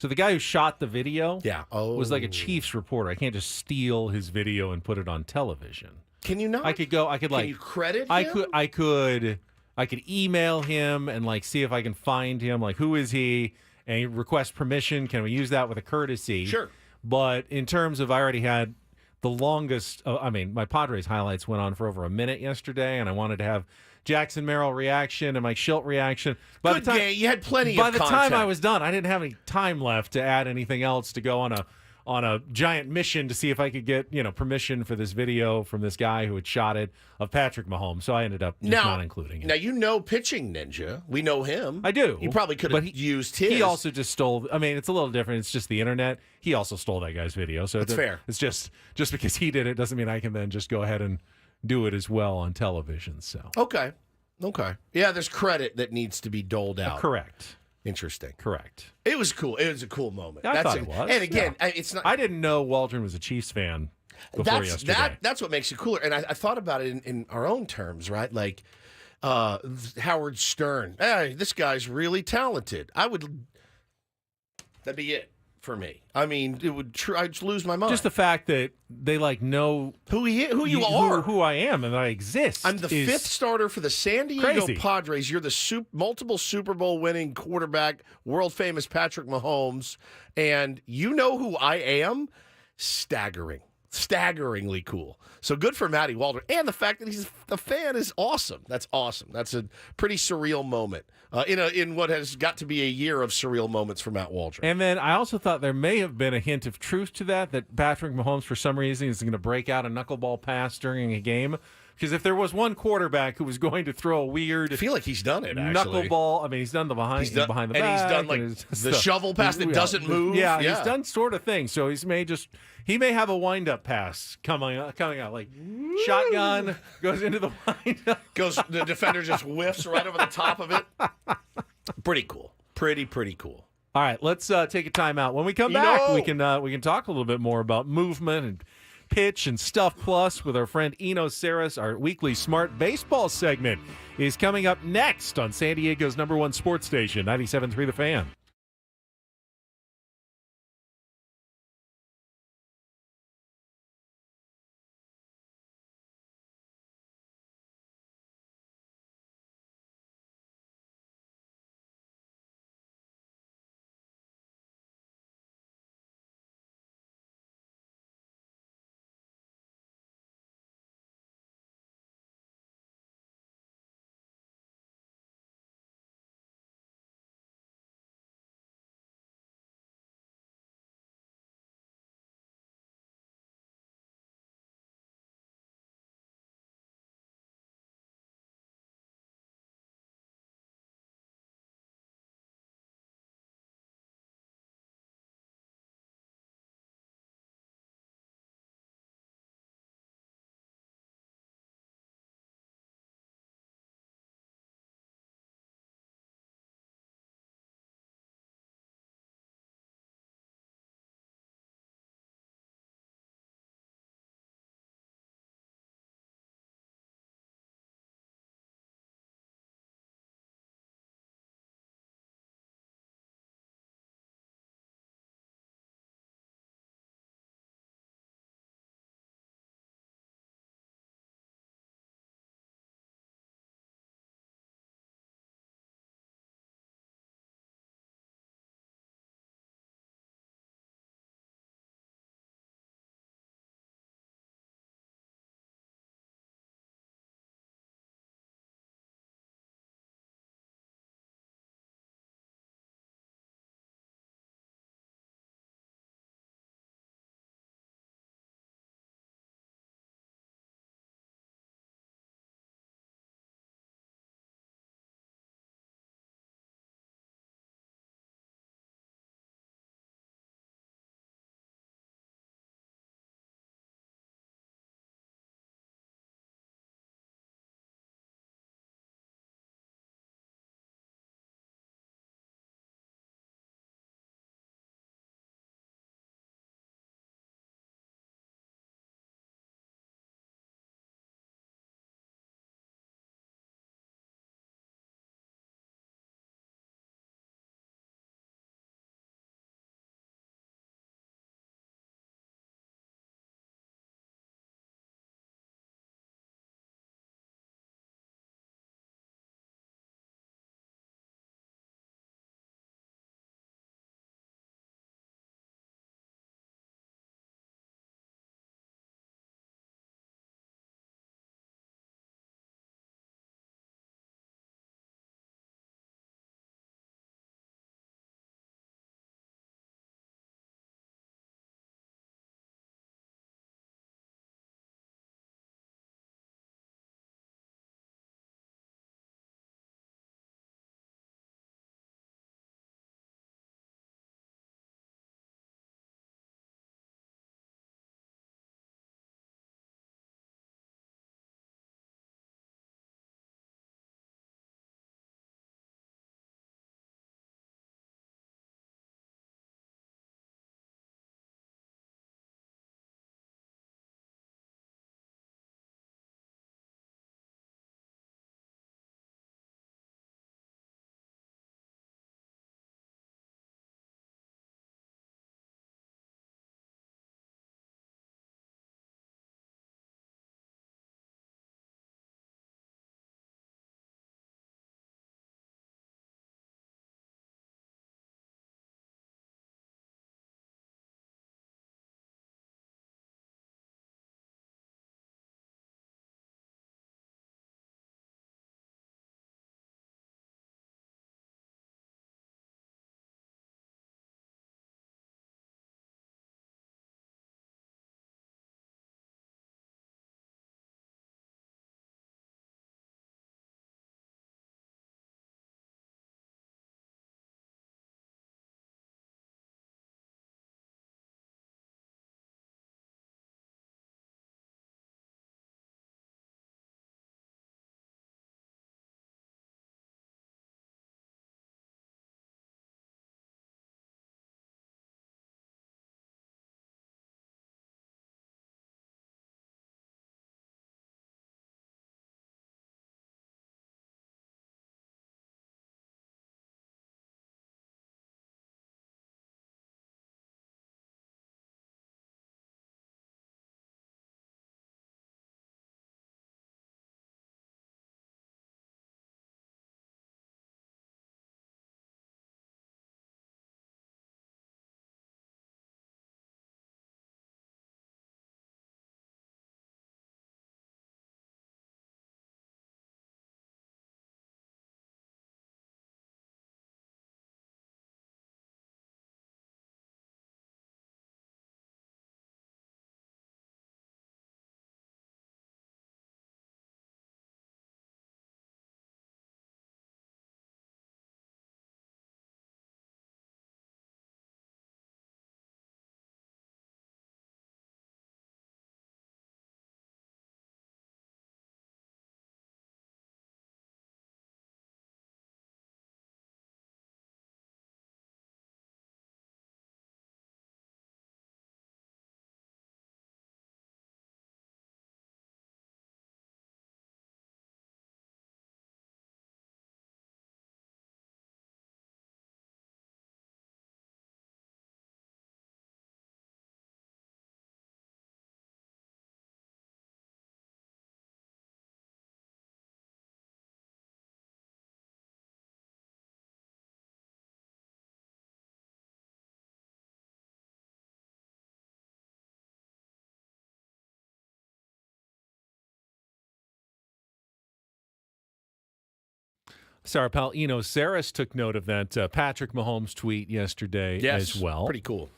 So the guy who shot the video was like a Chiefs reporter. I can't just steal his video and put it on television. Can you not? Can you credit him? I could email him and see if I can find him. Who is he? And request permission. Can we use that with a courtesy? Sure. But in terms of, I already had the longest. My Padres highlights went on for over a minute yesterday, and I wanted to have Jackson Merrill reaction and Mike Schilt reaction. Good game. You had plenty of content. By the time I was done, I didn't have any time left to add anything else to go on a giant mission to see if I could get permission for this video from this guy who had shot it of Patrick Mahomes. So I ended up not including it. Now Pitching Ninja. We know him. I do. He probably could have used his. He also just stole. It's a little different. It's just the internet. He also stole that guy's video. So that's fair. It's just because he did it doesn't mean I can then just go ahead and do it as well on television. So okay. Yeah, there's credit that needs to be doled out. Correct. Interesting. Correct. It was cool. It was a cool moment. I thought it was. And again, it's not. I didn't know Waldron was a Chiefs fan before yesterday. That's what makes it cooler. And I thought about it in our own terms, right? Howard Stern. Hey, this guy's really talented. I would That'd be it for me. I mean, it would. I'd just lose my mind. Just the fact that they know who you are, who I am, and that I exist. I'm the fifth starter for the San Diego crazy. Padres. You're the multiple Super Bowl winning quarterback, world famous Patrick Mahomes, and you know who I am. Staggeringly cool. So good for Matty Waldron. And the fact that he's a fan is awesome. That's awesome. That's a pretty surreal moment in what has got to be a year of surreal moments for Matt Waldron. And then I also thought there may have been a hint of truth to that Patrick Mahomes, for some reason, is going to break out a knuckleball pass during a game. Because if there was one quarterback who was going to throw a weird, I feel like he's done it. Actually, knuckleball. I mean, he's done the behind the back, and he's done like the shovel pass that doesn't move. Yeah, he's done sort of things. So he may have a wind up pass coming out like shotgun goes into the wind up. The defender just whiffs right over the top of it. Pretty cool. Pretty cool. All right, let's take a timeout. When we come back, we can talk a little bit more about movement and pitch and stuff plus with our friend Eno Saris. Our weekly Smart Baseball segment is coming up next on San Diego's #1 sports station, 97.3 The Fan. Sorry, pal. Saris took note of that Patrick Mahomes tweet yesterday as well. Pretty cool.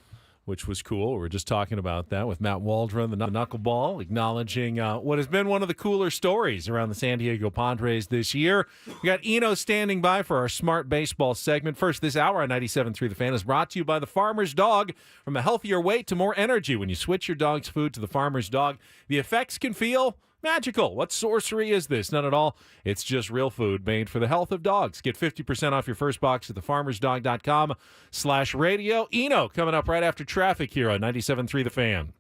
Which was cool. We were just talking about that with Matt Waldron, the knuckleball, acknowledging what has been one of the cooler stories around the San Diego Padres this year. We got Eno standing by for our Smart Baseball segment. First, this hour on 97.3 The Fan is brought to you by the Farmer's Dog. From a healthier weight to more energy, when you switch your dog's food to the Farmer's Dog, the effects can feel magical. What sorcery is this? None at all. It's just real food made for the health of dogs. Get 50% off your first box at thefarmersdog.com/radio. Eno coming up right after traffic here on 97.3 The Fan.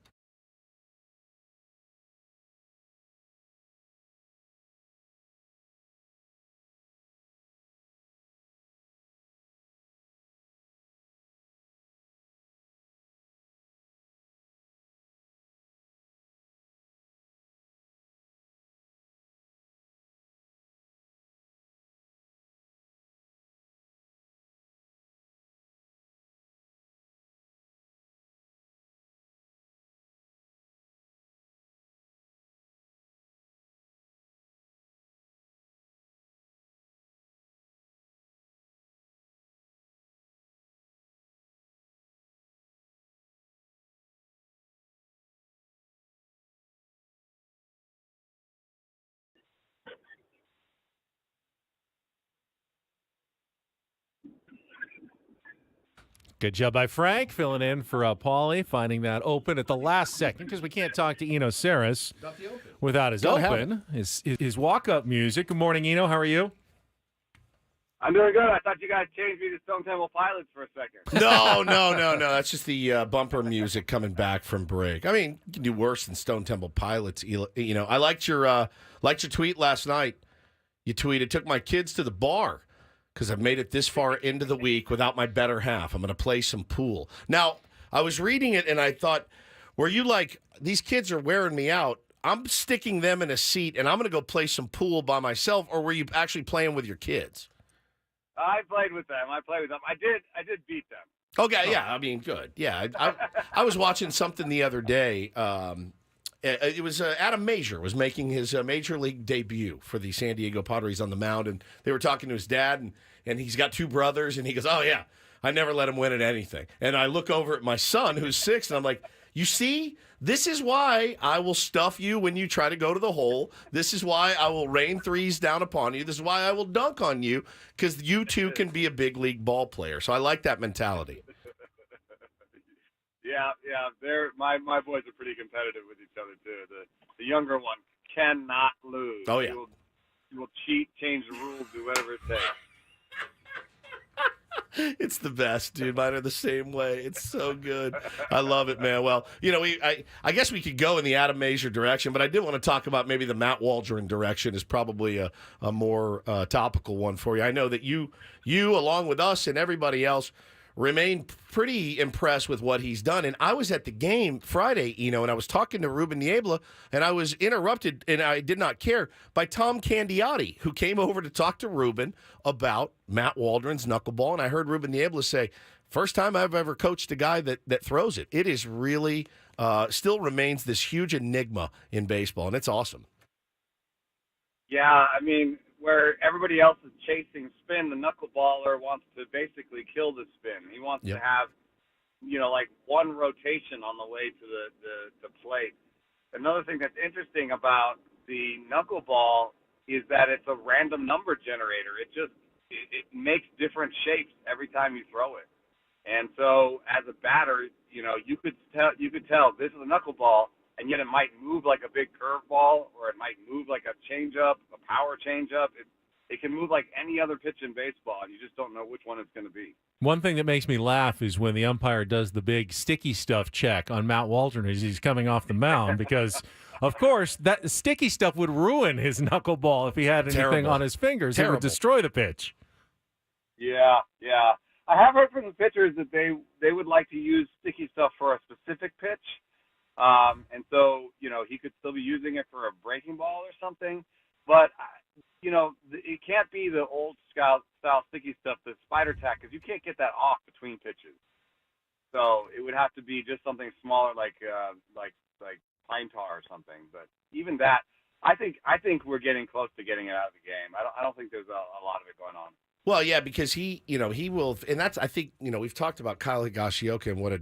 Good job by Frank, filling in for Paulie, finding that open at the last second because we can't talk to Eno Saris without his open, his walk-up music. Good morning, Eno. How are you? I'm doing good. I thought you guys changed me to Stone Temple Pilots for a second. No. That's just the bumper music coming back from break. I mean, you can do worse than Stone Temple Pilots. I liked your tweet last night. You tweeted, took my kids to the bar because I've made it this far into the week without my better half. I'm going to play some pool. Now, I was reading it and I thought, were you like, these kids are wearing me out. I'm sticking them in a seat and I'm going to go play some pool by myself, or were you actually playing with your kids? I played with them. I did beat them. Okay, yeah. I mean, good. Yeah, I was watching something the other day. It was Adam Major was making his major league debut for the San Diego Padres on the mound, and they were talking to his dad, and he's got two brothers, and he goes, "Oh yeah, I never let him win at anything." And I look over at my son, who's 6, and I'm like, "You see, this is why I will stuff you when you try to go to the hole. This is why I will rain threes down upon you. This is why I will dunk on you, because you too can be a big league ball player." So I like that mentality. Yeah. My boys are pretty competitive with each other too. The younger one cannot lose. Oh yeah. He will cheat, change the rules, do whatever it takes. It's the best, dude. Mine are the same way. It's so good. I love it, man. Well, I guess we could go in the Adam Major direction, but I did want to talk about maybe the Matt Waldron direction is probably a more topical one for you. I know that you along with us and everybody else remain pretty impressed with what he's done. And I was at the game Friday, and I was talking to Ruben Niebla, and I was interrupted, and I did not care, by Tom Candiotti, who came over to talk to Ruben about Matt Waldron's knuckleball. And I heard Ruben Niebla say, first time I've ever coached a guy that throws it. It is really still remains this huge enigma in baseball, and it's awesome. Yeah, I mean, where everybody else is chasing spin, the knuckleballer wants to basically kill the spin. He wants to have, like one rotation on the way to the plate. Another thing that's interesting about the knuckleball is that it's a random number generator. It makes different shapes every time you throw it. And so as a batter, you could tell this is a knuckleball, and yet it might move like a big curveball, or it might move like a changeup, a power changeup. It can move like any other pitch in baseball, and you just don't know which one it's going to be. One thing that makes me laugh is when the umpire does the big sticky stuff check on Matt Waldron as he's coming off the mound, because, of course, that sticky stuff would ruin his knuckleball if he had anything on his fingers. It would destroy the pitch. Yeah. I have heard from the pitchers that they would like to use sticky stuff for a specific pitch. And so, he could still be using it for a breaking ball or something. But, it can't be the old style sticky stuff, the spider tack, because you can't get that off between pitches. So it would have to be just something smaller like pine tar or something. But even that, I think we're getting close to getting it out of the game. I don't think there's a lot of it going on. Well, yeah, because he will, and that's, I think, we've talked about Kyle Higashioka and what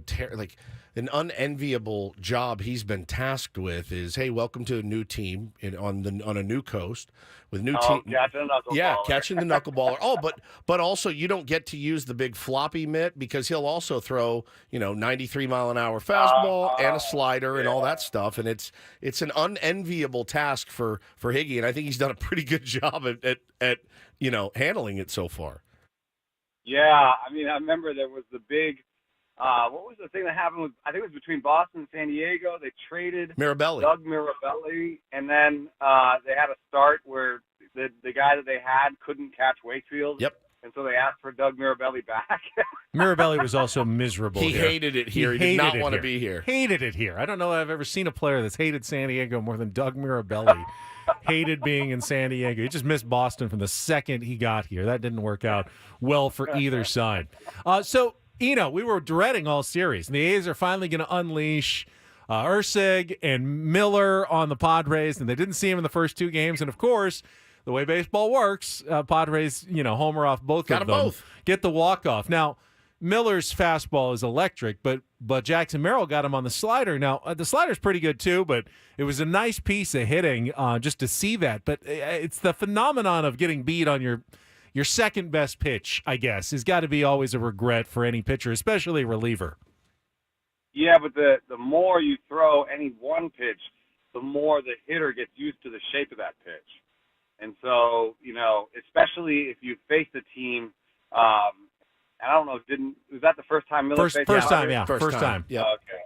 an unenviable job he's been tasked with is, hey, welcome to a new team on a new coast with new team. Catching the knuckleballer. Yeah, catching the knuckleballer. Oh, but also you don't get to use the big floppy mitt because he'll also throw 93-mile-an-hour fastball and a slider and all that stuff, and it's an unenviable task for Higgy, and I think he's done a pretty good job at handling it so far. Yeah, I mean, I remember there was the big. What was the thing that happened? I think it was between Boston and San Diego. They traded Mirabelli. Doug Mirabelli, and then they had a start where the guy that they had couldn't catch Wakefield. Yep. And so they asked for Doug Mirabelli back. Mirabelli was also miserable. He here. hated it here. He did not want to be here. Hated it here. I don't know that I've ever seen a player that's hated San Diego more than Doug Mirabelli. Hated being in San Diego. He just missed Boston from the second he got here. That didn't work out well for either side. So, we were dreading all series. And the A's are finally going to unleash Ursig and Miller on the Padres, and they didn't see him in the first two games. And, of course, the way baseball works, Padres, homer off both of them. Both. Get the walk-off. Now, Miller's fastball is electric, but Jackson Merrill got him on the slider. Now, the slider's pretty good too, but it was a nice piece of hitting just to see that. But it's the phenomenon of getting beat on your second best pitch, I guess, has got to be always a regret for any pitcher, especially a reliever. Yeah, but the more you throw any one pitch, the more the hitter gets used to the shape of that pitch. And so, especially if you face a team, I don't know, was that the first time Miller faced First time, yeah. First time. Yeah. Okay.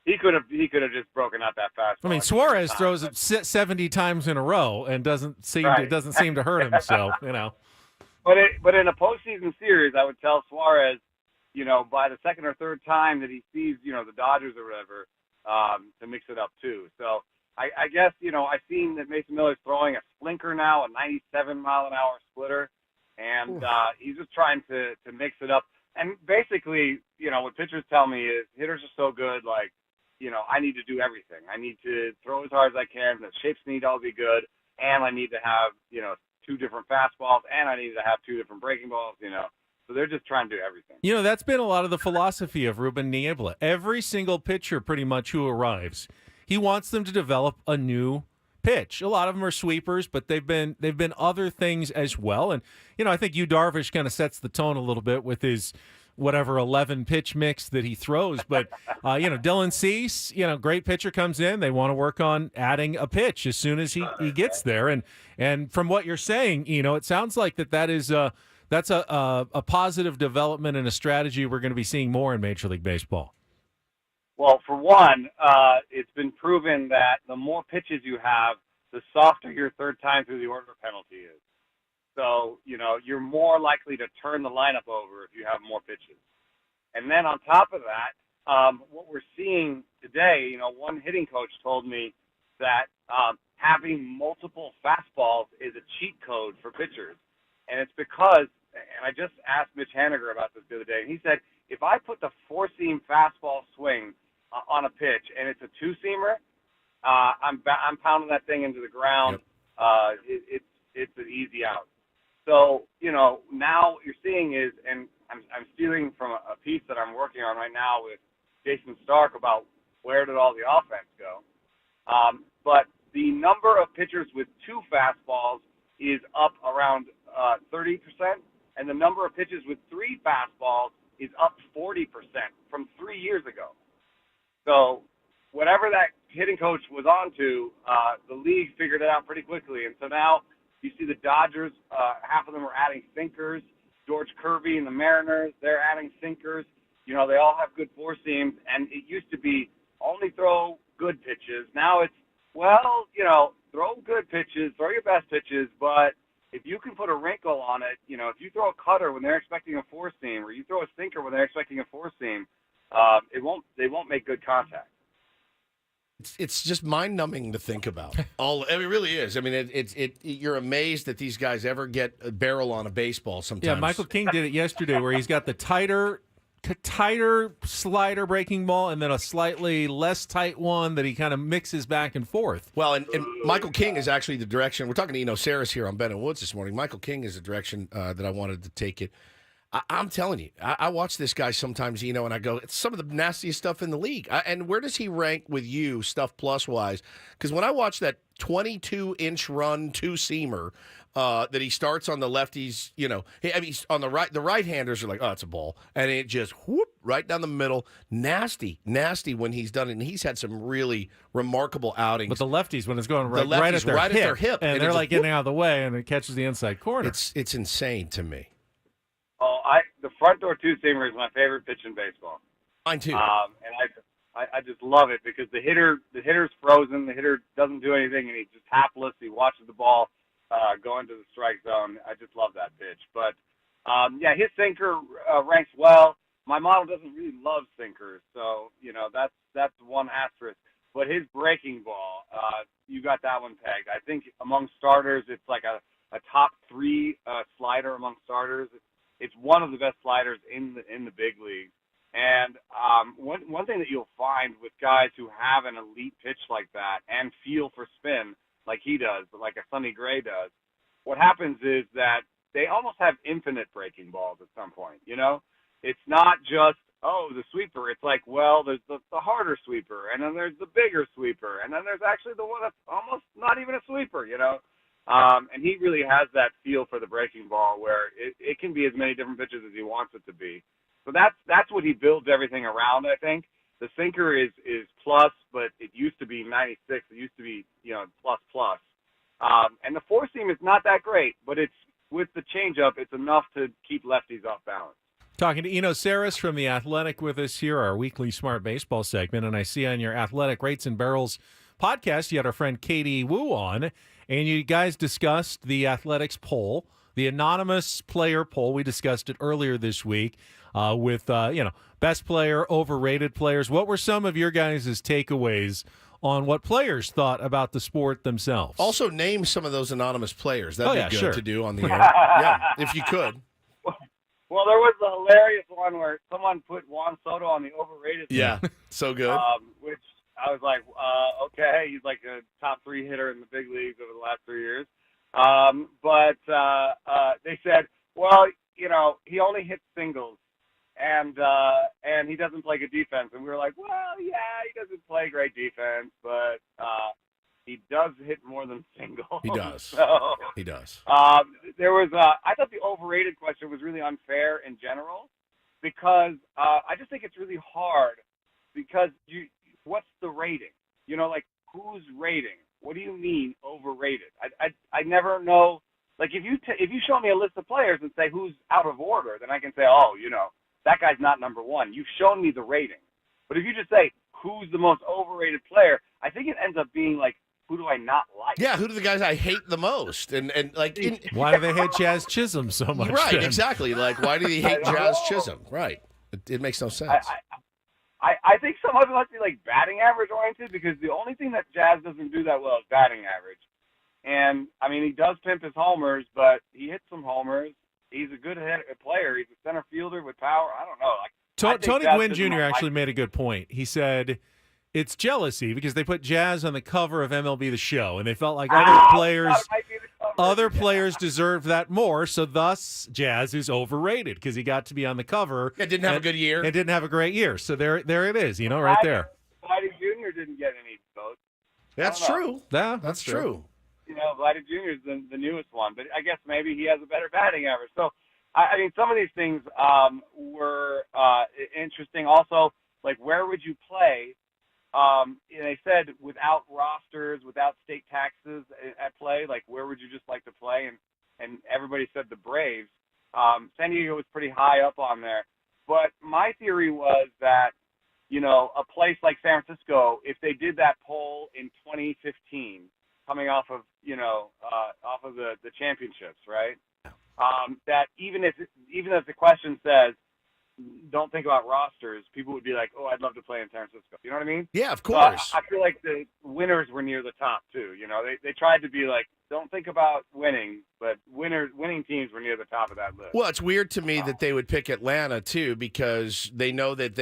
He could have just broken out that fastball. I mean, Suarez throws it 70 times in a row and doesn't seem to hurt him, so, But in a postseason series, I would tell Suarez, by the second or third time that he sees, the Dodgers or whatever, to mix it up too. So I guess, I've seen that Mason Miller's throwing a splinker now, a 97-mile-an-hour splitter, and he's just trying to mix it up. And basically, what pitchers tell me is hitters are so good, like, I need to do everything. I need to throw as hard as I can. The shapes need to all be good, and I need to have, two different fastballs, and I need to have two different breaking balls, So they're just trying to do everything. That's been a lot of the philosophy of Ruben Niebla. Every single pitcher pretty much who arrives, he wants them to develop a new pitch. A lot of them are sweepers, but they've been other things as well. And, I think Yu Darvish kind of sets the tone a little bit with his whatever 11 pitch mix that he throws. But, Dylan Cease, great pitcher comes in. They want to work on adding a pitch as soon as he gets there. And from what you're saying, it sounds like that is that's a positive development and a strategy we're going to be seeing more in Major League Baseball. Well, for one, it's been proven that the more pitches you have, the softer your third time through the order penalty is. So, you're more likely to turn the lineup over if you have more pitches. And then on top of that, what we're seeing today, one hitting coach told me that having multiple fastballs is a cheat code for pitchers. And it's because, and I just asked Mitch Haniger about this the other day, and he said, if I put the four-seam fastball swing on a pitch and it's a two-seamer, I'm pounding that thing into the ground. Yep. It's an easy out. So, now what you're seeing is, and I'm stealing from a piece that I'm working on right now with Jason Stark about where did all the offense go. But the number of pitchers with two fastballs is up around 30%, and the number of pitches with three fastballs is up 40% from 3 years ago. So whatever that hitting coach was on to, the league figured it out pretty quickly. And so now you see the Dodgers, half of them are adding sinkers. George Kirby and the Mariners, they're adding sinkers. They all have good four seams. And it used to be only throw good pitches. Now it's, throw good pitches, throw your best pitches, but if you can put a wrinkle on it, if you throw a cutter when they're expecting a four seam, or you throw a sinker when they're expecting a four seam, they won't make good contact. It's just mind-numbing to think about. It really is. I mean, you're amazed that these guys ever get a barrel on a baseball sometimes. Yeah, Michael King did it yesterday where he's got the tighter tighter slider breaking ball and then a slightly less tight one that he kind of mixes back and forth. Well, and Michael King is actually the direction. We're talking to Eno Saris here on Ben and Woods this morning. Michael King is the direction that I wanted to take it. I'm telling you, I watch this guy sometimes, and I go, it's some of the nastiest stuff in the league. And where does he rank with you, stuff plus-wise? Because when I watch that 22-inch run two-seamer that he starts on the lefties, he's on the right-handers are like, oh, it's a ball. And it just, whoop, right down the middle. Nasty when he's done it. And he's had some really remarkable outings. But the lefties, when it's going right at their hip, and they're like getting out of the way, and it catches the inside corner. It's insane to me. Oh, the front door two-seamer is my favorite pitch in baseball. Mine too. And I just love it because the hitter's frozen. The hitter doesn't do anything, and he's just hapless. He watches the ball go into the strike zone. I just love that pitch. But his sinker ranks well. My model doesn't really love sinkers, so that's one asterisk. But his breaking ball, you got that one pegged. I think among starters, it's like a top 3 slider among starters. It's one of the best sliders in the big league. And one thing that you'll find with guys who have an elite pitch like that and feel for spin like he does, like a Sonny Gray does, what happens is that they almost have infinite breaking balls at some point, It's not just, the sweeper. It's like, well, there's the harder sweeper, and then there's the bigger sweeper, and then there's actually the one that's almost not even a sweeper, And he really has that feel for the breaking ball where it can be as many different pitches as he wants it to be. So that's what he builds everything around, I think. The sinker is plus, but it used to be 96. It used to be, plus. And the four-seam is not that great, but it's with the changeup, it's enough to keep lefties off balance. Talking to Eno Saris from The Athletic with us here, our weekly Smart Baseball segment. And I see on your Athletic Rates and Barrels podcast, you had our friend Katie Wu on, and you guys discussed the Athletics poll, the anonymous player poll. We discussed it earlier this week with, best player, overrated players. What were some of your guys' takeaways on what players thought about the sport themselves? Also, name some of those anonymous players. That'd be good to do on the air. Yeah, if you could. Well, there was a hilarious one where someone put Juan Soto on the overrated list. Yeah, so good. Which I was like, okay, he's like a top 3 hitter in the big leagues over the last 3 years. But they said, well, he only hits singles, and he doesn't play good defense. And we were like, well, yeah, he doesn't play great defense, but he does hit more than singles. He does. So, he does. There was, I thought the overrated question was really unfair in general because I just think it's really hard because what's the rating? Like who's rating? What do you mean overrated? I never know. Like if you show me a list of players and say who's out of order, then I can say, that guy's not number 1. You've shown me the rating. But if you just say who's the most overrated player, I think it ends up being like, who do I not like? Yeah, who do the guys I hate the most? And like, why do they hate Jazz Chisholm so much? Right, then? Exactly. Like, why do they hate Jazz Chisholm? Right. It makes no sense. I think some of it must be like batting average oriented because the only thing that Jazz doesn't do that well is batting average. And I mean, he does pimp his homers, but he hits some homers. He's a good player. He's a center fielder with power. I don't know. Tony Gwynn Jr. actually made a good point. He said it's jealousy because they put Jazz on the cover of MLB The Show, and they felt like other players deserved that more. So thus, Jazz is overrated because he got to be on the cover. Yeah, didn't have a good year. And didn't have a great year. So there it is. Right there. Vladdy Jr. didn't get any votes. That's true. Yeah, that's true. Vladdy Jr. is the newest one, but I guess maybe he has a better batting average. So, I mean, some of these things were interesting. Also, like, where would you play? They said without rosters, without state taxes at play, like, where would you just like to play? And everybody said the Braves. San Diego was pretty high up on there. But my theory was that, a place like San Francisco, if they did that poll in 2015, coming off of, the championships, right? That even if the question says, don't think about rosters, people would be like, oh, I'd love to play in San Francisco. You know what I mean? Yeah, of course. I feel like the winners were near the top, too. They tried to be like Don't think about winning, but winning teams were near the top of that list. Well, it's weird to me that they would pick Atlanta, too, because they know that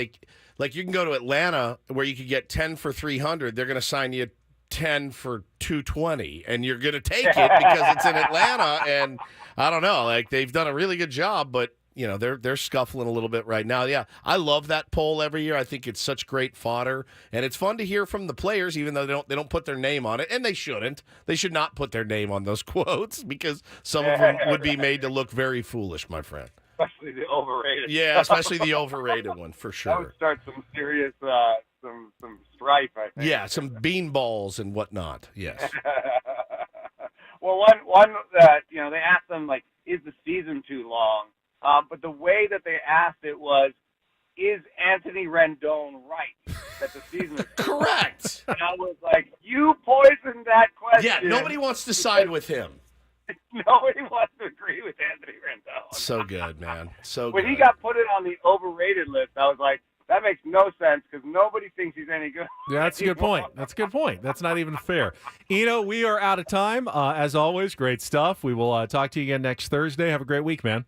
like you can go to Atlanta where you could get 10 for 300. They're going to sign you 10 for 220, and you're going to take it because it's in Atlanta. And I don't know, like they've done a really good job, but they're scuffling a little bit right now. Yeah, I love that poll every year. I think it's such great fodder, and it's fun to hear from the players, even though they don't put their name on it, and they shouldn't. They should not put their name on those quotes because some of them would be made to look very foolish, my friend. Especially the overrated. Yeah, especially the overrated one for sure. That would start some serious some strife, I think. Yeah, some bean balls and whatnot. Yes. Well, one that they asked them, like, is the season too long? But the way that they asked it was, is Anthony Rendon right that the season is correct? And I was like, you poisoned that question. Yeah, nobody wants to side with him. Nobody wants to agree with Anthony Rendon. So good, man. So when good. he got put it on the overrated list, I was like, that makes no sense because nobody thinks he's any good. Yeah, that's a good point. That's a good point. That's not even fair. Eno, we are out of time. As always, great stuff. We will talk to you again next Thursday. Have a great week, man.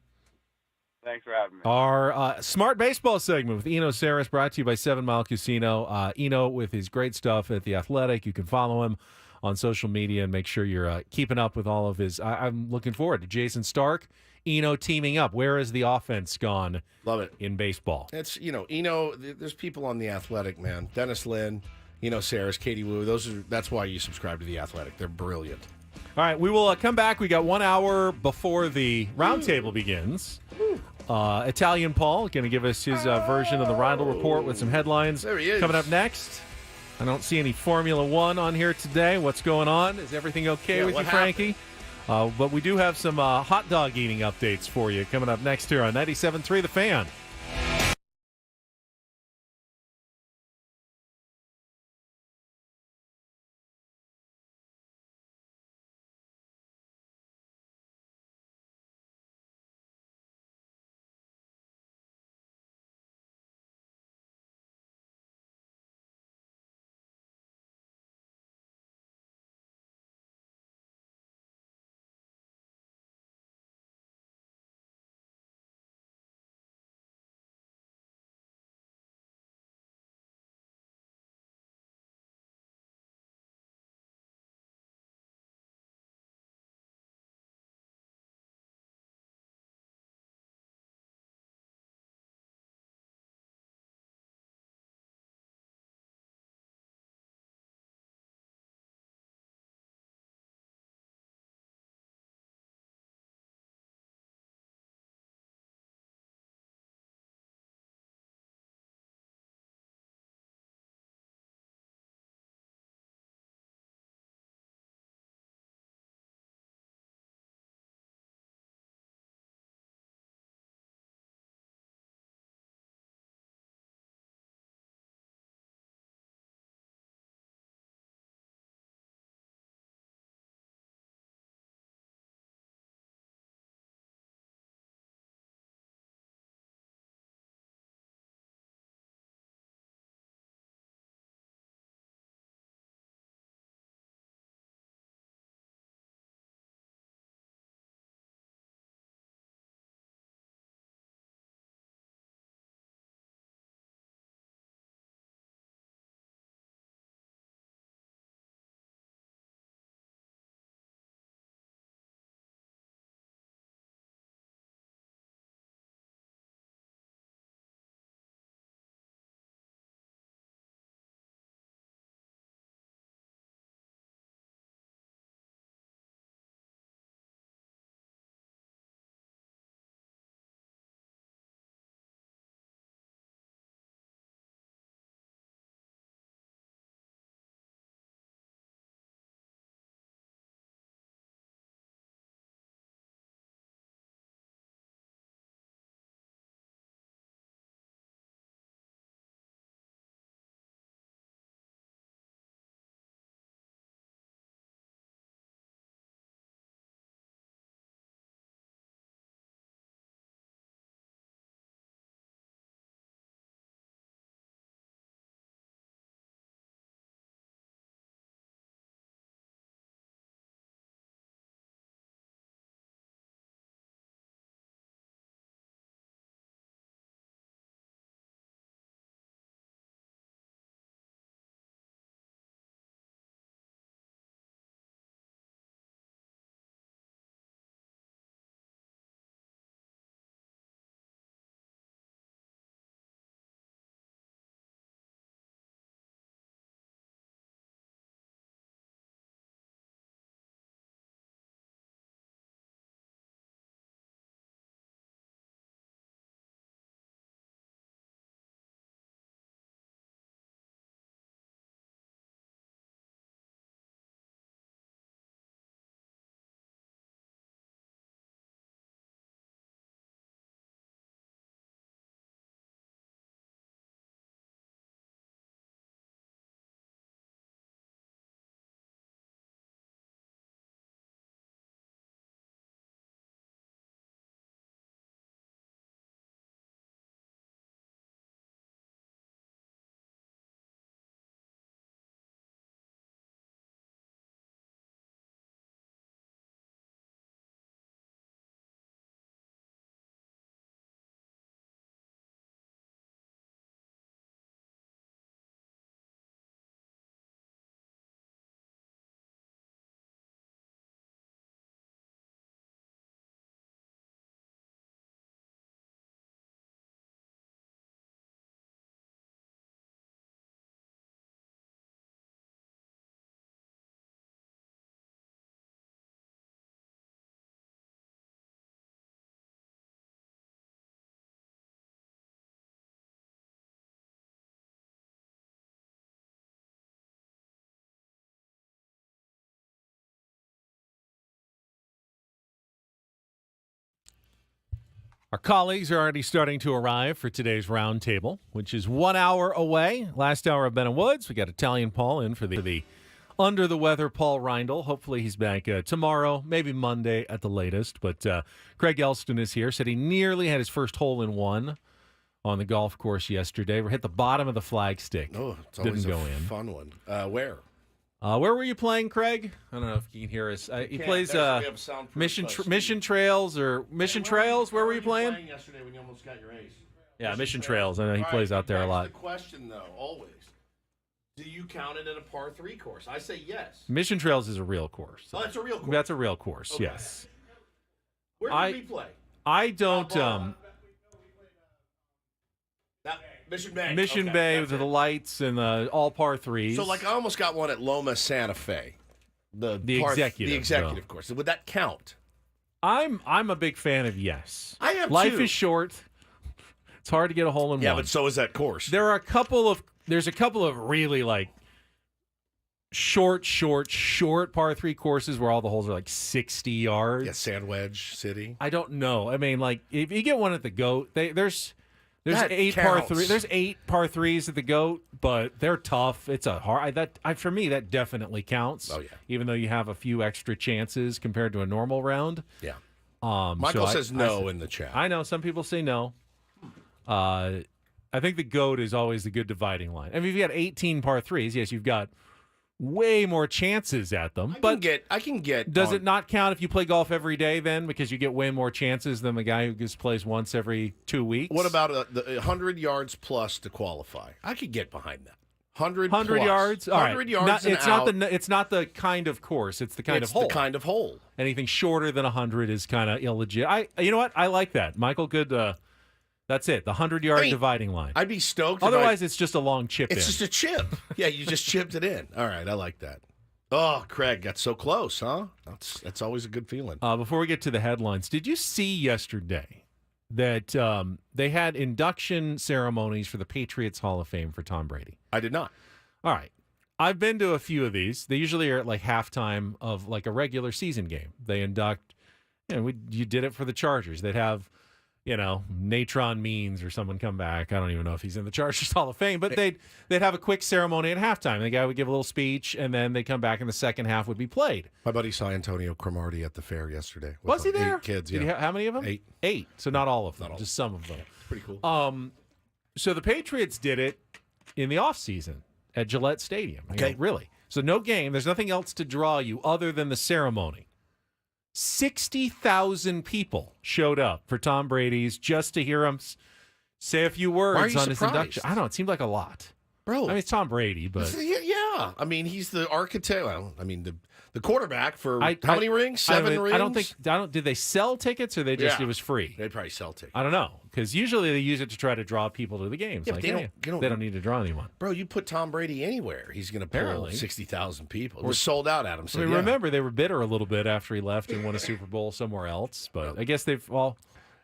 Thanks for having me. Our Smart Baseball segment with Eno Saris brought to you by 7 Mile Casino. Eno with his great stuff at The Athletic. You can follow him on social media and make sure you're keeping up with all of his. I'm looking forward to Jason Stark, Eno teaming up. Where has the offense gone? Love it. In baseball. It's, Eno, there's people on The Athletic, man. Dennis Lynn, Eno Saris, Katie Wu. That's why you subscribe to The Athletic. They're brilliant. All right, we will come back. We got 1 hour before the roundtable begins. Italian Paul going to give us his version of the Rindle Report with some headlines. There he is. Coming up next. I don't see any Formula One on here today. What's going on? Is everything okay with you, Frankie? But we do have some hot dog eating updates for you coming up next here on 97.3 The Fan. Our colleagues are already starting to arrive for today's roundtable, which is 1 hour away. Last hour of Ben and Woods. We got Italian Paul in for the under the weather Paul Rindle. Hopefully he's back tomorrow, maybe Monday at the latest. But Craig Elston is here. Said he nearly had his first hole-in-one on the golf course yesterday. We hit the bottom of the flagstick. Oh, it's always Didn't go a in. fun one. Where? Where were you playing, Craig? I don't know if you can hear us. He plays Mission Trails or Mission Trails. Where were you playing? Yesterday when you almost got your ace. Yeah, Mission Trails. I know he plays out there a lot. The question, though, always, do you count it at a par 3 course? I say yes. Mission Trails is a real course. Oh, that's a real course. That's a real course. Okay. Yes. Where did we play? I don't. Mission Bay. Mission Bay with the lights and the all par 3s. So, like, I almost got one at Loma Santa Fe. The executive course. Would that count? I'm a big fan of yes. I am Life too. is short. It's hard to get a hole in one. Yeah, but so is that course. There's a couple of really like short par 3 courses where all the holes are like 60 yards. Yeah, Sand Wedge City. I don't know. I mean, like if you get one at the Goat, there's That 8 counts. par 3. There's 8 par 3s at the Goat, but they're tough. It's a hard. For me, that definitely counts. Oh yeah. Even though you have a few extra chances compared to a normal round. Yeah. So Michael says no in the chat. I know some people say no. I think the GOAT is always the good dividing line. I mean, if you got 18 par 3s, yes, you've got way more chances at them. I can get. Does it not count if you play golf every day then, because you get way more chances than the guy who just plays once every 2 weeks? What about the 100 yards plus to qualify? I could get behind that. 100 yards. All 100 right. yards. It's not the kind of course. It's the kind of hole. It's the kind of hole. Anything shorter than 100 is kind of illegit. You know what? I like that, Michael. Good. That's it. The 100-yard dividing line. I'd be stoked. Otherwise, it's just a long chip. It's just a chip. Yeah, you just chipped it in. All right, I like that. Oh, Craig got so close, huh? That's always a good feeling. Before we get to the headlines, did you see yesterday that they had induction ceremonies for the Patriots Hall of Fame for Tom Brady? I did not. All right. I've been to a few of these. They usually are at like halftime of like a regular season game. They induct, you did it for the Chargers. They'd have, Natron Means or someone come back. I don't even know if he's in the Chargers Hall of Fame, but they'd have a quick ceremony at halftime. The guy would give a little speech, and then they'd come back, and the second half would be played. My buddy saw Antonio Cromartie at the fair yesterday. Was he there? 8 kids, Did yeah. how many of them? 8. So not all of them, just some of them. Pretty cool. So the Patriots did it in the offseason at Gillette Stadium. Okay. Really. So no game. There's nothing else to draw you other than the ceremony. 60,000 people showed up for Tom Brady's just to hear him say a few words on his induction. I don't know. It seemed like a lot. Bro. I mean, it's Tom Brady, but... Yeah. I mean, he's the architect. Well, I mean, the quarterback for how many rings? 7 rings? Did they sell tickets or it was free? They probably sell tickets. I don't know. Because usually they use it to try to draw people to the games. Yeah, like, they don't need to draw anyone. Bro, you put Tom Brady anywhere, he's going to pull 60,000 people. It was sold out at him. So remember, they were bitter a little bit after he left and won a Super Bowl somewhere else. But I guess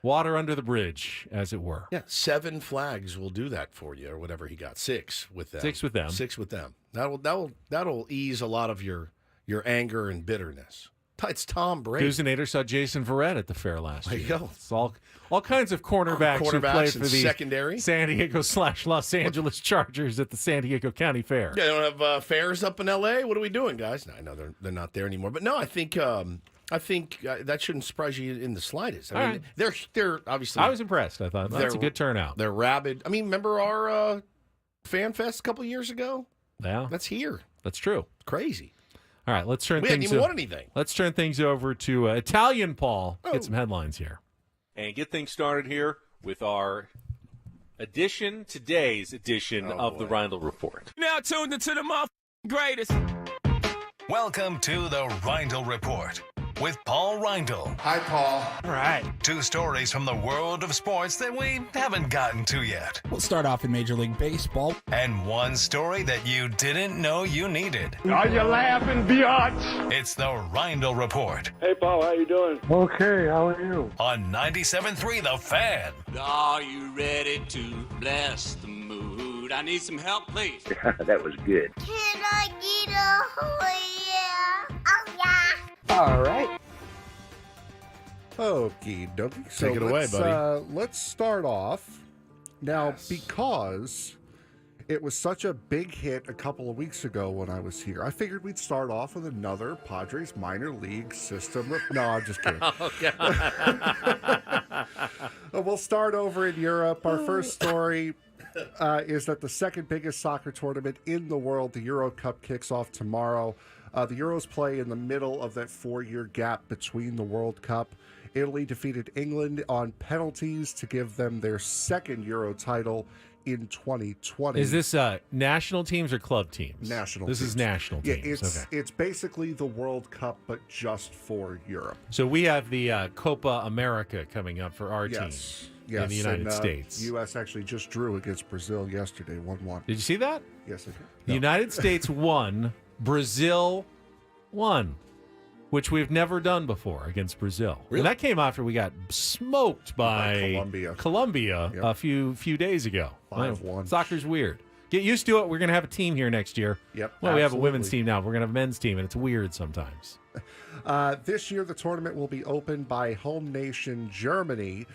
water under the bridge, as it were. Yeah, 7 flags will do that for you, or whatever he got. 6 with them. 6 with them. 6 with them. That'll ease a lot of your anger and bitterness. It's Tom Brady. Guzinator saw Jason Verrett at the fair last year. There you go. It's all kinds of cornerbacks who played for the secondary San Diego / Los Angeles Chargers at the San Diego County Fair. Yeah, they don't have fairs up in L.A. What are we doing, guys? I know they're not there anymore. But no, I think that shouldn't surprise you in the slightest. I mean, they're obviously. I was impressed. I thought that's a good turnout. They're rabid. I mean, remember our Fan Fest a couple years ago? Yeah, that's here. That's true. It's crazy. All right, let's turn. We hadn't even won anything. Let's turn things over to Italian Paul. Get some headlines here. And get things started here with our today's edition of the Rindle Report. Now tuned into the greatest. Welcome to the Rindle Report with Paul Rindle. Hi, Paul. All right. 2 stories from the world of sports that we haven't gotten to yet. We'll start off in Major League Baseball. And 1 story that you didn't know you needed. Are you laughing, biatch? It's the Rindle Report Hey, Paul, how you doing? Okay, how are you? on 97.3 The Fan. Are you ready to bless the mood? I need some help, please. That was good. Can I get a oh yeah? Oh yeah. All right. Okie dokie. So Take it away, buddy. Let's start off now because it was such a big hit a couple of weeks ago when I was here. I figured we'd start off with another Padres minor league system. No, I'm just kidding. Oh, God. We'll start over in Europe. Our first story is that the second biggest soccer tournament in the world, the Euro Cup, kicks off tomorrow. The Euros play in the middle of that 4-year gap between the World Cup. Italy defeated England on penalties to give them their second Euro title in 2020. Is this national teams or club teams? National This teams. is national Yeah, teams. it's basically the World Cup, but just for Europe. So we have the Copa America coming up for our team Yes, in the United and, States. U.S. actually just drew against Brazil yesterday, 1-1. Did you see that? Yes, I did. The United States won, Brazil won, which we've never done before against Brazil. Really? And that came after we got smoked by Colombia Yep. a few days ago. 5-1. Soccer's weird. Get used to it. We're going to have a team here next year. Yep. Well, we have a women's absolutely. team now. We're going to have a men's team, and it's weird sometimes. This year, the tournament will be opened by home nation Germany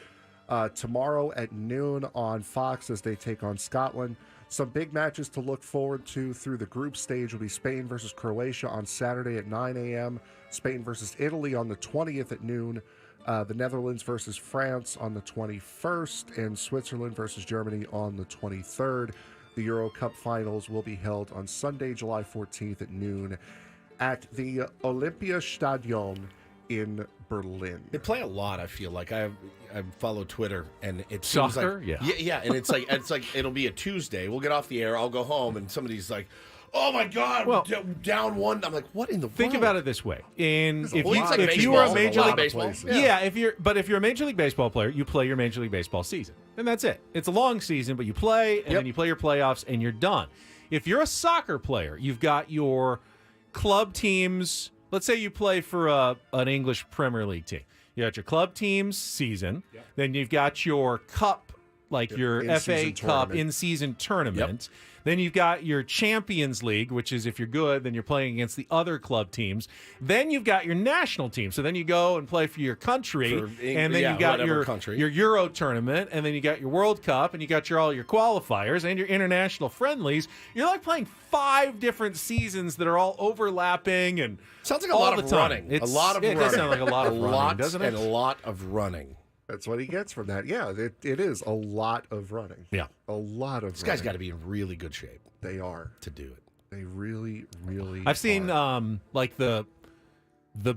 tomorrow at noon on Fox as they take on Scotland. Some big matches to look forward to through the group stage will be Spain versus Croatia on Saturday at 9 a.m., Spain versus Italy on the 20th at noon, the Netherlands versus France on the 21st, and Switzerland versus Germany on the 23rd. The Euro Cup finals will be held on Sunday, July 14th at noon at the Olympiastadion in Berlin. They play a lot. I feel like I follow Twitter, and it seems Soccer? like Yeah. and it's like it'll be a Tuesday. We'll get off the air. I'll go home, and somebody's like, "Oh my God, Well, down one." I'm like, "What in the world?" Think about it this way: There's a if lot of you were a baseball. major A lot league of baseball. yeah, if you're a major league baseball player, you play your major league baseball season, and that's it. It's a long season, but you play, and then you play your playoffs, and you're done. If you're a soccer player, you've got your club teams. Let's say you play for an English Premier League team. You got your club teams season, then you've got your cup, like your FA in-season Cup tournament. in-season tournament. Then you've got your Champions League, which is if you're good, then you're playing against the other club teams. Then you've got your national team. So then you go and play for your country. And then you've got your Euro tournament. And then you got your World Cup. And you got all your qualifiers and your international friendlies. You're like playing 5 different seasons that are all overlapping. And Sounds like a all lot the of time. running. It Does sound like a lot of running, doesn't it? And a lot of running. That's what he gets from that. Yeah, it is a lot of running. Yeah. A lot of This guy's got to be in really good shape. They are. To do it. They really, really I've seen like the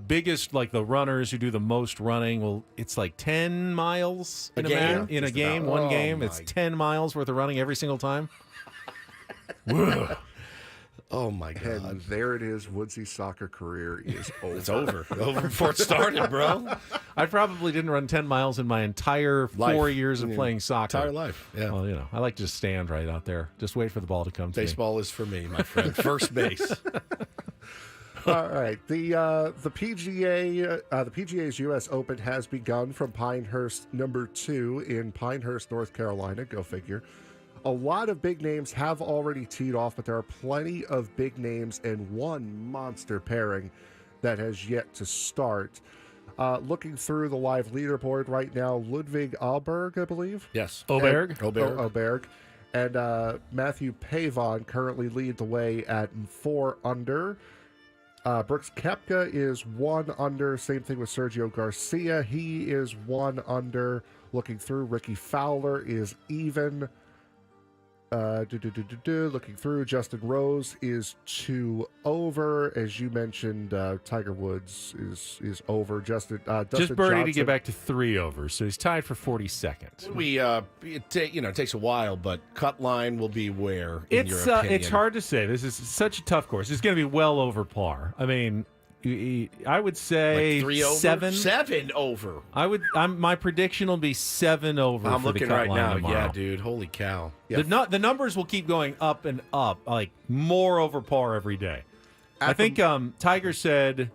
biggest, like the runners who do the most running. Well, it's like 10 miles in a game, one game. It's 10 miles worth of running every single time. Oh my God! And there it is. Woodsy's soccer career is over. It's over. Over before it started, bro. I probably didn't run 10 miles in my entire 4 years of playing soccer. Entire life. Yeah. Well, I like to just stand right out there. Just wait for the ball to come to me. Baseball is for me, my friend. First base. All right. The PGA's U.S. Open has begun from Pinehurst number 2 in Pinehurst, North Carolina. Go figure. A lot of big names have already teed off, but there are plenty of big names and one monster pairing that has yet to start. Looking through the live leaderboard right now, Ludwig Ahlberg, I believe. Yes. Oberg. Oberg. And Matthew Pavon currently lead the way at 4 under. Brooks Koepka is 1 under. Same thing with Sergio Garcia. He is 1 under. Looking through, Ricky Fowler is even. Looking through, Justin Rose is 2 over. As you mentioned, Tiger Woods is over. Just Dustin birdie Johnson, to get back to 3 over, so he's tied for 42nd. It takes a while, but cut line will be where? In your opinion? It's hard to say. This is such a tough course. It's going to be well over par. I mean, I would say like 3 over? 7. 7 over. My prediction will be 7 over. I'm for looking the cut right line now. tomorrow. Yeah, dude. Holy cow. Yeah. The numbers will keep going up and up, like more over par every day. I think Tiger said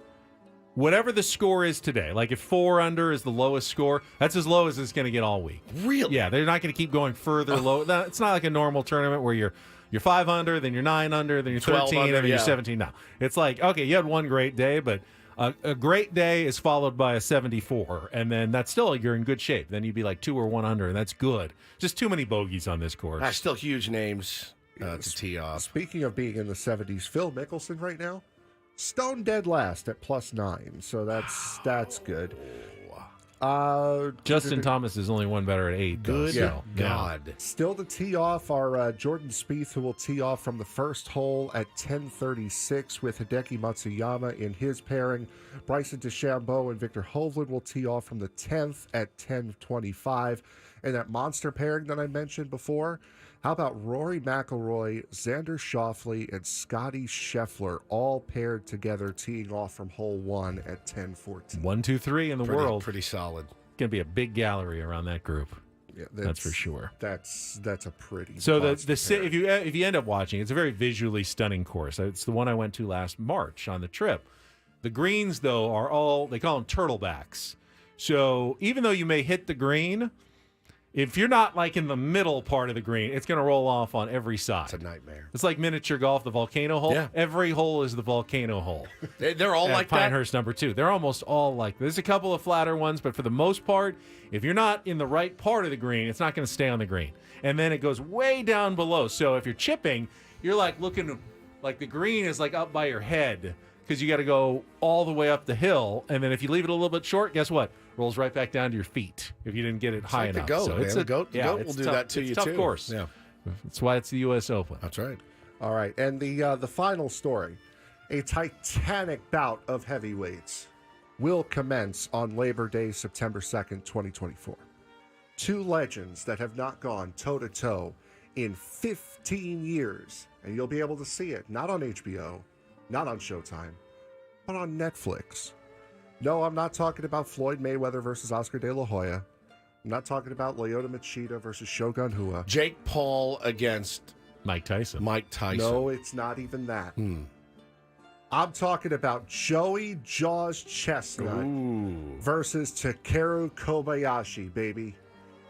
whatever the score is today, like if 4 under is the lowest score, that's as low as it's going to get all week. Really? Yeah, they're not going to keep going further low. It's not like a normal tournament where you're 5 under, then you're 9 under, then you're 12 13, under, and then you're yeah. 17. Now it's like, okay, you had one great day, but A great day is followed by a 74, and then that's still, you're in good shape. Then you'd be like 2 or 1 under, and that's good. Just too many bogeys on this course. That's still huge names to tee off. Speaking of being in the 70s, Phil Mickelson right now, stone dead last at +9, so that's good. Justin Thomas is only one better at 8. Good so, God. Still to tee off are Jordan Spieth, who will tee off from the first hole at 10:36 with Hideki Matsuyama in his pairing. Bryson DeChambeau and Victor Hovland will tee off from the 10th at 10:25. And that monster pairing that I mentioned before, how about Rory McIlroy, Xander Schauffele, and Scotty Scheffler all paired together teeing off from hole 1 at 10:14. 1, 2, 3 in the world. Pretty solid. Going to be a big gallery around that group. Yeah, that's for sure. That's a pretty. So pair. if you end up watching, it's a very visually stunning course. It's the one I went to last March on the trip. The greens, though, are all, they call them turtlebacks. So even though you may hit the green, if you're not like in the middle part of the green, it's going to roll off on every side. It's a nightmare. It's like miniature golf, the volcano hole. Yeah. Every hole is the volcano hole. They're all At like that? Pinehurst number 2. They're almost all like, there's a couple of flatter ones, but for the most part, if you're not in the right part of the green, it's not going to stay on the green. And then it goes way down below. So if you're chipping, you're like looking like the green is like up by your head because you got to go all the way up the hill. And then if you leave it a little bit short, guess what? Rolls right back down to your feet if you didn't get it high like enough. The goat, so man. it's The goat will do tough. that to It's you, a tough too. course. Yeah. That's why it's the U.S. Open. That's right. All right, and the final story, a titanic bout of heavyweights will commence on Labor Day, September 2nd, 2024. 2 legends that have not gone toe-to-toe in 15 years, and you'll be able to see it, not on HBO, not on Showtime, but on Netflix. No, I'm not talking about Floyd Mayweather versus Oscar De La Hoya. I'm not talking about Lyoto Machida versus Shogun Rua. Jake Paul against Mike Tyson. No, it's not even that. I'm talking about Joey Jaws Chestnut versus Takeru Kobayashi, baby.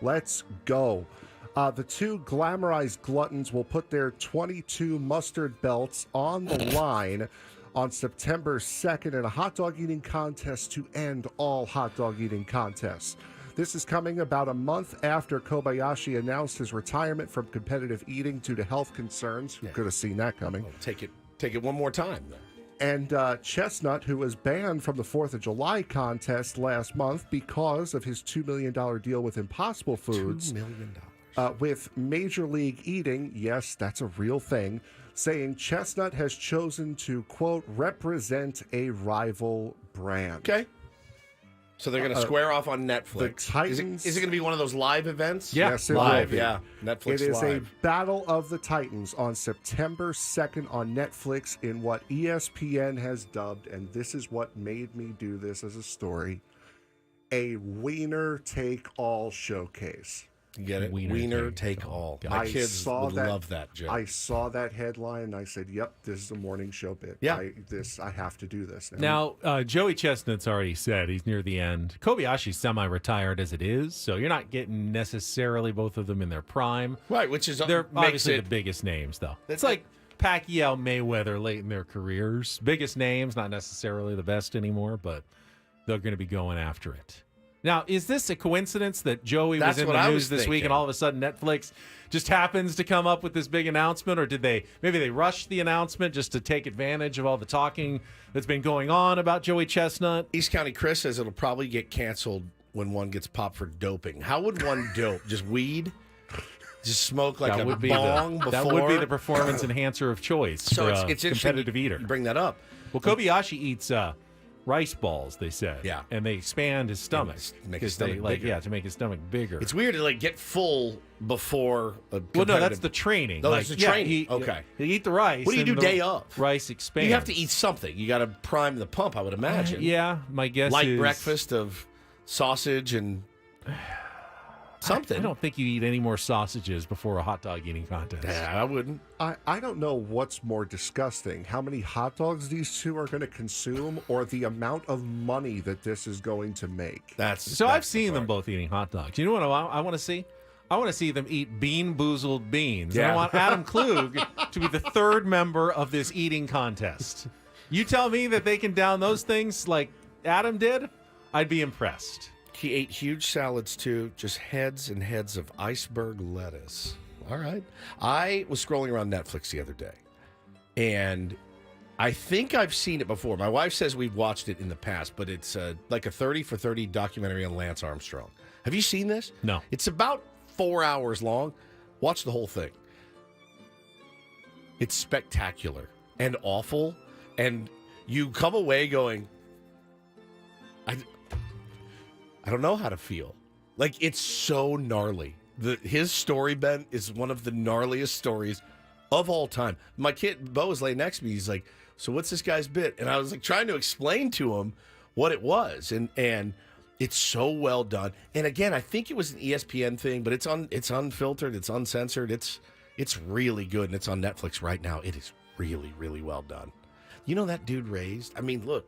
Let's go. The 2 glamorized gluttons will put their 22 mustard belts on the line on September 2nd in a hot dog eating contest to end all hot dog eating contests. This is coming about a month after Kobayashi announced his retirement from competitive eating due to health concerns. Who could have seen that coming? Well, take it one more time, then. And Chestnut, who was banned from the 4th of July contest last month because of his $2 million deal with Impossible Foods. $2 million. With Major League Eating, yes, that's a real thing, saying Chestnut has chosen to, quote, represent a rival brand. Okay. So they're going to square off on Netflix. The Titans. Is it going to be one of those live events? Yeah. Yes, it live. will be. Yeah. Netflix It is live. a Battle of the Titans on September 2nd on Netflix in what ESPN has dubbed, and this is what made me do this as a story, a winner take all showcase. You get it? Wiener take all. My kids would love that joke. I saw that headline and I said, yep, this is a morning show bit. Yeah. I have to do this now. Now, Joey Chestnut's already said he's near the end. Kobayashi's semi-retired as it is, so you're not getting necessarily both of them in their prime. Right, which is They're makes obviously it the biggest names, though. It's like Pacquiao, Mayweather late in their careers. Biggest names, not necessarily the best anymore, but they're going to be going after it. Now, is this a coincidence that Joey was in the news this week and all of a sudden Netflix just happens to come up with this big announcement? Or did maybe they rushed the announcement just to take advantage of all the talking that's been going on about Joey Chestnut? East County Chris says it'll probably get canceled when one gets popped for doping. How would one dope? Just weed? Just smoke like a bong before? That would be the performance enhancer of choice so for it's a competitive eater. You bring that up. Well, Kobayashi eats rice balls, they said. Yeah. And they expand his stomach. Make his stomach bigger. to make his stomach bigger. It's weird to get full before a competitive... Well, no, that's the training. No, that's the training. Okay. You eat the rice. What do you do and day the of? Rice expands. You have to eat something. You got to prime the pump, I would imagine. Yeah, my guess Light is... breakfast of sausage and something. I don't think you eat any more sausages before a hot dog eating contest. Yeah, I wouldn't. I don't know what's more disgusting, how many hot dogs these two are going to consume or the amount of money that this is going to make. I've seen them both eating hot dogs. You know what I want to see? I want to see them eat Bean-boozled beans. Yeah. And I want Adam Klug to be the third member of this eating contest. You tell me that they can down those things like Adam did, I'd be impressed. He ate huge salads too, just heads and heads of iceberg lettuce. All right. I was scrolling around Netflix the other day, and I think I've seen it before. My wife says we've watched it in the past, but it's like a 30 for 30 documentary on Lance Armstrong. Have you seen this? No. It's about 4 hours long. Watch the whole thing. It's spectacular and awful, and you come away going, I don't know how to feel. Like, it's so gnarly. His story, Ben, is one of the gnarliest stories of all time. My kid, Bo, was laying next to me. He's like, so what's this guy's bit? And I was like trying to explain to him what it was. And it's so well done. And again, I think it was an ESPN thing, but it's unfiltered, it's uncensored. It's really good, and it's on Netflix right now. It is really, really well done. You know that dude raised, I mean, look.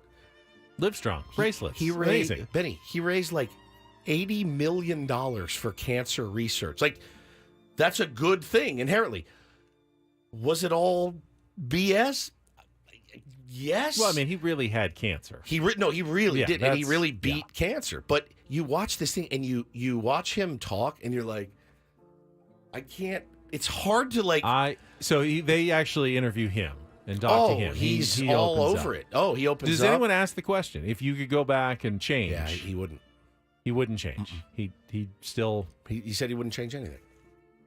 Livestrong, bracelets. He raised, amazing. Benny, he raised like $80 million for cancer research. Like, that's a good thing inherently. Was it all BS? Yes. Well, I mean, he really had cancer. He really did, and he really beat cancer. But you watch this thing, and you watch him talk, and you're like, I can't. It's hard to like. They actually interview him and talk to him. He's he all opens over up. it. Oh, he opens. Does up. anyone ask the question if you could go back and change? Yeah, he wouldn't. He wouldn't change. He still. He said he wouldn't change anything.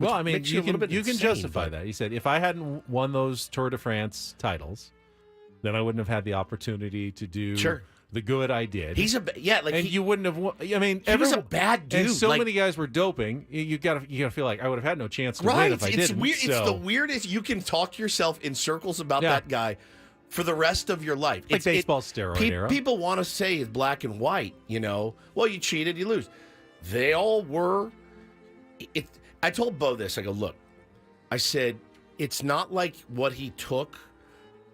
Well, I mean, makes you you a little can bit insane, justify but- that. He said, if I hadn't won those Tour de France titles, then I wouldn't have had the opportunity to do the good I did. And you wouldn't have won. I mean, he was a bad dude. And so like, many guys were doping. You gotta feel like I would have had no chance to win right. if I It's didn't. weird. So, It's the weirdest. You can talk yourself in circles about that guy for the rest of your life. like baseball steroid era. People want to say it's black and white. You know, well, you cheated, you lose. They all were. I told Bo this. I go, look. I said, it's not like what he took.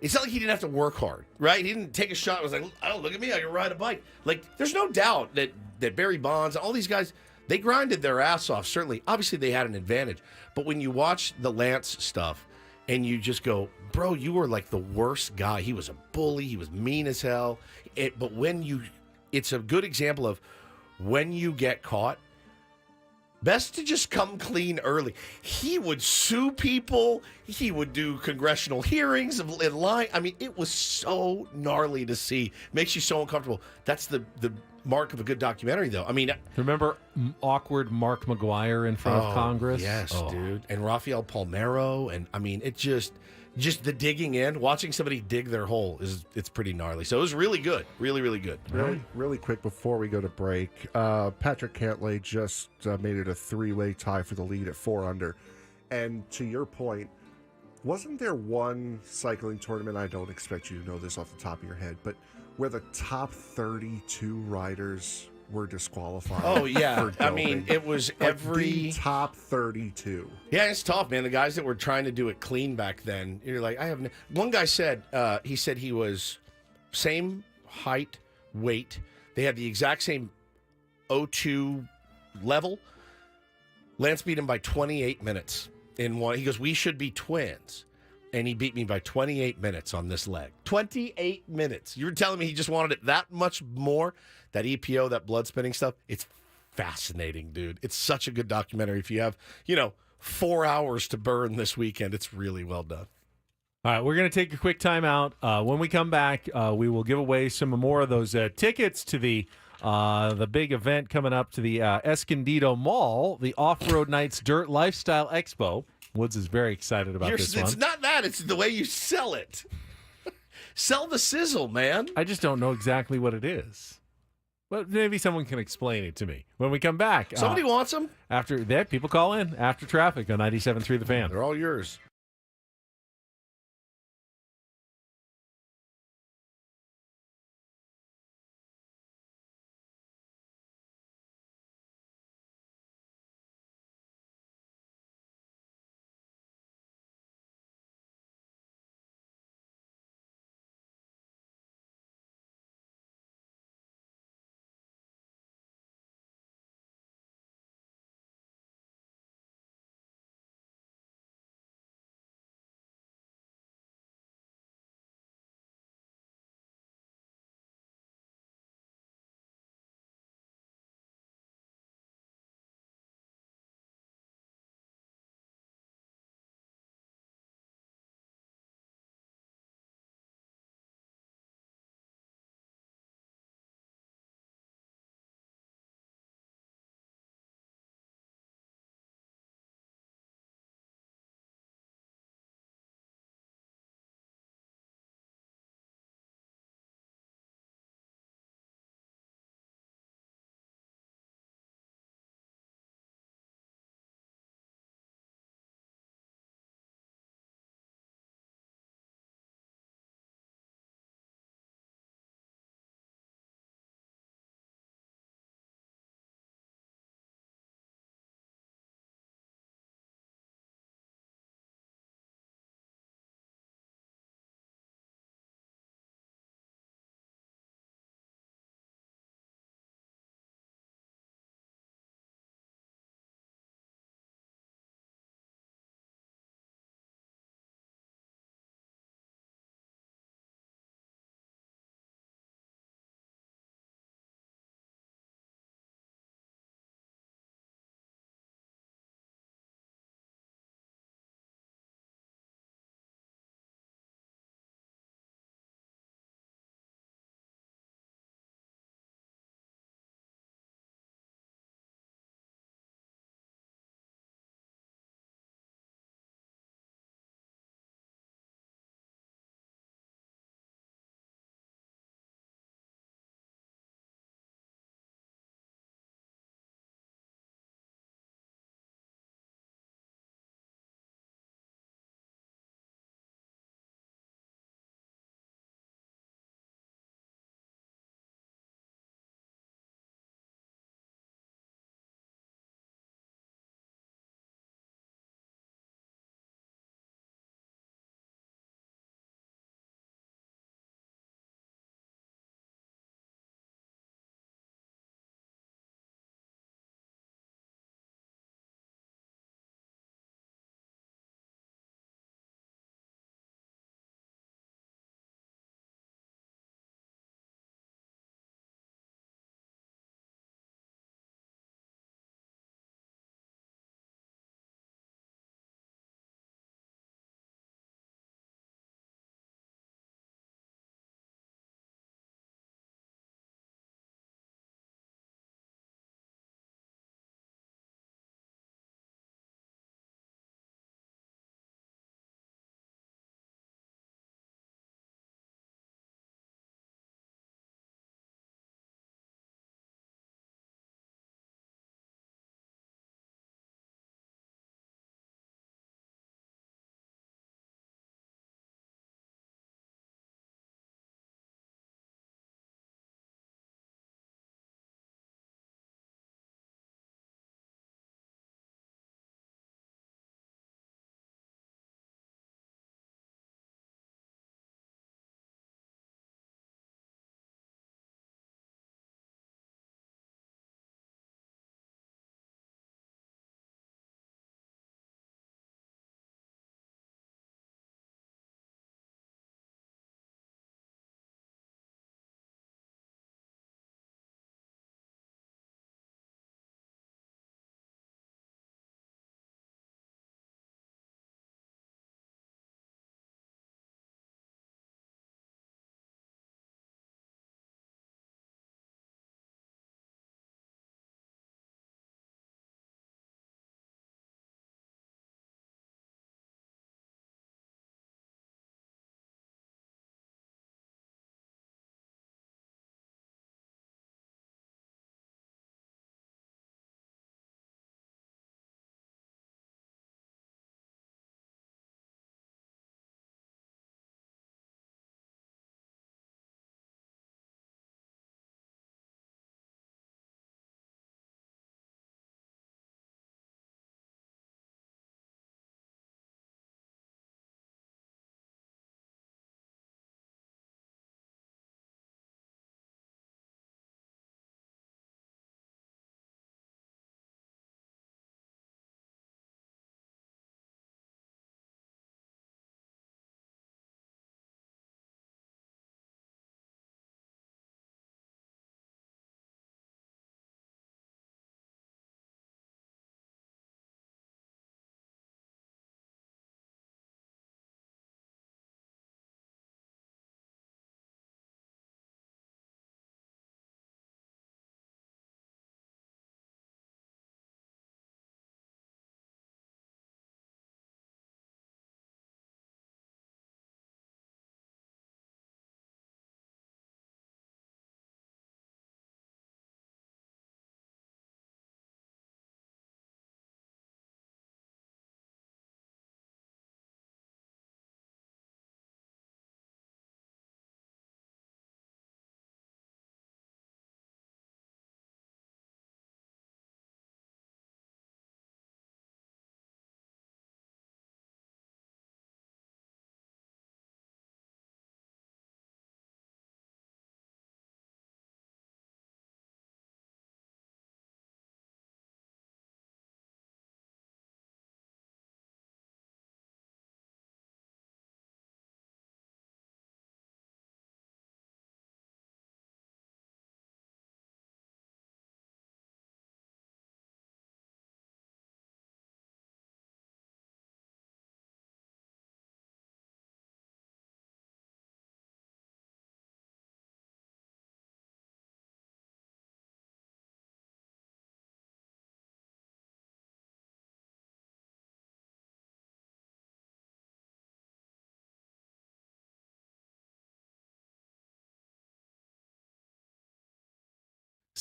It's not like he didn't have to work hard, right? He didn't take a shot. It was like, oh, look at me. I can ride a bike. Like, there's no doubt that Barry Bonds, all these guys, they grinded their ass off. Certainly, obviously, they had an advantage. But when you watch the Lance stuff and you just go, bro, you were like the worst guy. He was a bully. He was mean as hell. But it's a good example of when you get caught, best to just come clean early. He would sue people. He would do congressional hearings in line. I mean, it was so gnarly to see. Makes you so uncomfortable. That's the mark of a good documentary, though. I mean, remember awkward Mark McGuire in front of Congress? Yes, dude. And Rafael Palmeiro. And I mean, it just the digging in, watching somebody dig their hole it's pretty gnarly. So it was really good. Really, really good. Really quick before we go to break, Patrick Cantlay just made it a 3-way tie for the lead at 4 under. And to your point, wasn't there one cycling tournament, I don't expect you to know this off the top of your head, but where the top 32 riders were disqualified? Oh, yeah. for I mean, doping? it was Like every... the top 32. Yeah, it's tough, man. The guys that were trying to do it clean back then, you're like, I have no... One guy said, he was same height, weight. They had the exact same O2 level. Lance beat him by 28 minutes in one. He goes, we should be twins. And he beat me by 28 minutes on this leg. 28 minutes. You were telling me he just wanted it that much more? That EPO, that blood spinning stuff. It's fascinating, dude. It's such a good documentary. If you have, 4 hours to burn this weekend, it's really well done. All right, we're going to take a quick time out. When we come back, we will give away some more of those tickets to the big event coming up to the Escondido Mall, the Off-Road Nights Dirt Lifestyle Expo. Woods is very excited about this one. It's not that. It's the way you sell it. Sell the sizzle, man. I just don't know exactly what it is. But maybe someone can explain it to me. When we come back. Somebody wants them? After that, people call in. After traffic on 97.3 The Fan. They're all yours.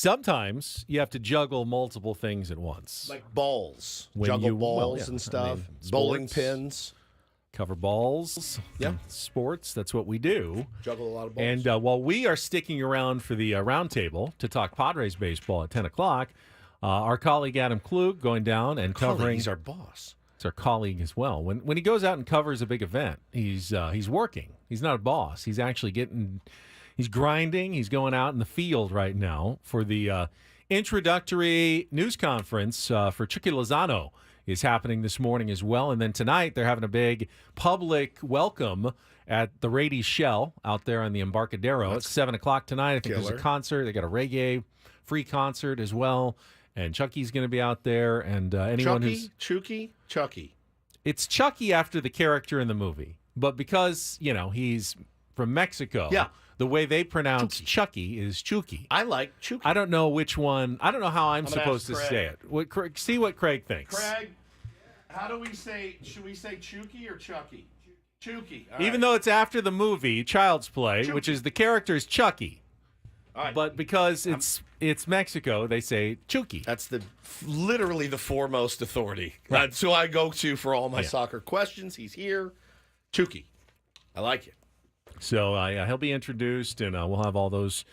sometimes you have to juggle multiple things at once. Like balls. When Juggle you- well, balls yeah, and I stuff. mean, Bowling sports. pins. Cover balls. Yeah. Sports. That's what we do. Juggle a lot of balls. And while we are sticking around for the roundtable to talk Padres baseball at 10 o'clock, our colleague Adam Klug going down and covering. He's our boss. It's our colleague as well. When he goes out and covers a big event, he's working. He's not a boss. He's actually he's grinding. He's going out in the field right now for the introductory news conference for Chucky Lozano is happening this morning as well. And then tonight they're having a big public welcome at the Rady Shell out there on the Embarcadero. It's 7 o'clock tonight. I think there's a concert. They got a reggae free concert as well. And Chucky's going to be out there. And anyone Chucky. It's Chucky after the character in the movie. But because, he's from Mexico, the way they pronounce Chucky is Chucky. I like Chucky. I don't know which one. I don't know how I'm gonna supposed to ask say Craig. it. See what Craig thinks. Craig, how do we say, should we say Chucky or Chucky? Chucky. Even though it's after the movie Child's Play, which is the character's Chucky. All right. But because it's Mexico, they say Chucky. That's literally the foremost authority. Right. That's who I go to for all my soccer questions. He's here. Chucky. I like it. So he'll be introduced, and we'll have all those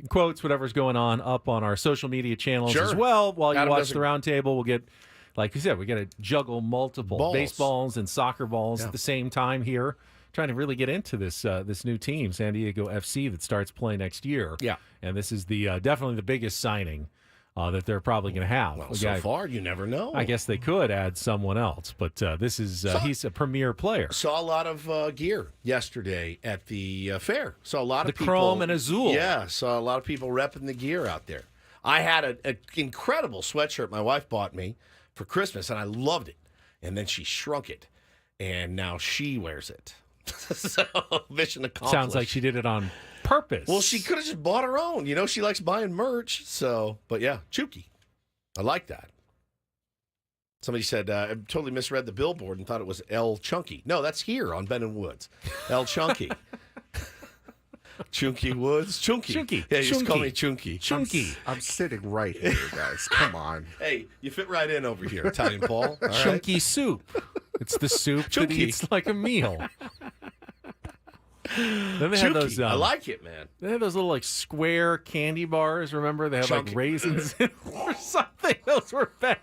quotes, whatever's going on, up on our social media channels as well. While you watch the roundtable, we'll get, like you said, we got to juggle multiple baseballs and soccer balls at the same time here. Trying to really get into this new team, San Diego FC, that starts playing next year. Yeah, and this is the definitely the biggest signing that they're probably going to have. Well, so far, you never know. I guess they could add someone else, but this is he's a premier player. Saw a lot of gear yesterday at the fair. Saw a lot of people. The chrome and azul. Yeah, saw a lot of people repping the gear out there. I had an incredible sweatshirt my wife bought me for Christmas, and I loved it. And then she shrunk it, and now she wears it. So, mission accomplished. Sounds like she did it on purpose. Well, she could have just bought her own. She likes buying merch. So, but yeah, Chucky. I like that. Somebody said, I totally misread the billboard and thought it was El Chunky. No, that's here on Ben and Woods. El Chunky. Chunky Woods. Chunky. Chunky. Yeah, you just call me Chunky. Chunky. I'm sitting right here, guys. Come on. Hey, you fit right in over here, Italian Paul. All Chunky right? soup. It's the soup that Chunky. eats like a meal. Then they had Chunky. those. I like it, man. They had those little square candy bars. Remember, they had Chunky. raisins in them or something. Those were bad.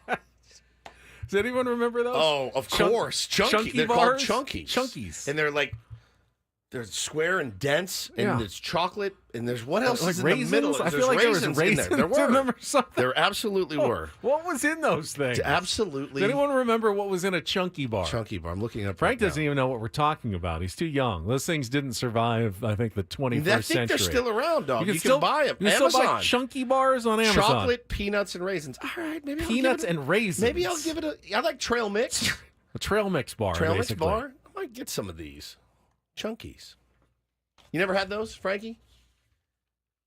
Does anyone remember those? Oh, of course. Chunky. They're bars? called Chunkies. Chunkies. And they're square and dense, and it's chocolate, and there's what else is in raisins? the middle? I There's feel like there was raisins raisins. in there. There I were. remember something. There absolutely were. What was in those things? Absolutely. Does anyone remember what was in a Chunky bar? Chunky bar. I'm looking it up. Frank right doesn't now. even know what we're talking about. He's too young. Those things didn't survive, I think, the 21st I think century. they're still around, dog. You still can buy them. You can Amazon. still buy Chunky bars on Amazon. Chocolate, peanuts, and raisins. All right, maybe Peanuts and raisins. Maybe I'll give it I like trail mix. A trail mix bar. Trail mix basically. bar. I might get some of these. Chunkies. You never had those, Frankie?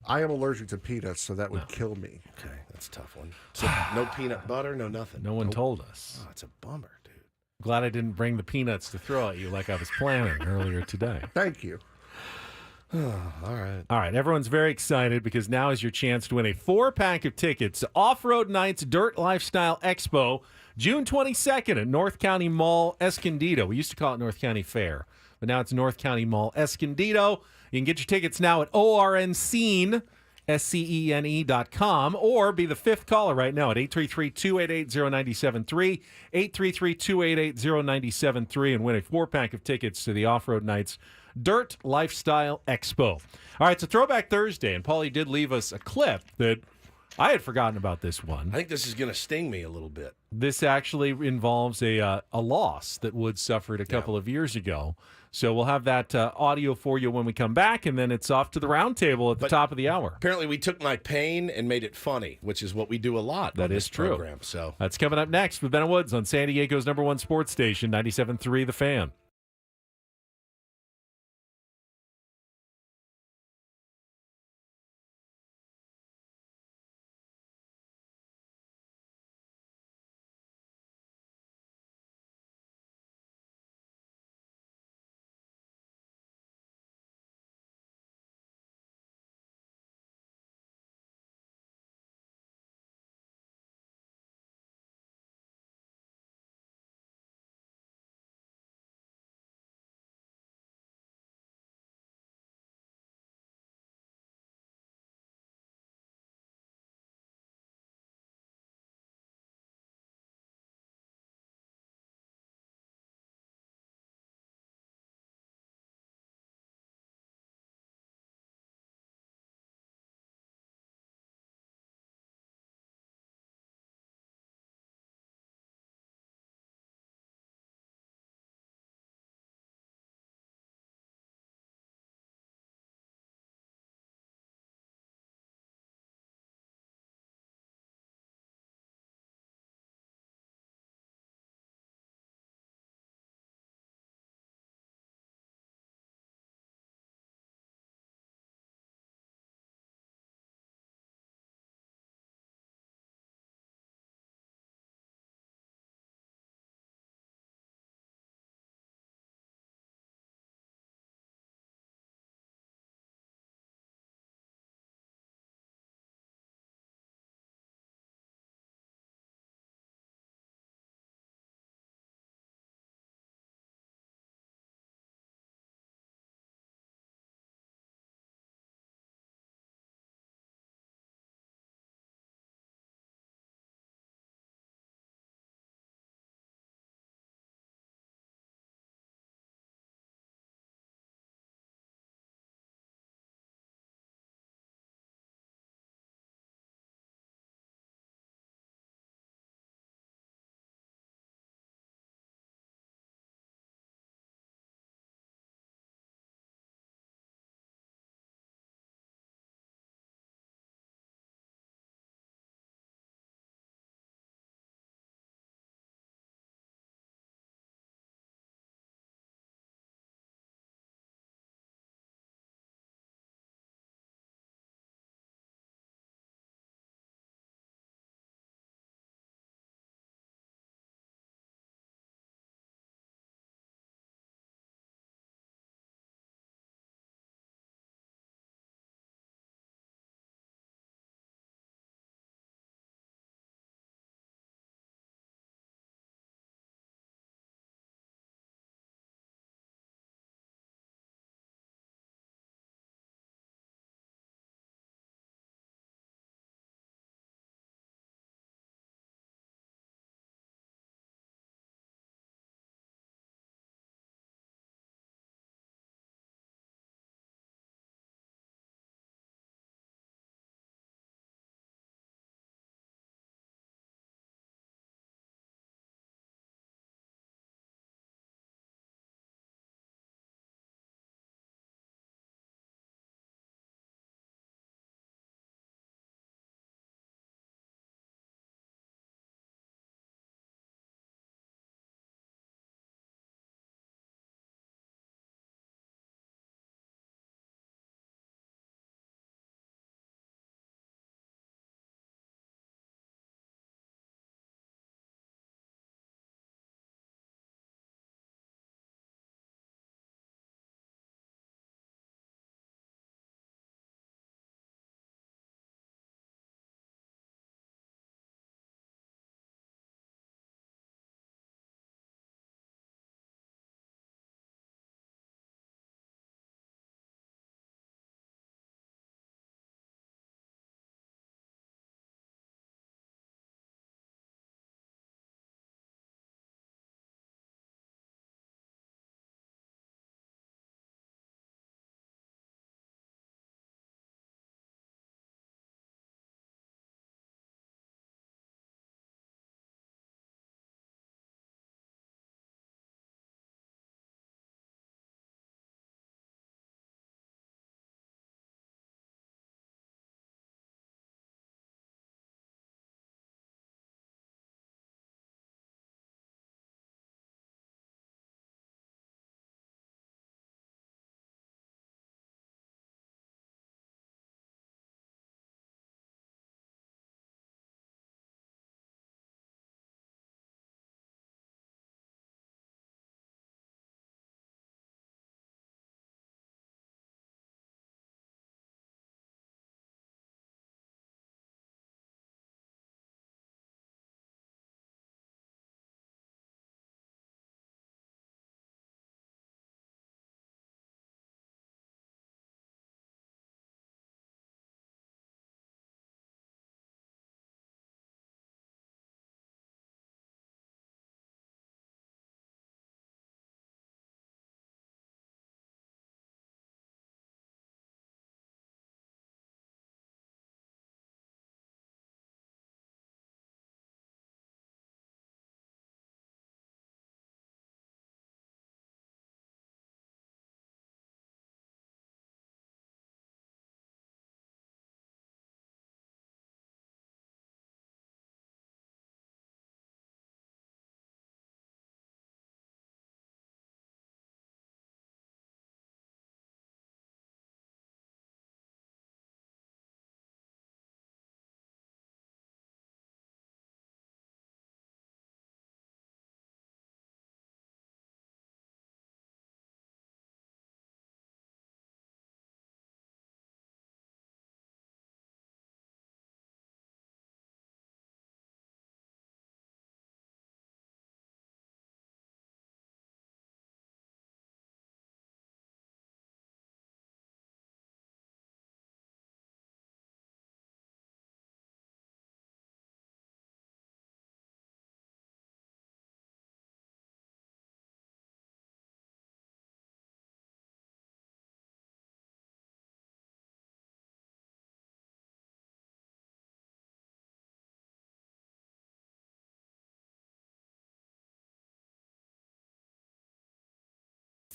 I am allergic to peanuts, so that would kill me. Okay, that's a tough one. So no peanut butter, no nothing. No one told us. Oh, it's a bummer, dude. Glad I didn't bring the peanuts to throw at you like I was planning earlier today. Thank you. All right. All right, everyone's very excited because now is your chance to win a 4-pack of tickets to Off-Road Nights Dirt Lifestyle Expo, June 22nd at North County Mall, Escondido. We used to call it North County Fair, but now it's North County Mall, Escondido. You can get your tickets now at ORNScene, SCENE.com, or be the fifth caller right now at 833-288-0973, 833-288-0973, and win a 4-pack of tickets to the Off-Road Nights Dirt Lifestyle Expo. All right, so Throwback Thursday, and Paulie did leave us a clip that I had forgotten about this one. I think this is going to sting me a little bit. This actually involves a loss that Woods suffered a couple of years ago. So we'll have that audio for you when we come back, and then it's off to the roundtable at the top of the hour. Apparently, we took my pain and made it funny, which is what we do a lot That on is this true. program. So That's coming up next with Ben and Woods on San Diego's #1 sports station, 97.3 The Fan.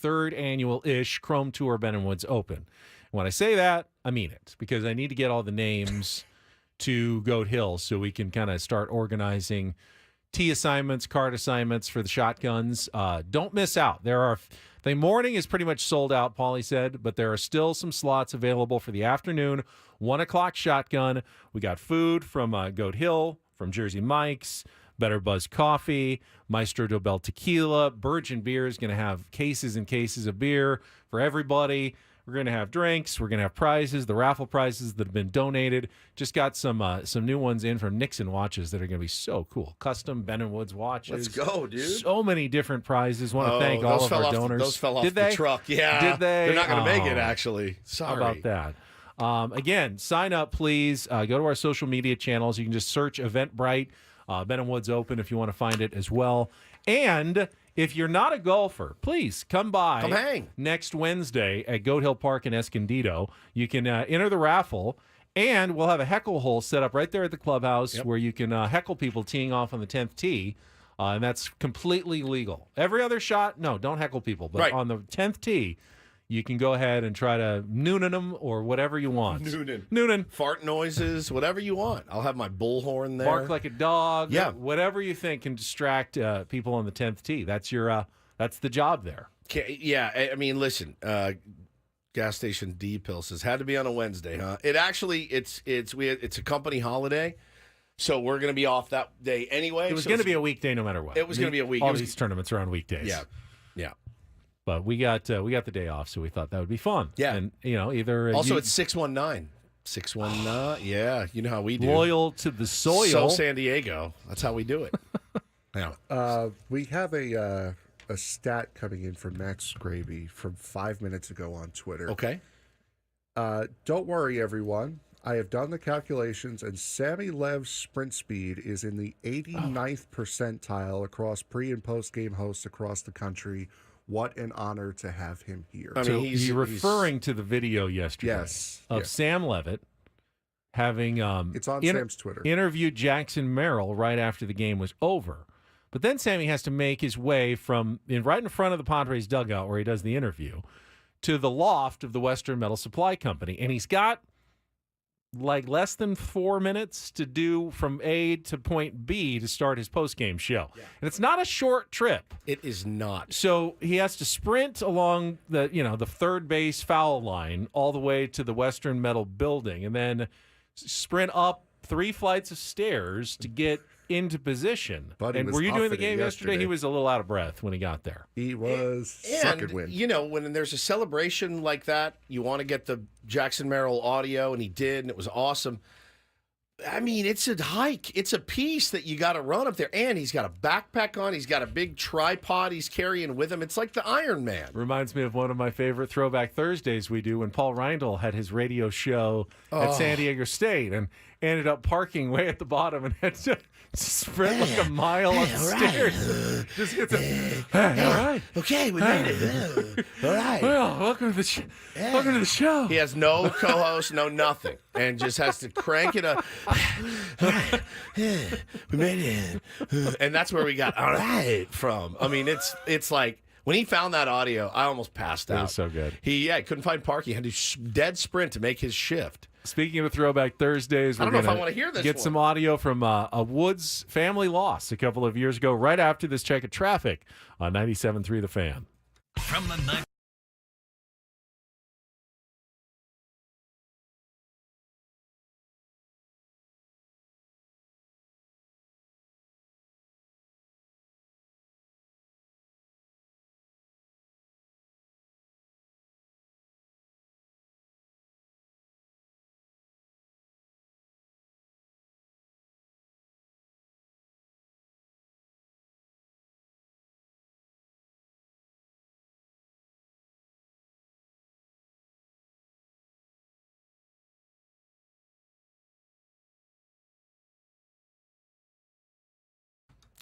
third annual-ish Chrome Tour Ben & Woods Open. When I say that, I mean it, because I need to get all the names to Goat Hill so we can kind of start organizing tee assignments, card assignments for the shotguns. Don't miss out. The morning is pretty much sold out, Paulie said, but there are still some slots available for the afternoon, 1 o'clock shotgun. We got food from Goat Hill, from Jersey Mike's, Better Buzz Coffee, Maestro Dobel Tequila. Virgin Beer is going to have cases and cases of beer for everybody. We're going to have drinks. We're going to have prizes, the raffle prizes that have been donated. Just got some new ones in from Nixon watches that are going to be so cool. Custom Ben & Woods watches. Let's go, dude. So many different prizes. Want to thank all of our donors. Those fell off Did the they? truck. Yeah. Did they? They're not going to make it, actually. Sorry. How about that? Again, sign up, please. Go to our social media channels. You can just search Eventbrite, Ben & Woods Open if you want to find it as well. And if you're not a golfer, please come by. Come hang. Next Wednesday at Goat Hill Park in Escondido. You can enter the raffle, and we'll have a heckle hole set up right there at the clubhouse where you can heckle people teeing off on the 10th tee, and that's completely legal. Every other shot, no, don't heckle people. But on the 10th tee, you can go ahead and try to noonan them or whatever you want. Noonan. Fart noises, whatever you want. I'll have my bullhorn there. Bark like a dog. Yeah. Whatever you think can distract people on the 10th tee. That's that's the job there. Yeah, I mean, listen, gas station D Pill says had to be on a Wednesday, huh? It actually it's a company holiday, so we're going to be off that day anyway. It was going to be a weekday no matter what. It was going to be a week. All these tournaments are on weekdays. Yeah. But we got the day off, so we thought that would be fun. Yeah. And either also it's 619. 619. Yeah, you know how we do. Loyal to the soil. So San Diego. That's how we do it. Yeah. We have a stat coming in from Max Gravy from 5 minutes ago on Twitter. Okay. Don't worry, everyone. I have done the calculations, and Sammy Lev's sprint speed is in the 89th percentile across pre- and post-game hosts across the country. What an honor to have him here. I mean, So he's referring to the video yesterday of Sam Levitt having it's on Sam's Twitter. Interviewed Jackson Merrill right after the game was over. But then Sammy has to make his way from right in front of the Padres dugout where he does the interview to the loft of the Western Metal Supply Company. And he's got like less than 4 minutes to do from A to point B to start his post-game show. Yeah. And it's not a short trip. It is not. So he has to sprint along the third base foul line all the way to the Western Metal building and then sprint up 3 flights of stairs to get into position. And were you doing the game yesterday? He was a little out of breath when he got there. He was sucking wind. When there's a celebration like that, you want to get the Jackson Merrill audio, and he did, and it was awesome. I mean, it's a hike. It's a piece that you got to run up there. And he's got a backpack on. He's got a big tripod he's carrying with him. It's like the Iron Man. Reminds me of one of my favorite Throwback Thursdays we do when Paul Rindle had his radio show at San Diego State and ended up parking way at the bottom and had to sprint like a mile upstairs. Just gets all right. Okay, we made it. All right. Well, welcome to the show. He has no co-host, no nothing, and just has to crank it up. All right. We made it. And that's where we got all right from. I mean, it's like when he found that audio, I almost passed out. It was so good. He couldn't find parking. He had to dead sprint to make his shift. Speaking of Throwback Thursdays, I we're don't know if I going want to hear to this get some audio from a Woods family loss a couple of years ago, right after this check of traffic on 97.3 The Fan. From the night.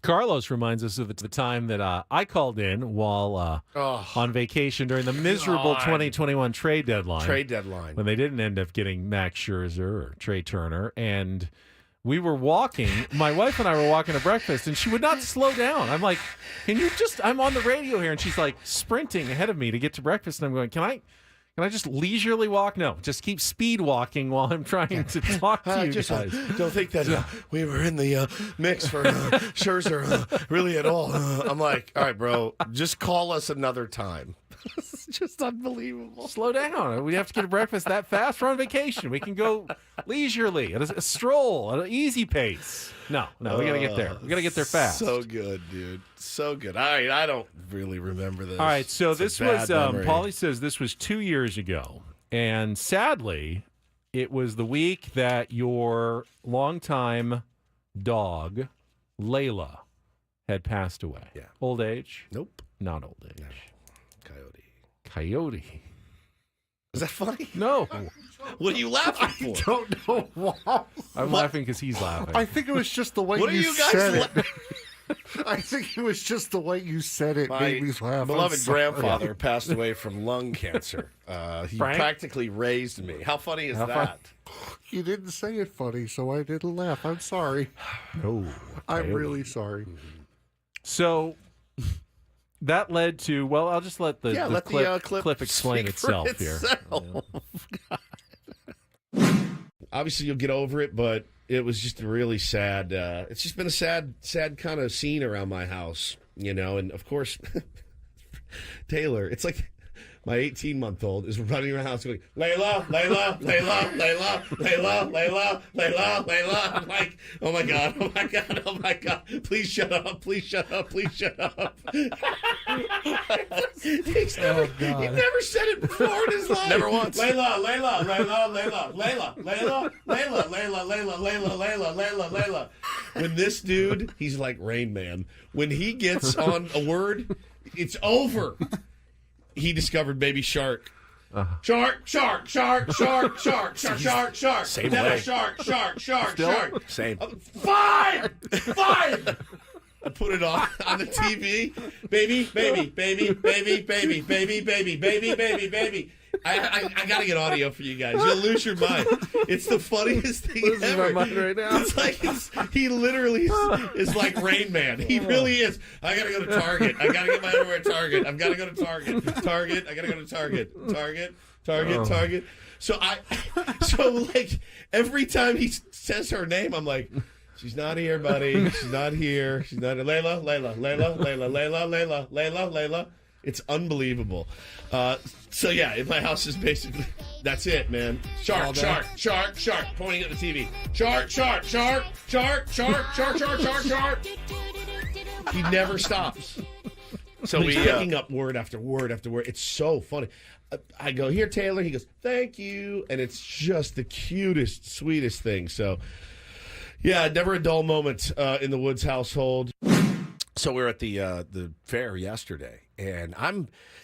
Carlos reminds us of the time that I called in while on vacation during the miserable 2021 trade deadline. Trade deadline. When they didn't end up getting Max Scherzer or Trey Turner. And we were walking. My wife and I were walking to breakfast, and she would not slow down. I'm like, can you just? I'm on the radio here, and she's like sprinting ahead of me to get to breakfast, and I'm going, can I just leisurely walk? No, just keep speed walking while I'm trying to talk to you guys. Don't think that we were in the mix for Scherzer really at all. I'm like, all right, bro, just call us another time. It's just unbelievable. Slow down. We have to get to breakfast that fast. We're on vacation. We can go leisurely, at a stroll, at an easy pace. No, we got to get there. We got to get there fast. So good, dude. So good. All right, I don't really remember this. All right, so this was, memory. Paulie says this was 2 years ago. And sadly, it was the week that your longtime dog, Layla, had passed away. Yeah. Old age? Nope. Not old age. No. Coyote. Is that funny? No. What are you laughing for? I don't know why. I'm laughing because he's laughing. I think it was just the way What are you guys said it. I think it was just the way you said it My made me laugh. beloved grandfather passed away from lung cancer. He Frank? practically raised me. How funny is How that? You didn't say it funny, so I didn't laugh. I'm sorry. No. I'm really sorry. So that led to, well, I'll just let the, clip explain speak for itself here. Obviously, you'll get over it, but it was just really sad. It's just been a sad kind of scene around my house, and of course, Taylor, it's like my 18-month-old is running around the house going, Layla, Layla, Layla, Layla, Layla, Layla, Layla, Layla. I'm like, oh my God, oh my God, oh my God. Please shut up, please shut up, please shut up. He's never said it before in his life. Never once. Layla, Layla, Layla, Layla, Layla, Layla, Layla, Layla, Layla, Layla, Layla, Layla, Layla. When this dude, he's like Rain Man. When he gets on a word, it's over. He discovered Baby Shark. Shark, shark, shark, shark, shark, shark, shark, shark. Same Never way. Shark, shark, shark, Still? shark. Same. Five! I put it on the TV. Baby, baby, baby, baby, baby, baby, baby, baby, baby, baby. I got to get audio for you guys. You'll lose your mind. It's the funniest thing Losing ever. my mind right now. It's like he literally is like Rain Man. He really is. I got to go to Target. I got to get my underwear at Target. I've got to go to Target. Target. I got to go to Target. Target. Target. Target. So like every time he says her name, I'm like, she's not here, buddy. She's not here. She's not here. Layla, Layla, Layla, Layla, Layla, Layla, Layla, Layla. It's unbelievable. So yeah, in my house is basically that's it, man. Shark, shark, shark, shark. Pointing at the TV. Shark, shark, shark, shark, shark, shark, shark, shark, shark. He never stops. So he's picking up word after word after word. It's so funny. I go, here, Taylor. He goes, thank you, and it's just the cutest, sweetest thing. So yeah, never a dull moment in the Woods household. So we were at the fair yesterday, and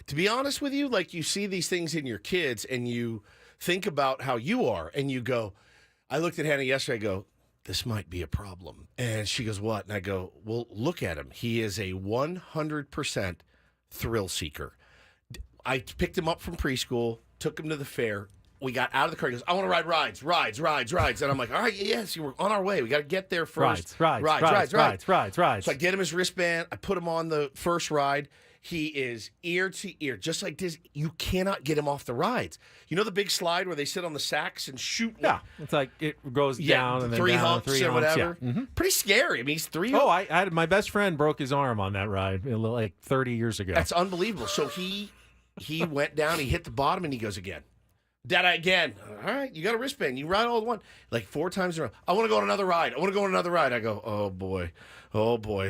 to be honest with you, like you see these things in your kids, and you think about how you are, and you go, I looked at Hannah yesterday, I go, this might be a problem. And she goes, what? And I go, well, look at him. He is a 100% thrill seeker. I picked him up from preschool, took him to the fair. We got out of the car. He goes, I want to ride rides. And I'm like, all right, yes, we're on our way. We got to get there first. Rides. So I get him his wristband. I put him on the first ride. He is ear to ear, just like this. You cannot get him off the rides. You know the big slide where they sit on the sacks and shoot? Yeah, it's like it goes down and then three down, humps three or humps, whatever. yeah. Mm-hmm. Pretty scary. I mean, he's three. Oh, I had my best friend broke his arm on that ride like 30 years ago. That's unbelievable. So he went down. He hit the bottom and he goes again. Dad, again. All right, you got a wristband. You ride all the one. Like 4 times in a row. I want to go on another ride. I go, oh, boy.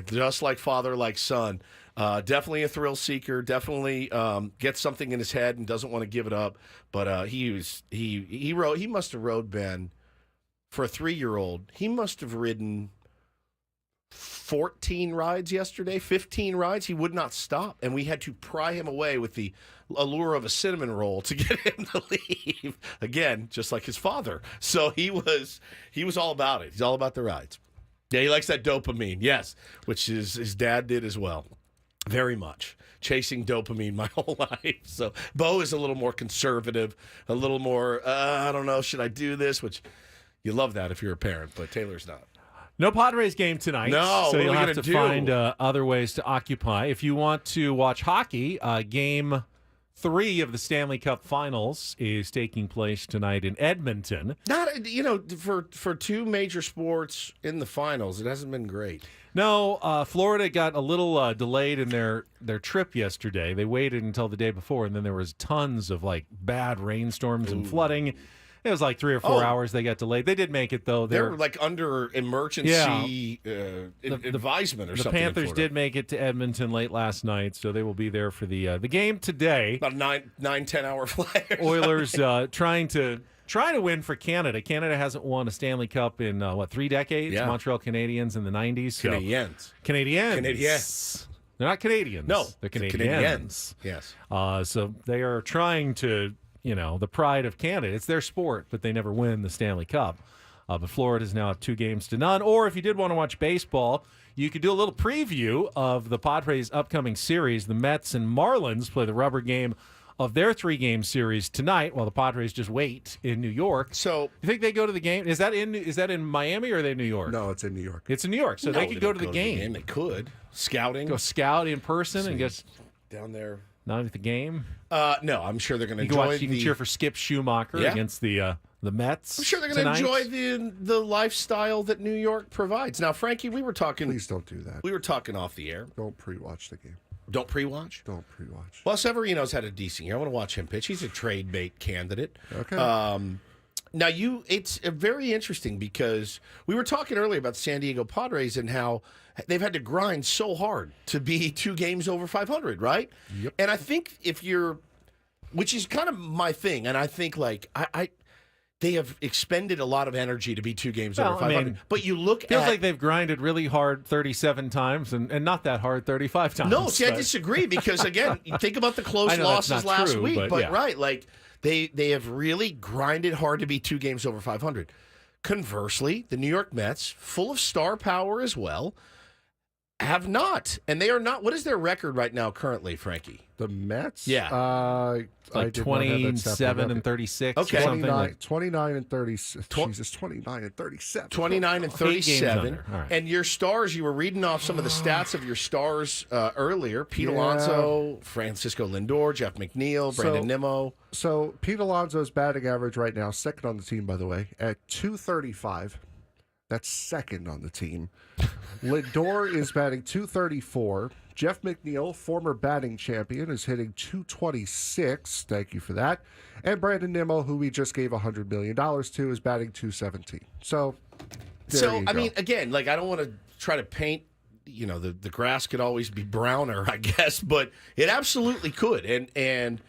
Just like father, like son. Definitely a thrill seeker. Definitely gets something in his head and doesn't want to give it up. But he must have rode Ben for a 3-year-old. He must have ridden 14 rides yesterday, 15 rides. He would not stop, and we had to pry him away with the allure of a cinnamon roll to get him to leave. Again, just like his father. So he was all about it. He's all about the rides. Yeah, he likes that dopamine, yes, which his dad did as well. Very much. Chasing dopamine my whole life. So Bo is a little more conservative, a little more, I don't know, should I do this? Which, You love that if you're a parent, but Taylor's not. No Padres game tonight. No, so what are you'll we have gonna to do? find other ways to occupy. If you want to watch hockey, game 3 of the Stanley Cup Finals is taking place tonight in Edmonton. Not, for two major sports in the finals, it hasn't been great. No, Florida got a little delayed in their trip yesterday. They waited until the day before, and then there was tons of bad rainstorms and flooding. It was 3 or 4 hours they got delayed. They did make it, though. They're under emergency advisement or something. The Panthers did make it to Edmonton late last night, so they will be there for the game today. About 9-10 hour flight. Oilers trying to win for Canada. Canada hasn't won a Stanley Cup in 3 decades. Yeah. Montreal Canadiens in the 90s. So. Canadiens. They're not Canadians. No, they're Canadiens. Yes. So they are trying to, the pride of Canada. It's their sport, but they never win the Stanley Cup. But Florida's now up 2-0. Or if you did want to watch baseball, you could do a little preview of the Padres' upcoming series. The Mets and Marlins play the rubber game of their 3-game series tonight, while the Padres just wait in New York. So you think they go to the game? Is that in Miami or are they in New York? No, it's in New York. It's in New York, so they could go to the game. They could scouting, go scout in person and just down there. Not at the game. No, I'm sure they're going to enjoy. You can cheer for Skip Schumacher against the Mets. I'm sure they're going to enjoy the lifestyle that New York provides. Now, Frankie, we were talking. Please don't do that. We were talking off the air. Don't pre-watch the game. Don't pre-watch? Don't pre-watch. Well, Severino's had a decent year. I want to watch him pitch. He's a trade bait candidate. Okay. Now, it's very interesting because we were talking earlier about the San Diego Padres and how they've had to grind so hard to be 2 games over 500, right? Yep. And I think which is kind of my thing, and I think they have expended a lot of energy to be 2 games over 500. But you look feels like they've grinded really hard 37 times and not that hard 35 times. No, see, I disagree because, again, you think about the close losses last week. Right, they have really grinded hard to be 2 games over 500. Conversely, the New York Mets, full of star power as well, have not. And they are not. What is their record right now currently, Frankie? The Mets? Yeah. 27 and 36. Okay. 29 and 36. Jesus, 29 and 37. 29 and 37. Right. And your stars, you were reading off some of the stats of your stars earlier. Pete Alonso, Francisco Lindor, Jeff McNeil, Brandon Nimmo. So Pete Alonso's batting average right now, second on the team, by the way, at 235. That's second on the team. Lindor is batting 234. Jeff McNeil, former batting champion, is hitting 226. Thank you for that. And Brandon Nimmo, who we just gave $100 million to, is batting 217. So, I mean, again, I don't want to try to paint, the grass could always be browner, I guess, but it absolutely could. And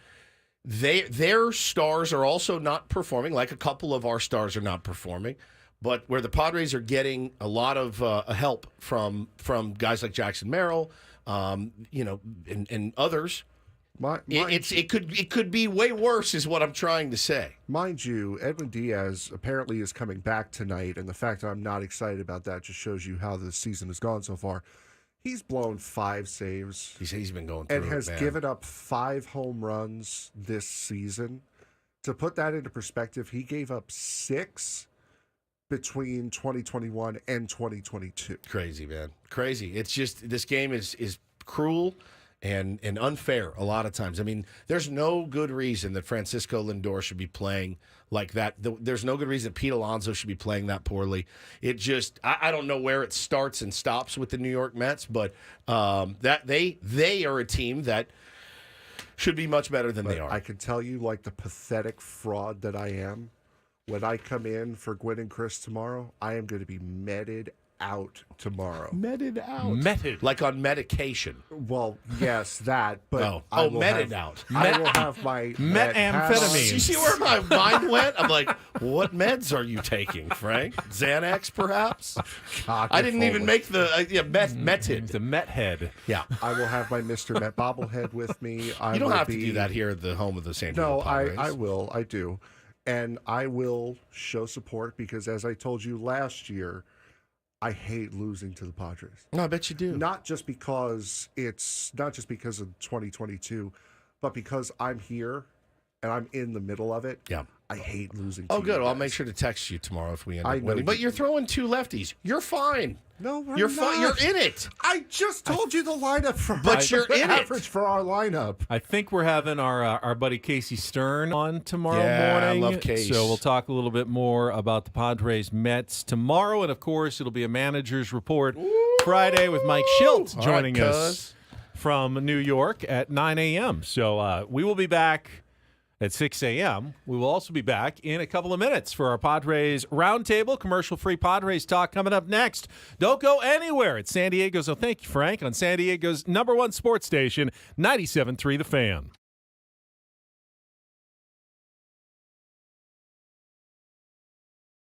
their stars are also not performing, like a couple of our stars are not performing. But where the Padres are getting a lot of help from guys like Jackson Merrill, and others, it could be way worse, is what I'm trying to say. Mind you, Edwin Diaz apparently is coming back tonight, and the fact that I'm not excited about that just shows you how the season has gone so far. He's blown 5 saves. He's been going through and has man. given up 5 home runs this season. To put that into perspective, he gave up 6 between 2021 and 2022. Crazy, man. Crazy. It's just, this game is cruel and unfair a lot of times. I mean, there's no good reason that Francisco Lindor should be playing like that. There's no good reason Pete Alonso should be playing that poorly. It just, I don't know where it starts and stops with the New York Mets, but that they are a team that should be much better than they are. I can tell you, the pathetic fraud that I am, when I come in for Gwen and Chris tomorrow, I am going to be meted out tomorrow. Meted out? Meted. Like on medication. Well, yes, that. But meted out. I will have my methamphetamine. You see where my mind went? I'm like, what meds are you taking, Frank? Xanax, perhaps? God, I didn't even make the meted. The Met head. Yeah. I will have my Mr. Met bobblehead with me. You don't have to do that here at the home of the San Diego Padres. I will. I do. And I will show support because, as I told you last year, I hate losing to the Padres. No, I bet you do. Not just because of 2022, but because I'm here and I'm in the middle of it, yeah, I hate losing. Oh, to good. you I'll guys. make sure to text you tomorrow if we end up I know winning. But you you're do. throwing 2 lefties. You're fine. No, we're You're not. fine. You're in it. I just told you the lineup for But you're in it. average for our lineup. I think we're having our buddy Casey Stern on tomorrow Yeah, I morning. love Case. So we'll talk a little bit more about the Padres Mets tomorrow. And, of course, it'll be a manager's report Friday with Mike Schilt All joining right, us from New York at 9 a.m. So we will be back at 6 a.m. We will also be back in a couple of minutes for our Padres Roundtable. Commercial-free Padres talk coming up next. Don't go anywhere. It's San Diego's, thank you, Frank, on San Diego's #1 sports station, 97.3 The Fan.